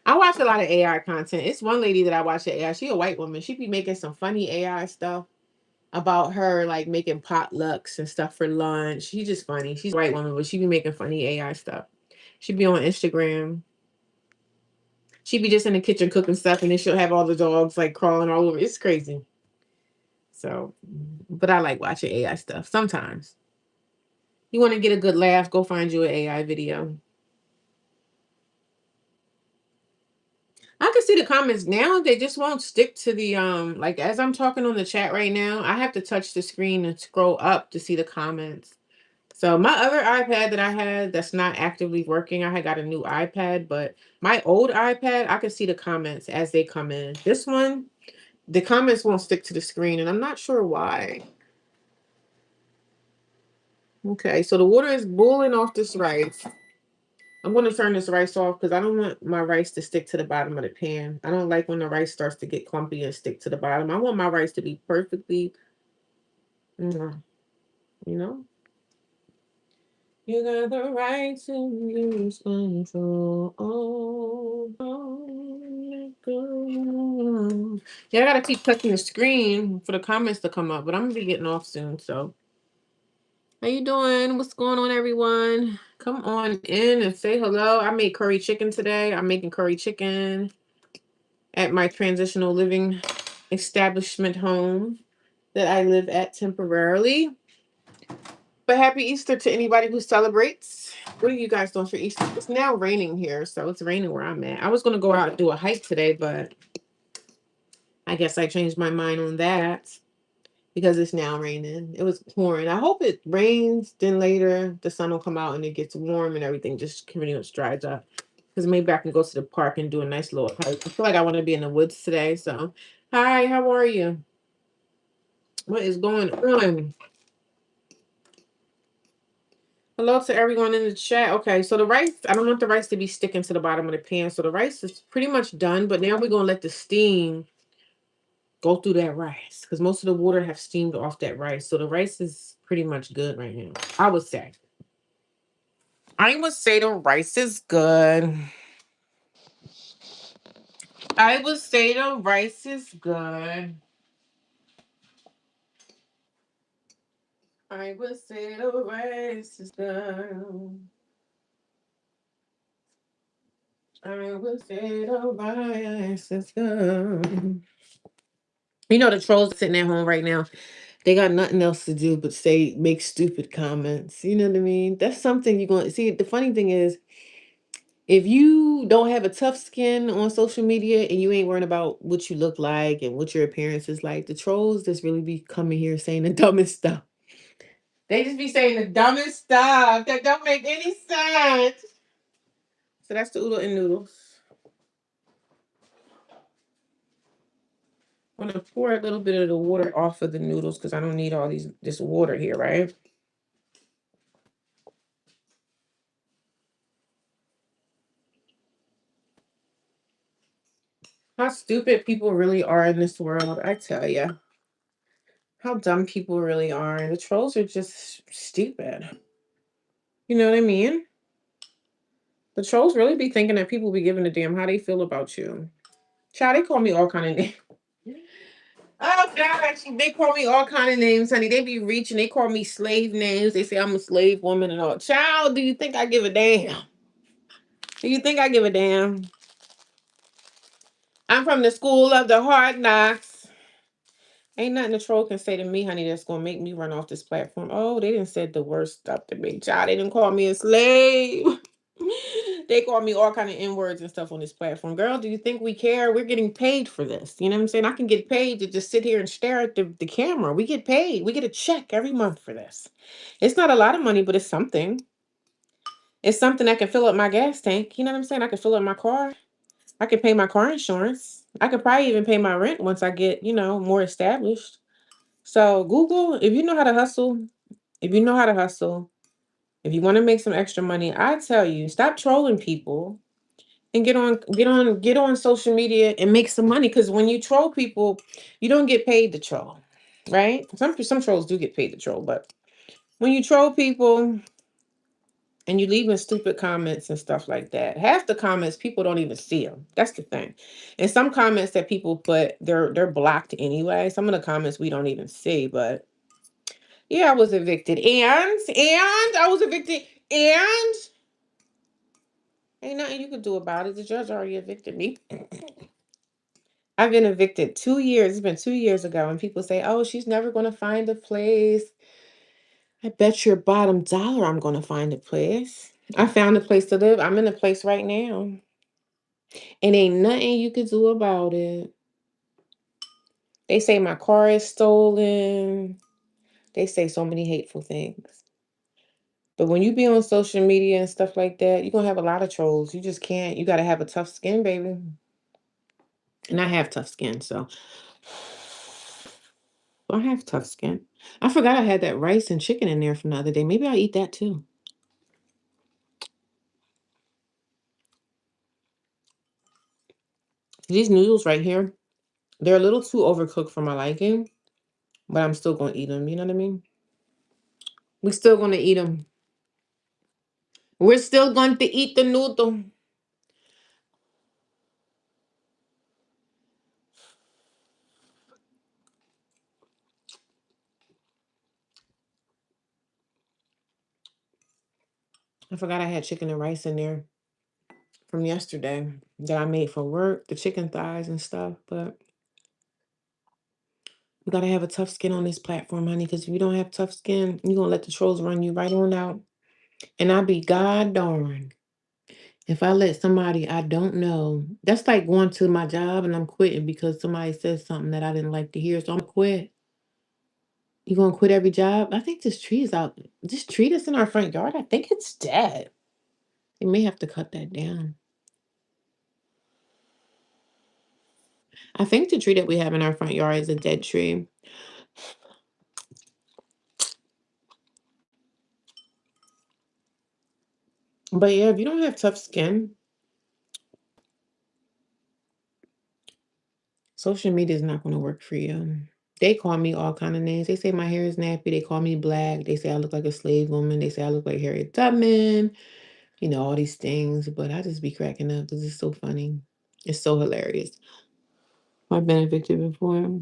[SPEAKER 1] I watch a lot of AI content. It's one lady that I watch at AI. She a white woman. She be making some funny AI stuff about her like making potlucks and stuff for lunch. She's just funny. She's a white woman, but she be making funny AI stuff. She be on Instagram. She be just in the kitchen cooking stuff, and then she'll have all the dogs like crawling all over. It's crazy. So, but I like watching AI stuff sometimes. You want to get a good laugh? Go find you an AI video. I can see the comments now. They just won't stick to the like as I'm talking on the chat right now, I have to touch the screen and scroll up to see the comments. So my other iPad that I had that's not actively working, I had got a new iPad, but my old iPad, I can see the comments as they come in. This one, the comments won't stick to the screen, and I'm not sure why. Okay, so the water is boiling off this rice. I'm going to turn this rice off because I don't want my rice to stick to the bottom of the pan. I don't like when the rice starts to get clumpy and stick to the bottom. I want my rice to be perfectly, mm, you know. You got the right to lose control. Don't let go. Yeah, I gotta keep touching the screen for the comments to come up, but I'm gonna be getting off soon. So, how you doing? What's going on, everyone? Come on in and say hello. I made curry chicken today. I'm making curry chicken at my transitional living establishment home that I live at temporarily. But happy Easter to anybody who celebrates. What are you guys doing for Easter? It's now raining here, so it's raining where I'm at. I was going to go out and do a hike today, but I guess I changed my mind on that because it's now raining. It was pouring. I hope it rains, then later the sun will come out and it gets warm and everything just pretty much dries up. Because maybe I can go to the park and do a nice little hike. I feel like I want to be in the woods today. So, hi, how are you? What is going on? Hello to everyone in the chat. Okay, so the rice, I don't want the rice to be sticking to the bottom of the pan. So the rice is pretty much done, but now we're going to let the steam go through that rice because most of the water have steamed off that rice. So the rice is pretty much good right now, I would say. I would say the rice is good. I would say the rice is good. I would say the rice is good. I would say the rice is good. You know the trolls sitting at home right now. They got nothing else to do but make stupid comments. You know what I mean? That's something you're going to see. The funny thing is, if you don't have a tough skin on social media and you ain't worrying about what you look like and what your appearance is like, the trolls just really be coming here saying the dumbest stuff. They just be saying the dumbest stuff that don't make any sense. So that's the oodle and noodles. I'm gonna pour a little bit of the water off of the noodles because I don't need all this water here, right? How stupid people really are in this world, I tell you. How dumb people really are. And the trolls are just stupid. You know what I mean? The trolls really be thinking that people be giving a damn how they feel about you. Child, they call me all kind of names. Oh God, they call me all kind of names, honey. They be reaching. They call me slave names. They say I'm a slave woman and all. Child, do you think I give a damn? Do you think I give a damn? I'm from the school of the hard knocks. Ain't nothing the troll can say to me, honey, that's gonna make me run off this platform. Oh, they didn't said the worst stuff to me, child. They didn't call me a slave. They call me all kind of N words and stuff on this platform. Girl, do you think we care? We're getting paid for this. You know what I'm saying? I can get paid to just sit here and stare at the camera. We get paid. We get a check every month for this. It's not a lot of money, but it's something. It's something that can fill up my gas tank. You know what I'm saying? I can fill up my car. I can pay my car insurance. I could probably even pay my rent once I get, more established. So Google, if you know how to hustle, if you know how to hustle, if you want to make some extra money, I tell you, stop trolling people and get on social media and make some money. Because when you troll people, you don't get paid to troll, right? Some trolls do get paid to troll, but when you troll people and you leaving stupid comments and stuff like that, half the comments people don't even see them. That's the thing. And some comments that people put, they're blocked anyway. Some of the comments we don't even see, but yeah, I was evicted, and I was evicted, and ain't nothing you could do about it. The judge already evicted me. I've been evicted 2 years. It's been 2 years ago, and people say, "Oh, she's never going to find a place." I bet your bottom dollar I'm going to find a place. I found a place to live. I'm in a place right now, and ain't nothing you could do about it. They say my car is stolen. They say so many hateful things. But when you be on social media and stuff like that, you're going to have a lot of trolls. You just can't. You got to have a tough skin, baby. And I have tough skin, so I have tough skin. I forgot I had that rice and chicken in there from the other day. Maybe I'll eat that too. These noodles right here, they're a little too overcooked for my liking, but I'm still going to eat them. You know what I mean? We're still going to eat them. We're still going to eat the noodle. I forgot I had chicken and rice in there from yesterday that I made for work, the chicken thighs and stuff. But you got to have a tough skin on this platform, honey, because if you don't have tough skin, you're going to let the trolls run you right on out. And I be god darn if I let somebody I don't know, that's like going to my job and I'm quitting because somebody says something that I didn't like to hear. So I'm quit. You gonna quit every job? I think this tree is out. This tree that's in our front yard, I think it's dead. You may have to cut that down. I think the tree that we have in our front yard is a dead tree. But yeah, if you don't have tough skin, social media is not gonna work for you. They call me all kind of names. They say my hair is nappy. They call me black. They say I look like a slave woman. They say I look like Harriet Tubman. All these things, but I just be cracking up because it's so funny. It's so hilarious. I've been evicted before.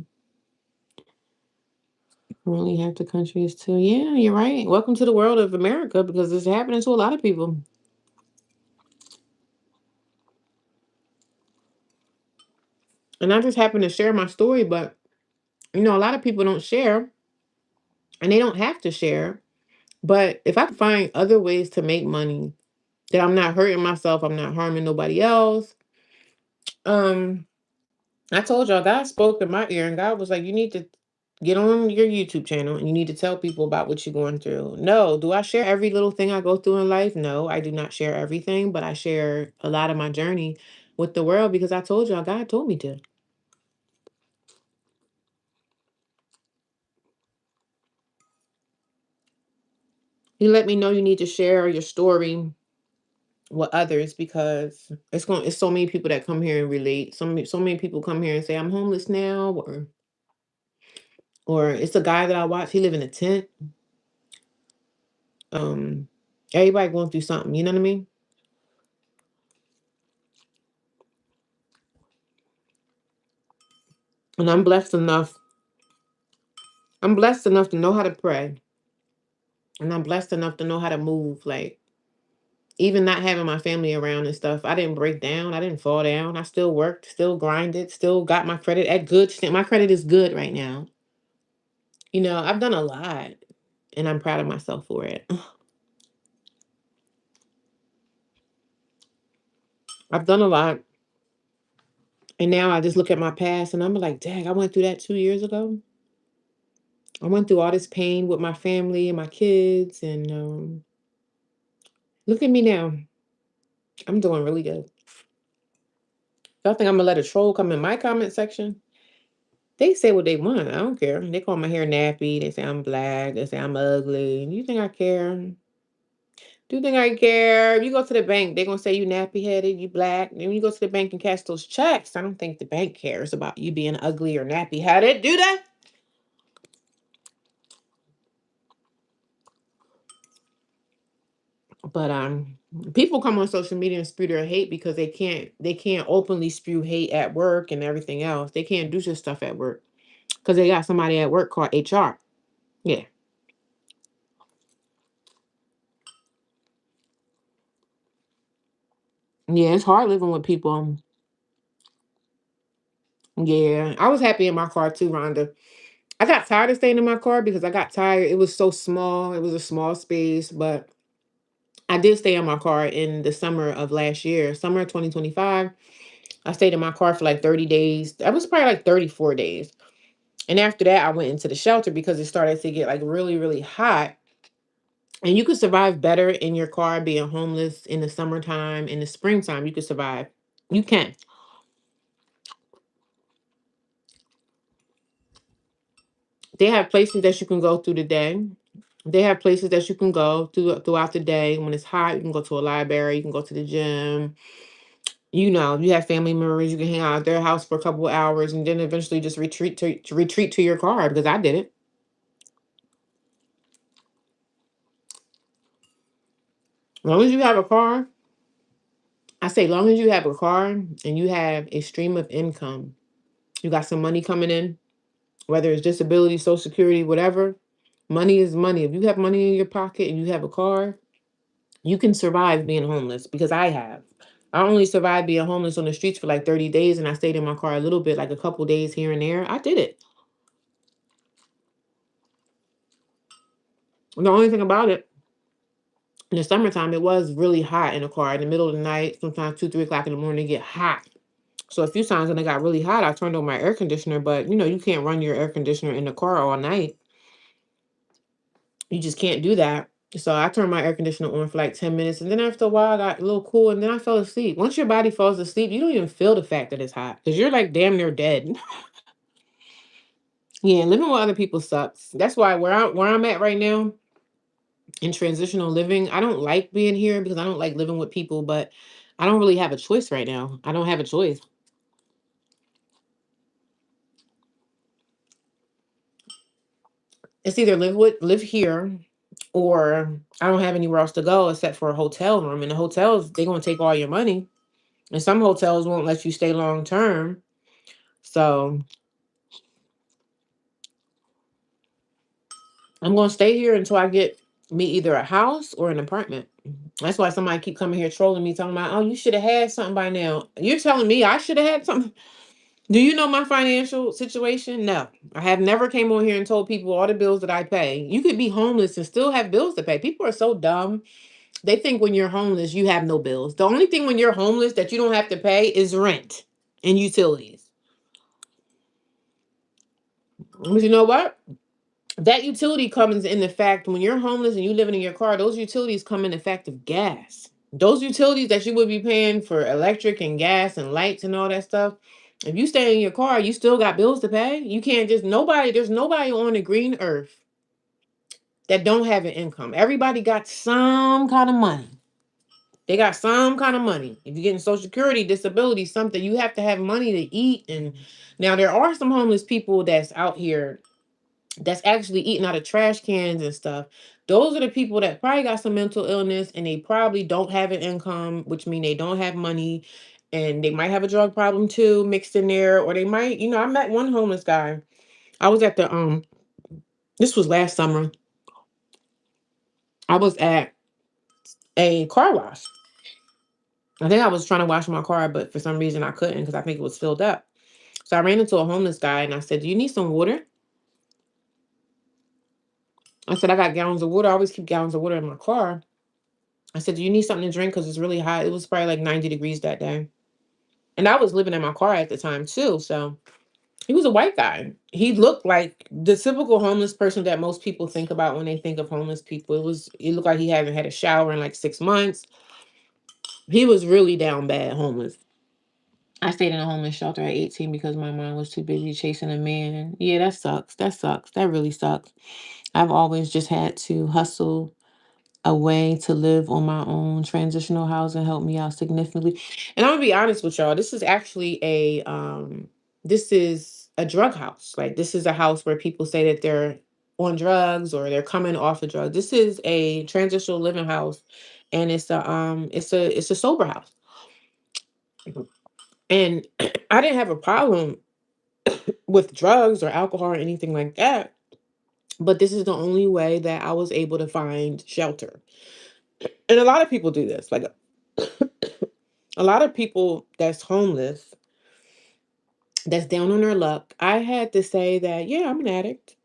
[SPEAKER 1] Really half the country is too. Yeah, you're right. Welcome to the world of America because it's happening to a lot of people. And I just happen to share my story, but a lot of people don't share and they don't have to share. But if I can find other ways to make money that I'm not hurting myself, I'm not harming nobody else. Um, I told y'all, God spoke in my ear, and God was like, you need to get on your YouTube channel and you need to tell people about what you're going through. No, do I share every little thing I go through in life? No, I do not share everything, but I share a lot of my journey with the world because I told y'all, God told me to. He let me know you need to share your story with others because it's so many people that come here and relate. So many people come here and say I'm homeless now, or it's a guy that I watch. He live in a tent. Um, Everybody going through something. You know what I mean? And I'm blessed enough. I'm blessed enough to know how to pray, and I'm blessed enough to know how to move. Like even not having my family around and stuff, I didn't break down. I didn't fall down. I still worked, still grinded, still got my credit at good. My credit is good right now. I've done a lot, and I'm proud of myself for it. I've done a lot, and now I just look at my past, and I'm like, dang, I went through that 2 years ago. I went through all this pain with my family and my kids, and look at me now. I'm doing really good. Y'all think I'm gonna let a troll come in my comment section? They say what they want. I don't care. They call my hair nappy. They say I'm black. They say I'm ugly. You think I care? Do you think I care? If you go to the bank, they're gonna say you nappy headed, you black. And when you go to the bank and cash those checks, I don't think the bank cares about you being ugly or nappy headed. Do they? But people come on social media and spew their hate because they can't openly spew hate at work and everything else. They can't do this stuff at work because they got somebody at work called HR. Yeah. Yeah, it's hard living with people. Yeah. I was happy in my car too, Rhonda. I got tired of staying in my car because I got tired. It was so small. It was a small space, but I did stay in my car in the summer of last year, summer of 2025. I stayed in my car for like 30 days. That was probably like 34 days. And after that, I went into the shelter because it started to get like really, really hot. And you could survive better in your car being homeless in the summertime. In the springtime, you could survive. You can. They have places that you can go through the day. They have places that you can go throughout the day. When it's hot, you can go to a library, you can go to the gym. You have family members, you can hang out at their house for a couple of hours and then eventually just retreat to your car because I did it. As long as you have a car, I say long as you have a car and you have a stream of income, you got some money coming in, whether it's disability, social security, whatever. Money is money. If you have money in your pocket and you have a car, you can survive being homeless because I have. I only survived being homeless on the streets for like 30 days and I stayed in my car a little bit, like a couple days here and there. I did it. The only thing about it, in the summertime, it was really hot in the car in the middle of the night, sometimes 2, 3 o'clock in the morning, it get hot. So a few times when it got really hot, I turned on my air conditioner, but you can't run your air conditioner in the car all night. You just can't do that. So I turned my air conditioner on for like 10 minutes. And then after a while, I got a little cool and then I fell asleep. Once your body falls asleep, you don't even feel the fact that it's hot because you're like damn near dead. Yeah, living with other people sucks. That's why where I'm at right now in transitional living, I don't like being here because I don't like living with people, but I don't really have a choice right now. I don't have a choice. It's either live here or I don't have anywhere else to go except for a hotel room. And the hotels, they're gonna take all your money. And some hotels won't let you stay long term. So I'm gonna stay here until I get me either a house or an apartment. That's why somebody keep coming here trolling me, talking about, oh, you should have had something by now. You're telling me I should have had something. Do you know my financial situation? No. I have never came on here and told people all the bills that I pay. You could be homeless and still have bills to pay. People are so dumb. They think when you're homeless, you have no bills. The only thing when you're homeless that you don't have to pay is rent and utilities. But you know what? That utility comes in the fact when you're homeless and you living in your car, those utilities come in the fact of gas. Those utilities that you would be paying for electric and gas and lights and all that stuff. If you stay in your car, you still got bills to pay. You can't just there's nobody on the green earth that don't have an income. Everybody got some kind of money They got some kind of money. If you're getting Social Security, disability, something, you have to have money to eat. And now there are some homeless people that's out here that's actually eating out of trash cans and stuff. Those are the people that probably got some mental illness and they probably don't have an income, which mean they don't have money, and they might have a drug problem too mixed in there, or they might, I met one homeless guy. I was at the this was last summer. I was at a car wash. I think I was trying to wash my car, but for some reason I couldn't because I think it was filled up. So I ran into a homeless guy and I said, "Do you need some water?" I said, "I got gallons of water. I always keep gallons of water in my car." I said, "Do you need something to drink? Because it's really hot." It was probably like 90 degrees that day. And I was living in my car at the time too. So he was a white guy. He looked like the typical homeless person that most people think about when they think of homeless people. It looked like he hadn't had a shower in like 6 months. He was really down bad homeless. I stayed in a homeless shelter at 18 because my mom was too busy chasing a man. Yeah, that sucks. That sucks. That really sucks. I've always just had to hustle a way to live on my own. Transitional housing helped me out significantly. And I'm gonna be honest with y'all, this is a drug house. Like, this is a house where people say that they're on drugs or they're coming off of drugs. This is a transitional living house, and it's a sober house. And I didn't have a problem with drugs or alcohol or anything like that, but this is the only way that I was able to find shelter. And a lot of people do this. Like, a lot of people that's homeless, that's down on their luck. I had to say that, yeah, I'm an addict.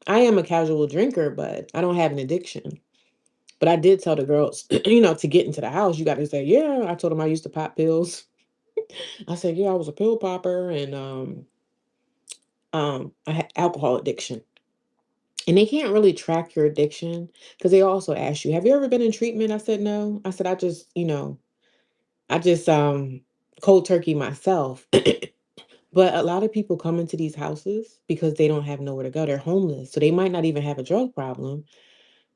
[SPEAKER 1] I am a casual drinker, but I don't have an addiction. But I did tell the girls, to get into the house, you got to say, yeah. I told them I used to pop pills. I said, yeah, I was a pill popper, and I had alcohol addiction. And they can't really track your addiction because they also ask you, have you ever been in treatment? I said, no. I said, I just cold turkey myself. But a lot of people come into these houses because they don't have nowhere to go. They're homeless. So they might not even have a drug problem,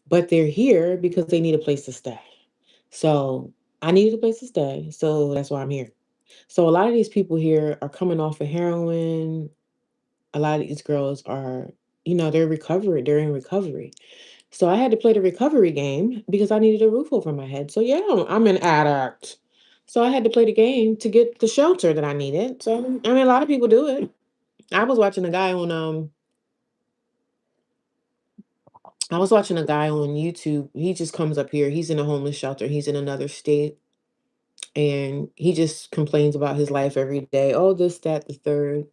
[SPEAKER 1] but they're here because they need a place to stay. So I needed a place to stay. So that's why I'm here. So a lot of these people here are coming off of heroin. A lot of these girls are, they're in recovery. So I had to play the recovery game because I needed a roof over my head. So yeah, I'm an addict. So I had to play the game to get the shelter that I needed. So I mean, a lot of people do it. I was watching a guy on YouTube. He just comes up here. He's in a homeless shelter. He's in another state, and he just complains about his life every day. Oh, this, that, the third.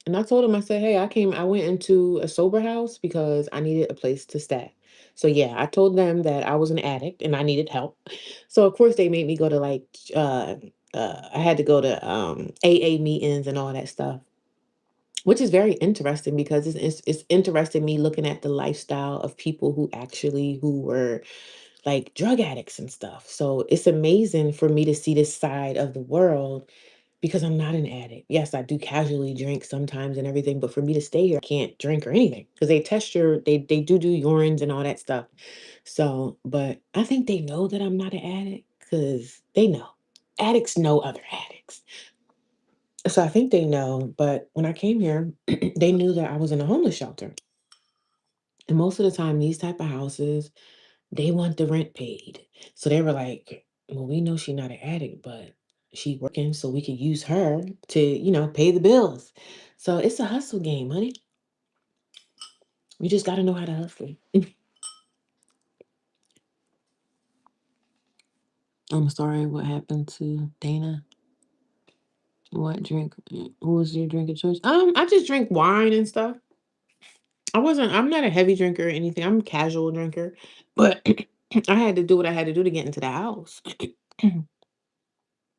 [SPEAKER 1] And I told him, I said, hey, I went into a sober house because I needed a place to stay. So yeah, I told them that I was an addict and I needed help. So of course they made me go to I had to go to AA meetings and all that stuff, which is very interesting because it's interesting me looking at the lifestyle of people who were like drug addicts and stuff. So it's amazing for me to see this side of the world because I'm not an addict. Yes, I do casually drink sometimes and everything, but for me to stay here, I can't drink or anything because they test they do urines and all that stuff. So, but I think they know that I'm not an addict because they know. Addicts know other addicts. So I think they know, but when I came here, they knew that I was in a homeless shelter. And most of the time, these type of houses, they want the rent paid. So they were like, well, we know she's not an addict, but she working so we could use her to, pay the bills. So it's a hustle game, honey. You just got to know how to hustle. I'm sorry, what happened to Dana? What drink? What was your drink of choice? I just drink wine and stuff. I'm not a heavy drinker or anything. I'm a casual drinker, but I had to do what I had to do to get into the house.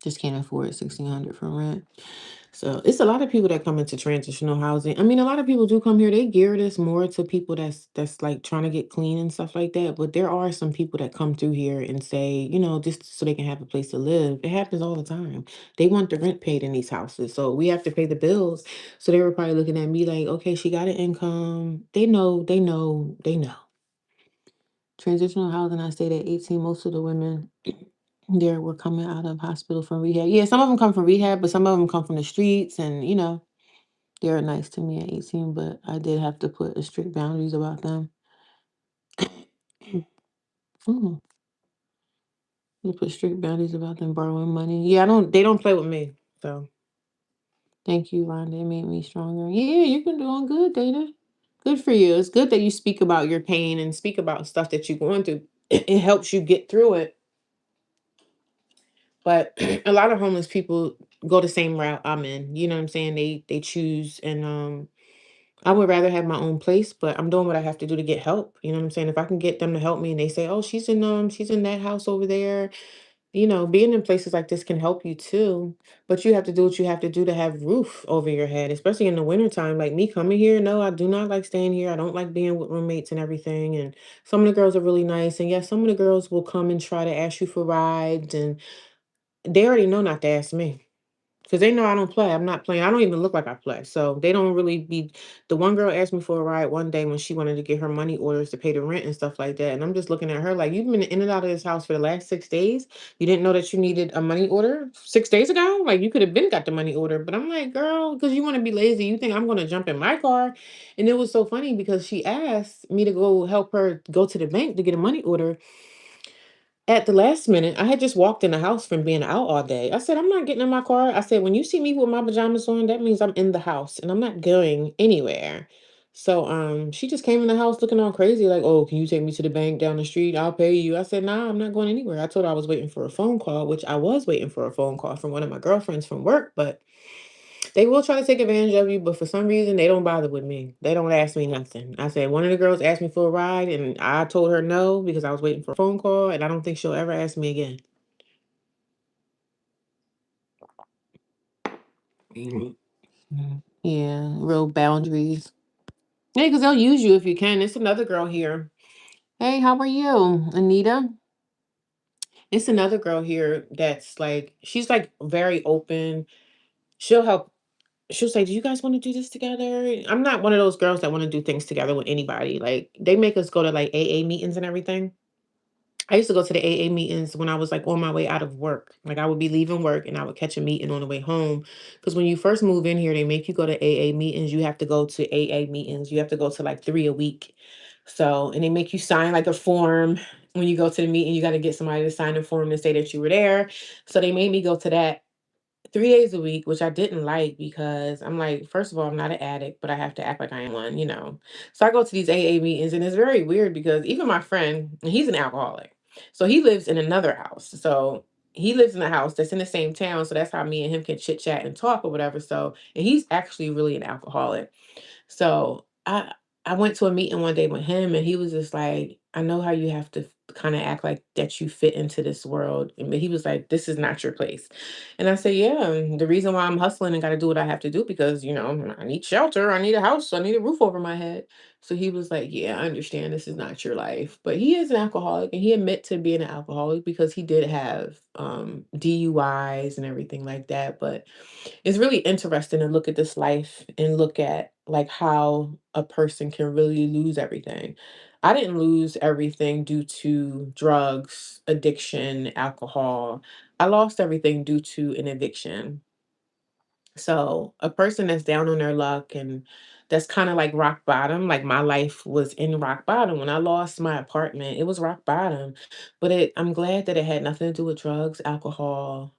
[SPEAKER 1] Just can't afford 1600 for rent. So it's a lot of people that come into transitional housing. I mean, a lot of people do come here. They gear this more to people that's like trying to get clean and stuff like that. But there are some people that come through here and say, just so they can have a place to live. It happens all the time. They want the rent paid in these houses, so we have to pay the bills. So they were probably looking at me like, okay, she got an income. They know. Transitional housing, I stayed at 18. Most of the women there were coming out of hospital from rehab. Yeah, some of them come from rehab, but some of them come from the streets, and they were nice to me at 18, but I did have to put a strict boundaries about them. Mm, I put strict boundaries about them borrowing money. Yeah, they don't play with me. So thank you, Rhonda. It made me stronger. Yeah, you've been doing good, Dana. Good for you. It's good that you speak about your pain and speak about stuff that you're going through. It helps you get through it. But a lot of homeless people go the same route I'm in. You know what I'm saying? They choose, and I would rather have my own place, but I'm doing what I have to do to get help. You know what I'm saying? If I can get them to help me and they say, "Oh, she's in that house over there." Being in places like this can help you too, but you have to do what you have to do to have roof over your head, especially in the wintertime. Like me coming here, no, I do not like staying here. I don't like being with roommates and everything. And some of the girls are really nice. And yes, some of the girls will come and try to ask you for rides, and they already know not to ask me. Because they know I don't play. I'm not playing. I don't even look like I play. So they don't really be. The one girl asked me for a ride one day when she wanted to get her money orders to pay the rent and stuff like that. And I'm just looking at her like, you've been in and out of this house for the last 6 days. You didn't know that you needed a money order 6 days ago? Like, you could have been got the money order. But I'm like, girl, because you want to be lazy. You think I'm going to jump in my car? And it was so funny because she asked me to go help her go to the bank to get a money order. At the last minute, I had just walked in the house from being out all day. I said, I'm not getting in my car. I said, when you see me with my pajamas on, that means I'm in the house and I'm not going anywhere. So she just came in the house looking all crazy, like, oh, can you take me to the bank down the street? I'll pay you. I said, nah, I'm not going anywhere. I told her I was waiting for a phone call, which I was waiting for a phone call from one of my girlfriends from work, but they will try to take advantage of you, but for some reason they don't bother with me. They don't ask me nothing. I said one of the girls asked me for a ride and I told her no because I was waiting for a phone call and I don't think she'll ever ask me again. Mhm. Yeah, real boundaries. Yeah, because they'll use you if you can. It's another girl here. Hey, how are you, Anita? It's another girl here that's like, she's like very open. She'll help. She'll say, do you guys want to do this together? I'm not one of those girls that want to do things together with anybody. Like, they make us go to like AA meetings and everything. I used to go to the AA meetings when I was like on my way out of work. Like, I would be leaving work and I would catch a meeting on the way home. Because when you first move in here, they make you go to AA meetings. You have to go to AA meetings. You have to go to like 3 a week. So, and they make you sign like a form. When you go to the meeting, you got to get somebody to sign a form to say that you were there. So they made me go to that 3 days a week, which I didn't like because I'm like, first of all, I'm not an addict, but I have to act like I am one. So I go to these AA meetings and it's very weird because even my friend, and he's an alcoholic. So he lives in another house. So he lives in a house that's in the same town. So that's how me and him can chit chat and talk or whatever. So, and he's actually really an alcoholic. So I went to a meeting one day with him and he was just like, I know how you have to kind of act like that you fit into this world. But he was like, this is not your place. And I said, yeah, the reason why I'm hustling and got to do what I have to do because, I need shelter, I need a house, I need a roof over my head. So he was like, yeah, I understand this is not your life. But he is an alcoholic and he admit to being an alcoholic because he did have DUIs and everything like that. But it's really interesting to look at this life and look at like how a person can really lose everything. I didn't lose everything due to drugs, addiction, alcohol. I lost everything due to an eviction. So, a person that's down on their luck and that's kind of like rock bottom, like my life was in rock bottom. When I lost my apartment, it was rock bottom. But I'm glad that it had nothing to do with drugs, alcohol,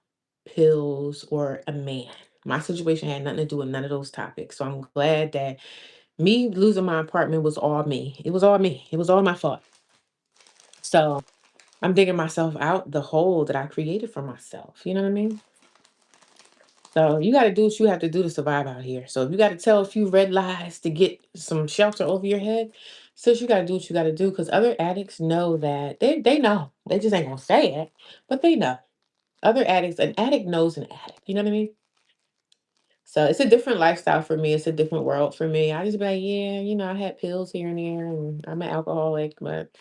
[SPEAKER 1] pills, or a man. My situation had nothing to do with none of those topics. So, I'm glad that me losing my apartment was all me. It was all me. It was all my fault. So, I'm digging myself out the hole that I created for myself. You know what I mean? So you got to do what you have to do to survive out here. So if you got to tell a few red lies to get some shelter over your head, sis, you got to do what you got to do because other addicts know that they know. They just ain't gonna say it, but they know. Other addicts, an addict knows an addict. You know what I mean? So it's a different lifestyle for me. It's a different world for me. I just be like, yeah, I had pills here and there, and I'm an alcoholic, but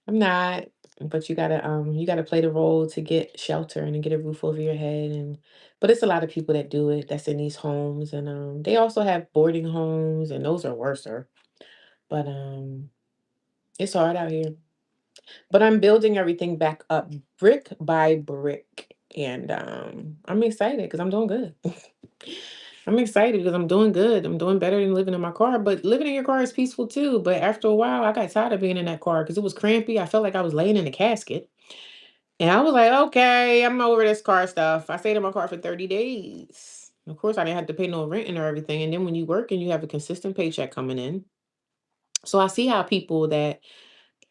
[SPEAKER 1] I'm not. But you gotta play the role to get shelter and to get a roof over your head but it's a lot of people that do it that's in these homes and they also have boarding homes and those are worser. But It's hard out here. But I'm building everything back up brick by brick. And I'm excited because I'm doing good. I'm excited because I'm doing good. I'm doing better than living in my car. But living in your car is peaceful too. But after a while, I got tired of being in that car because it was crampy. I felt like I was laying in a casket. And I was like, okay, I'm over this car stuff. I stayed in my car for 30 days. Of course, I didn't have to pay no rent and everything. And then when you work and you have a consistent paycheck coming in. So I see how people that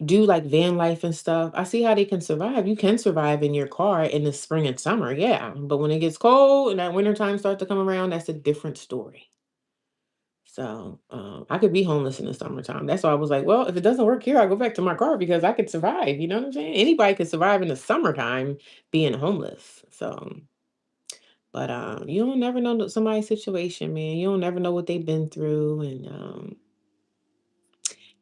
[SPEAKER 1] do like van life and stuff, I see how they can survive. You can survive in your car in the spring and summer, yeah. But when it gets cold and that winter time starts to come around, that's a different story. So I could be homeless in the summertime. That's why I was like, well, if it doesn't work here, I'll go back to my car because I could survive. You know what I'm saying? Anybody could survive in the summertime being homeless. So, but you don't never know somebody's situation, man. You don't never know what they've been through, and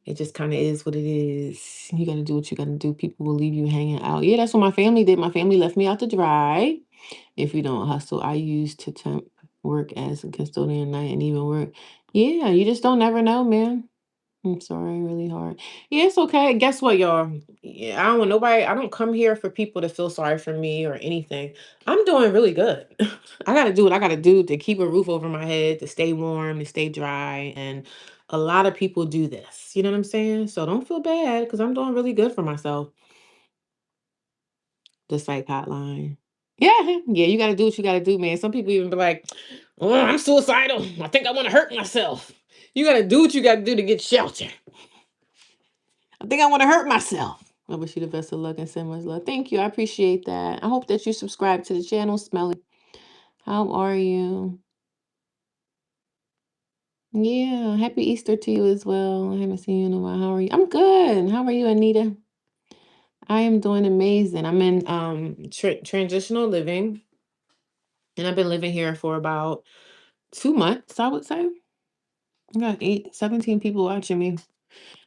[SPEAKER 1] it just kind of is what it is. You got to do what you got to do. People will leave you hanging out. Yeah, that's what my family did. My family left me out to dry. If you don't hustle, I used to temp work as a custodian night and even work. Yeah, you just don't never know, man. I'm sorry, really hard. Yeah, it's okay. Guess what, y'all? Yeah, I don't want nobody. I don't come here for people to feel sorry for me or anything. I'm doing really good. I got to do what I got to do to keep a roof over my head, to stay warm, to stay dry. And a lot of people do this. You know what I'm saying? So don't feel bad because I'm doing really good for myself. The psych hotline. Yeah, yeah, you got to do what you got to do, man. Some people even be like, oh, I'm suicidal. I think I want to hurt myself. You got to do what you got to do to get shelter. I think I want to hurt myself. I wish you the best of luck and send much love. Thank you. I appreciate that. I hope that you subscribe to the channel, Smelly. How are you? Yeah, happy Easter to you as well. I haven't seen you in a while. How are you? I'm good. How are you, Anita? I am doing amazing. I'm in transitional living, and I've been living here for about 2 months, I would say. I got 17 people watching me.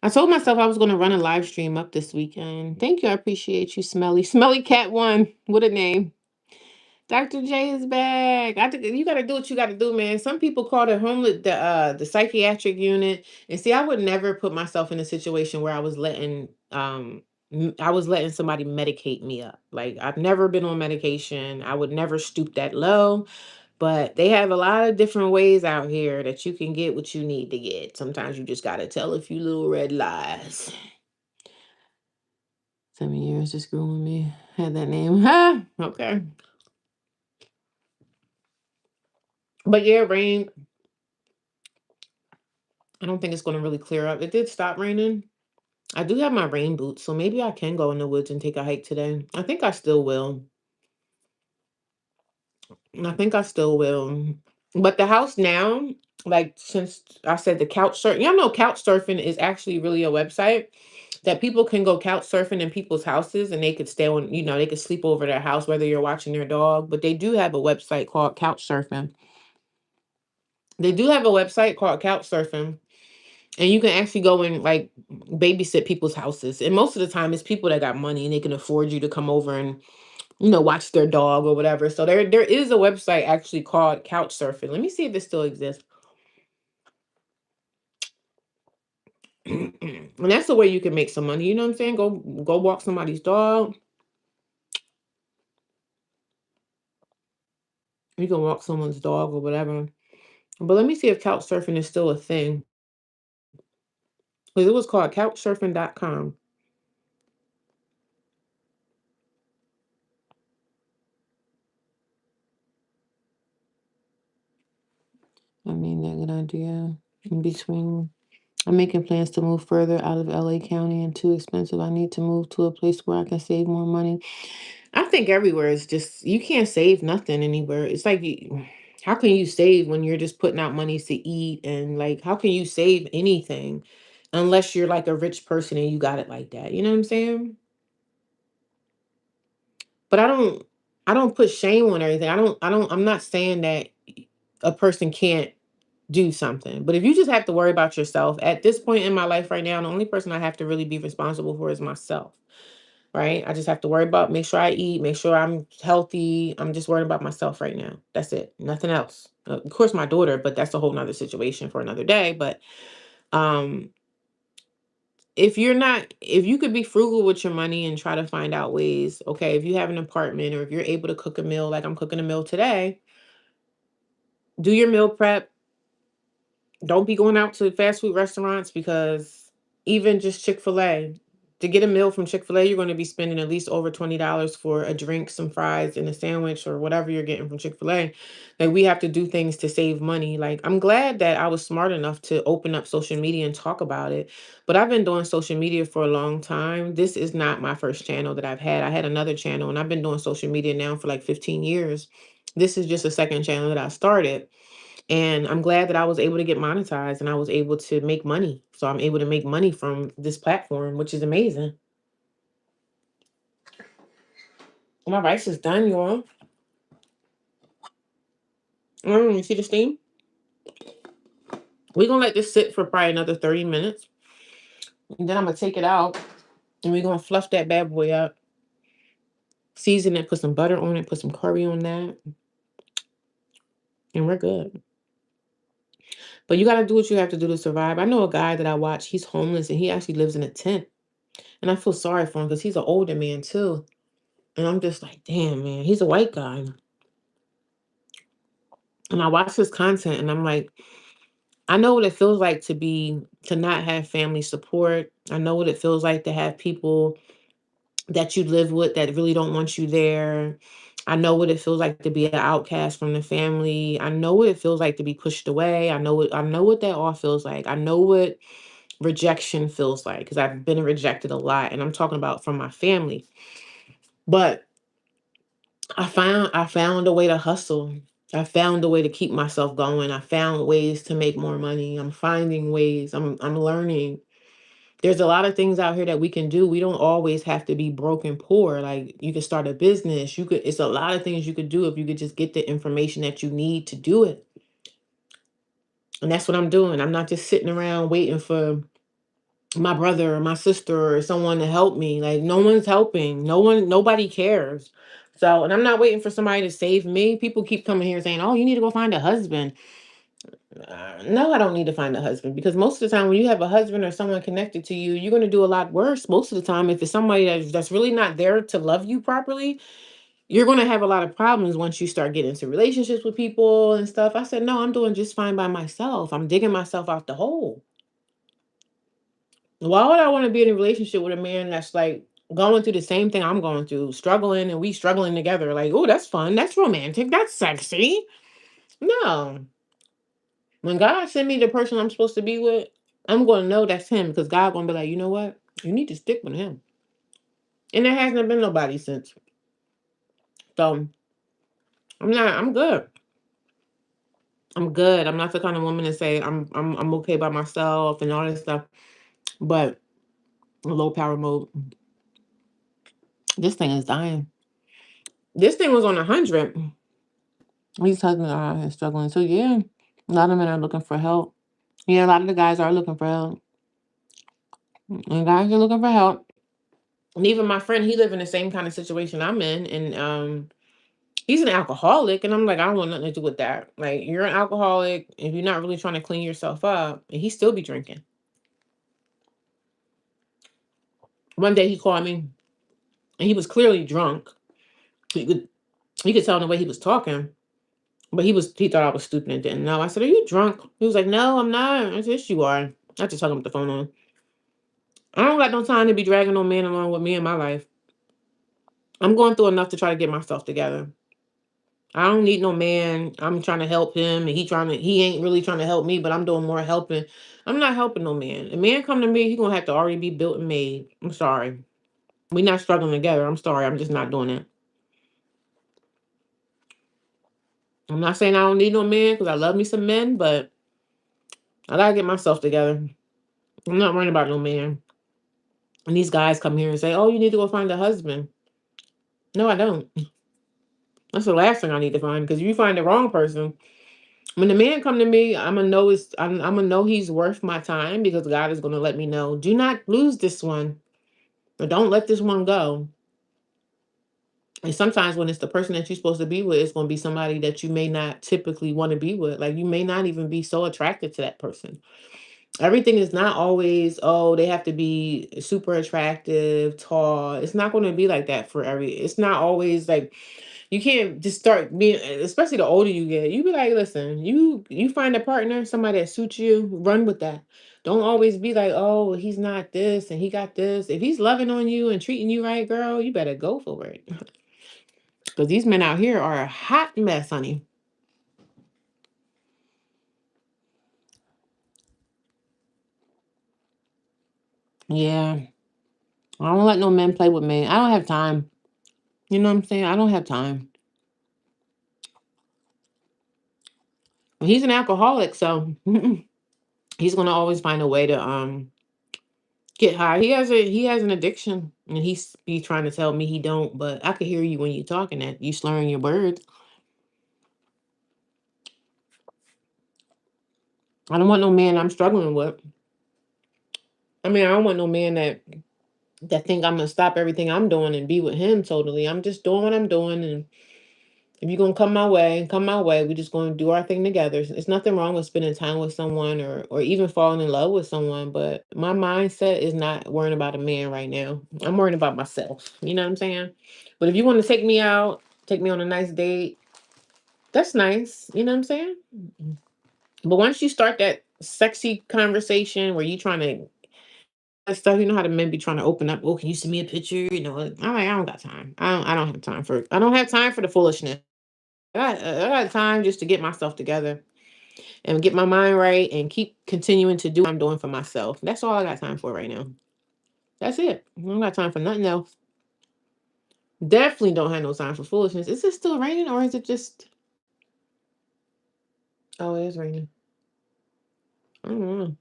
[SPEAKER 1] I told myself I was going to run a live stream up this weekend. Thank you. I appreciate you, Smelly. Smelly Cat One. What a name. Dr. J is back. I think you got to do what you got to do, man. Some people call it homeless, the psychiatric unit. And see, I would never put myself in a situation where I was letting somebody medicate me up. Like I've never been on medication. I would never stoop that low. But they have a lot of different ways out here that you can get what you need to get. Sometimes you just got to tell a few little red lies. 7 years just grew with me. Had that name. Huh? Okay. But yeah, rain. I don't think it's going to really clear up. It did stop raining. I do have my rain boots, so maybe I can go in the woods and take a hike today. I think I still will. I think I still will. But the house now, like since I said the couch surfing, y'all know couch surfing is actually really a website that people can go couch surfing in people's houses and they could stay on, they could sleep over their house, whether you're watching their dog. But they do have a website called couch surfing. They do have a website called couch surfing. And you can actually go and like babysit people's houses. And most of the time it's people that got money and they can afford you to come over and, watch their dog or whatever. So there is a website actually called Couch Surfing. Let me see if it still exists. And that's the way you can make some money. You know what I'm saying? Go walk somebody's dog. You can walk someone's dog or whatever. But let me see if couch surfing is still a thing. Because it was called couchsurfing.com. I mean, that good idea. In between, I'm making plans to move further out of LA County and too expensive. I need to move to a place where I can save more money. I think everywhere is just, you can't save nothing anywhere. It's like, how can you save when you're just putting out money to eat? And like, how can you save anything unless you're like a rich person and you got it like that? You know what I'm saying? But I don't put shame on everything. I'm not saying that a person can't do something. But if you just have to worry about yourself at this point in my life right now, the only person I have to really be responsible for is myself. Right? I just have to worry about make sure I eat, make sure I'm healthy. I'm just worried about myself right now. That's it. Nothing else. Of course my daughter, but that's a whole nother situation for another day. But um if you could be frugal with your money and try to find out ways, okay, if you have an apartment or if you're able to cook a meal like I'm cooking a meal today, do your meal prep. Don't be going out to fast food restaurants, because even just Chick-fil-A, to get a meal from Chick-fil-A, you're going to be spending at least over $20 for a drink, some fries, and a sandwich or whatever you're getting from Chick-fil-A. Like, we have to do things to save money. Like, I'm glad that I was smart enough to open up social media and talk about it. But I've been doing social media for a long time. This is not my first channel that I've had. I had another channel and I've been doing social media now for like 15 years. This is just a second channel that I started. And I'm glad that I was able to get monetized and I was able to make money. So I'm able to make money from this platform, which is amazing. My rice is done, y'all. You see the steam? We're going to let this sit for probably another 30 minutes. And then I'm going to take it out and we're going to fluff that bad boy up. Season it, put some butter on it, put some curry on that. And we're good. But you got to do what you have to do to survive. I know a guy that I watch, he's homeless and he actually lives in a tent. And I feel sorry for him because he's an older man too. And I'm just like, damn, man, he's a white guy. And I watch his content and I'm like, I know what it feels like to not have family support. I know what it feels like to have people that you live with that really don't want you there. I know what it feels like to be an outcast from the family. I know what it feels like to be pushed away. I know what that all feels like. I know what rejection feels like because I've been rejected a lot, and I'm talking about from my family. But I found a way to hustle. I found a way to keep myself going. I found ways to make more money. I'm finding ways. I'm learning. There's a lot of things out here that we can do. We don't always have to be broke and poor. Like, you could start a business. It's a lot of things you could do if you could just get the information that you need to do it. And that's what I'm doing. I'm not just sitting around waiting for my brother or my sister or someone to help me. Like, no one's helping. Nobody cares. So, and I'm not waiting for somebody to save me. People keep coming here saying, "Oh, you need to go find a husband." No, I don't need to find a husband, because most of the time when you have a husband or someone connected to you, you're going to do a lot worse. Most of the time, if it's somebody that's really not there to love you properly, you're going to have a lot of problems once you start getting into relationships with people and stuff. I said, no, I'm doing just fine by myself. I'm digging myself out the hole. Why would I want to be in a relationship with a man that's like going through the same thing I'm going through, struggling, and we struggling together? Like, oh, that's fun. That's romantic. That's sexy. No. When God send me the person I'm supposed to be with, I'm going to know that's him, because God going to be like, you know what? You need to stick with him. And there hasn't been nobody since. So I'm good. I'm good. I'm not the kind of woman to say I'm okay by myself and all this stuff. But low power mode, this thing is dying. This thing was on 100. These husbands are out here struggling. So yeah, a lot of men are looking for help. Yeah, a lot of the guys are looking for help. And guys are looking for help. And even my friend, he live in the same kind of situation I'm in. And he's an alcoholic. And I'm like, I don't want nothing to do with that. Like, you're an alcoholic if you're not really trying to clean yourself up. And he still be drinking. One day he called me and he was clearly drunk. You could tell in the way he was talking. But he thought I was stupid and didn't know. I said, "Are you drunk?" He was like, "No, I'm not." I said, "Yes, you are." I just hung up the phone on. I don't got no time to be dragging no man along with me in my life. I'm going through enough to try to get myself together. I don't need no man. I'm trying to help him, and he ain't really trying to help me, but I'm doing more helping. I'm not helping no man. A man come to me, he gonna have to already be built and made. I'm sorry. We not struggling together. I'm sorry. I'm just not doing it. I'm not saying I don't need no man, because I love me some men, but I gotta get myself together. I'm not worrying about no man. And these guys come here and say, "Oh, you need to go find a husband." No, I don't. That's the last thing I need to find, because if you find the wrong person, when the man come to me, I'm gonna know he's worth my time, because God is gonna let me know, do not lose this one, or don't let this one go. And sometimes when it's the person that you're supposed to be with, it's gonna be somebody that you may not typically want to be with. Like, you may not even be so attracted to that person. Everything is not always, oh, they have to be super attractive, tall. It's not going to be like that for every. It's not always like you can't just start being, especially the older you get. You be like, listen, you find a partner, somebody that suits you, run with that. Don't always be like, oh, he's not this and he got this. If he's loving on you and treating you right, girl, you better go for it. Because these men out here are a hot mess, honey. Yeah. I don't let no men play with me. I don't have time. You know what I'm saying? I don't have time. He's an alcoholic, so he's gonna always find a way to get high. He has an addiction, and he's be trying to tell me he don't. But I could hear you when you talking that you slurring your words. I don't want no man I'm struggling with. I mean, I don't want no man that think I'm gonna stop everything I'm doing and be with him totally. I'm just doing what I'm doing, and if you're gonna come my way, come my way. We're just gonna do our thing together. It's nothing wrong with spending time with someone or even falling in love with someone, but my mindset is not worrying about a man right now. I'm worrying about myself. You know what I'm saying? But if you want to take me out, take me on a nice date, that's nice. You know what I'm saying? But once you start that sexy conversation where you trying to that stuff, you know how the men be trying to open up. Oh, can you send me a picture? You know, I'm like, I don't got time. I don't have time for. I don't have time for the foolishness. I got time just to get myself together and get my mind right and keep continuing to do what I'm doing for myself. That's all I got time for right now. That's it. I don't got time for nothing else. Definitely don't have no time for foolishness. Is it still raining or is it just? Oh, it is raining. I don't know.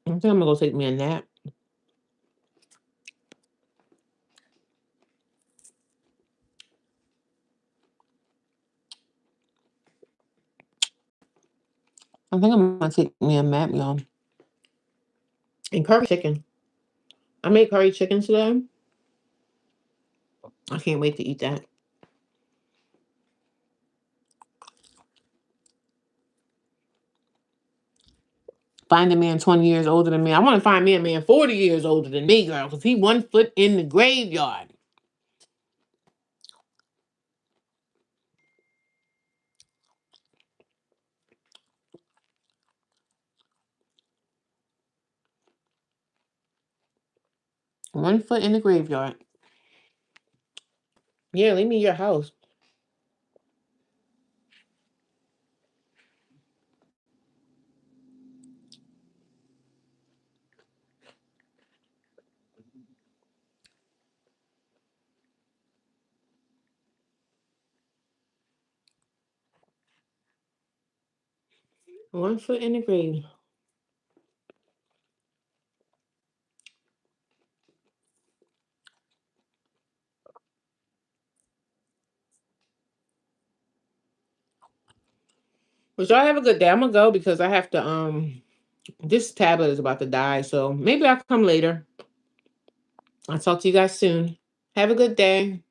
[SPEAKER 1] I think I'm gonna go take me a nap. I think I'm gonna take me a nap, y'all. And curry chicken. I made curry chicken today. I can't wait to eat that. Find a man 20 years older than me. I want to find me a man 40 years older than me, girl, because he 1 foot in the graveyard. 1 foot in the graveyard. Yeah, leave me your house. 1 foot in the grave. But y'all have a good day. I'm gonna go because I have to this tablet is about to die. So maybe I'll come later. I'll talk to you guys soon. Have a good day.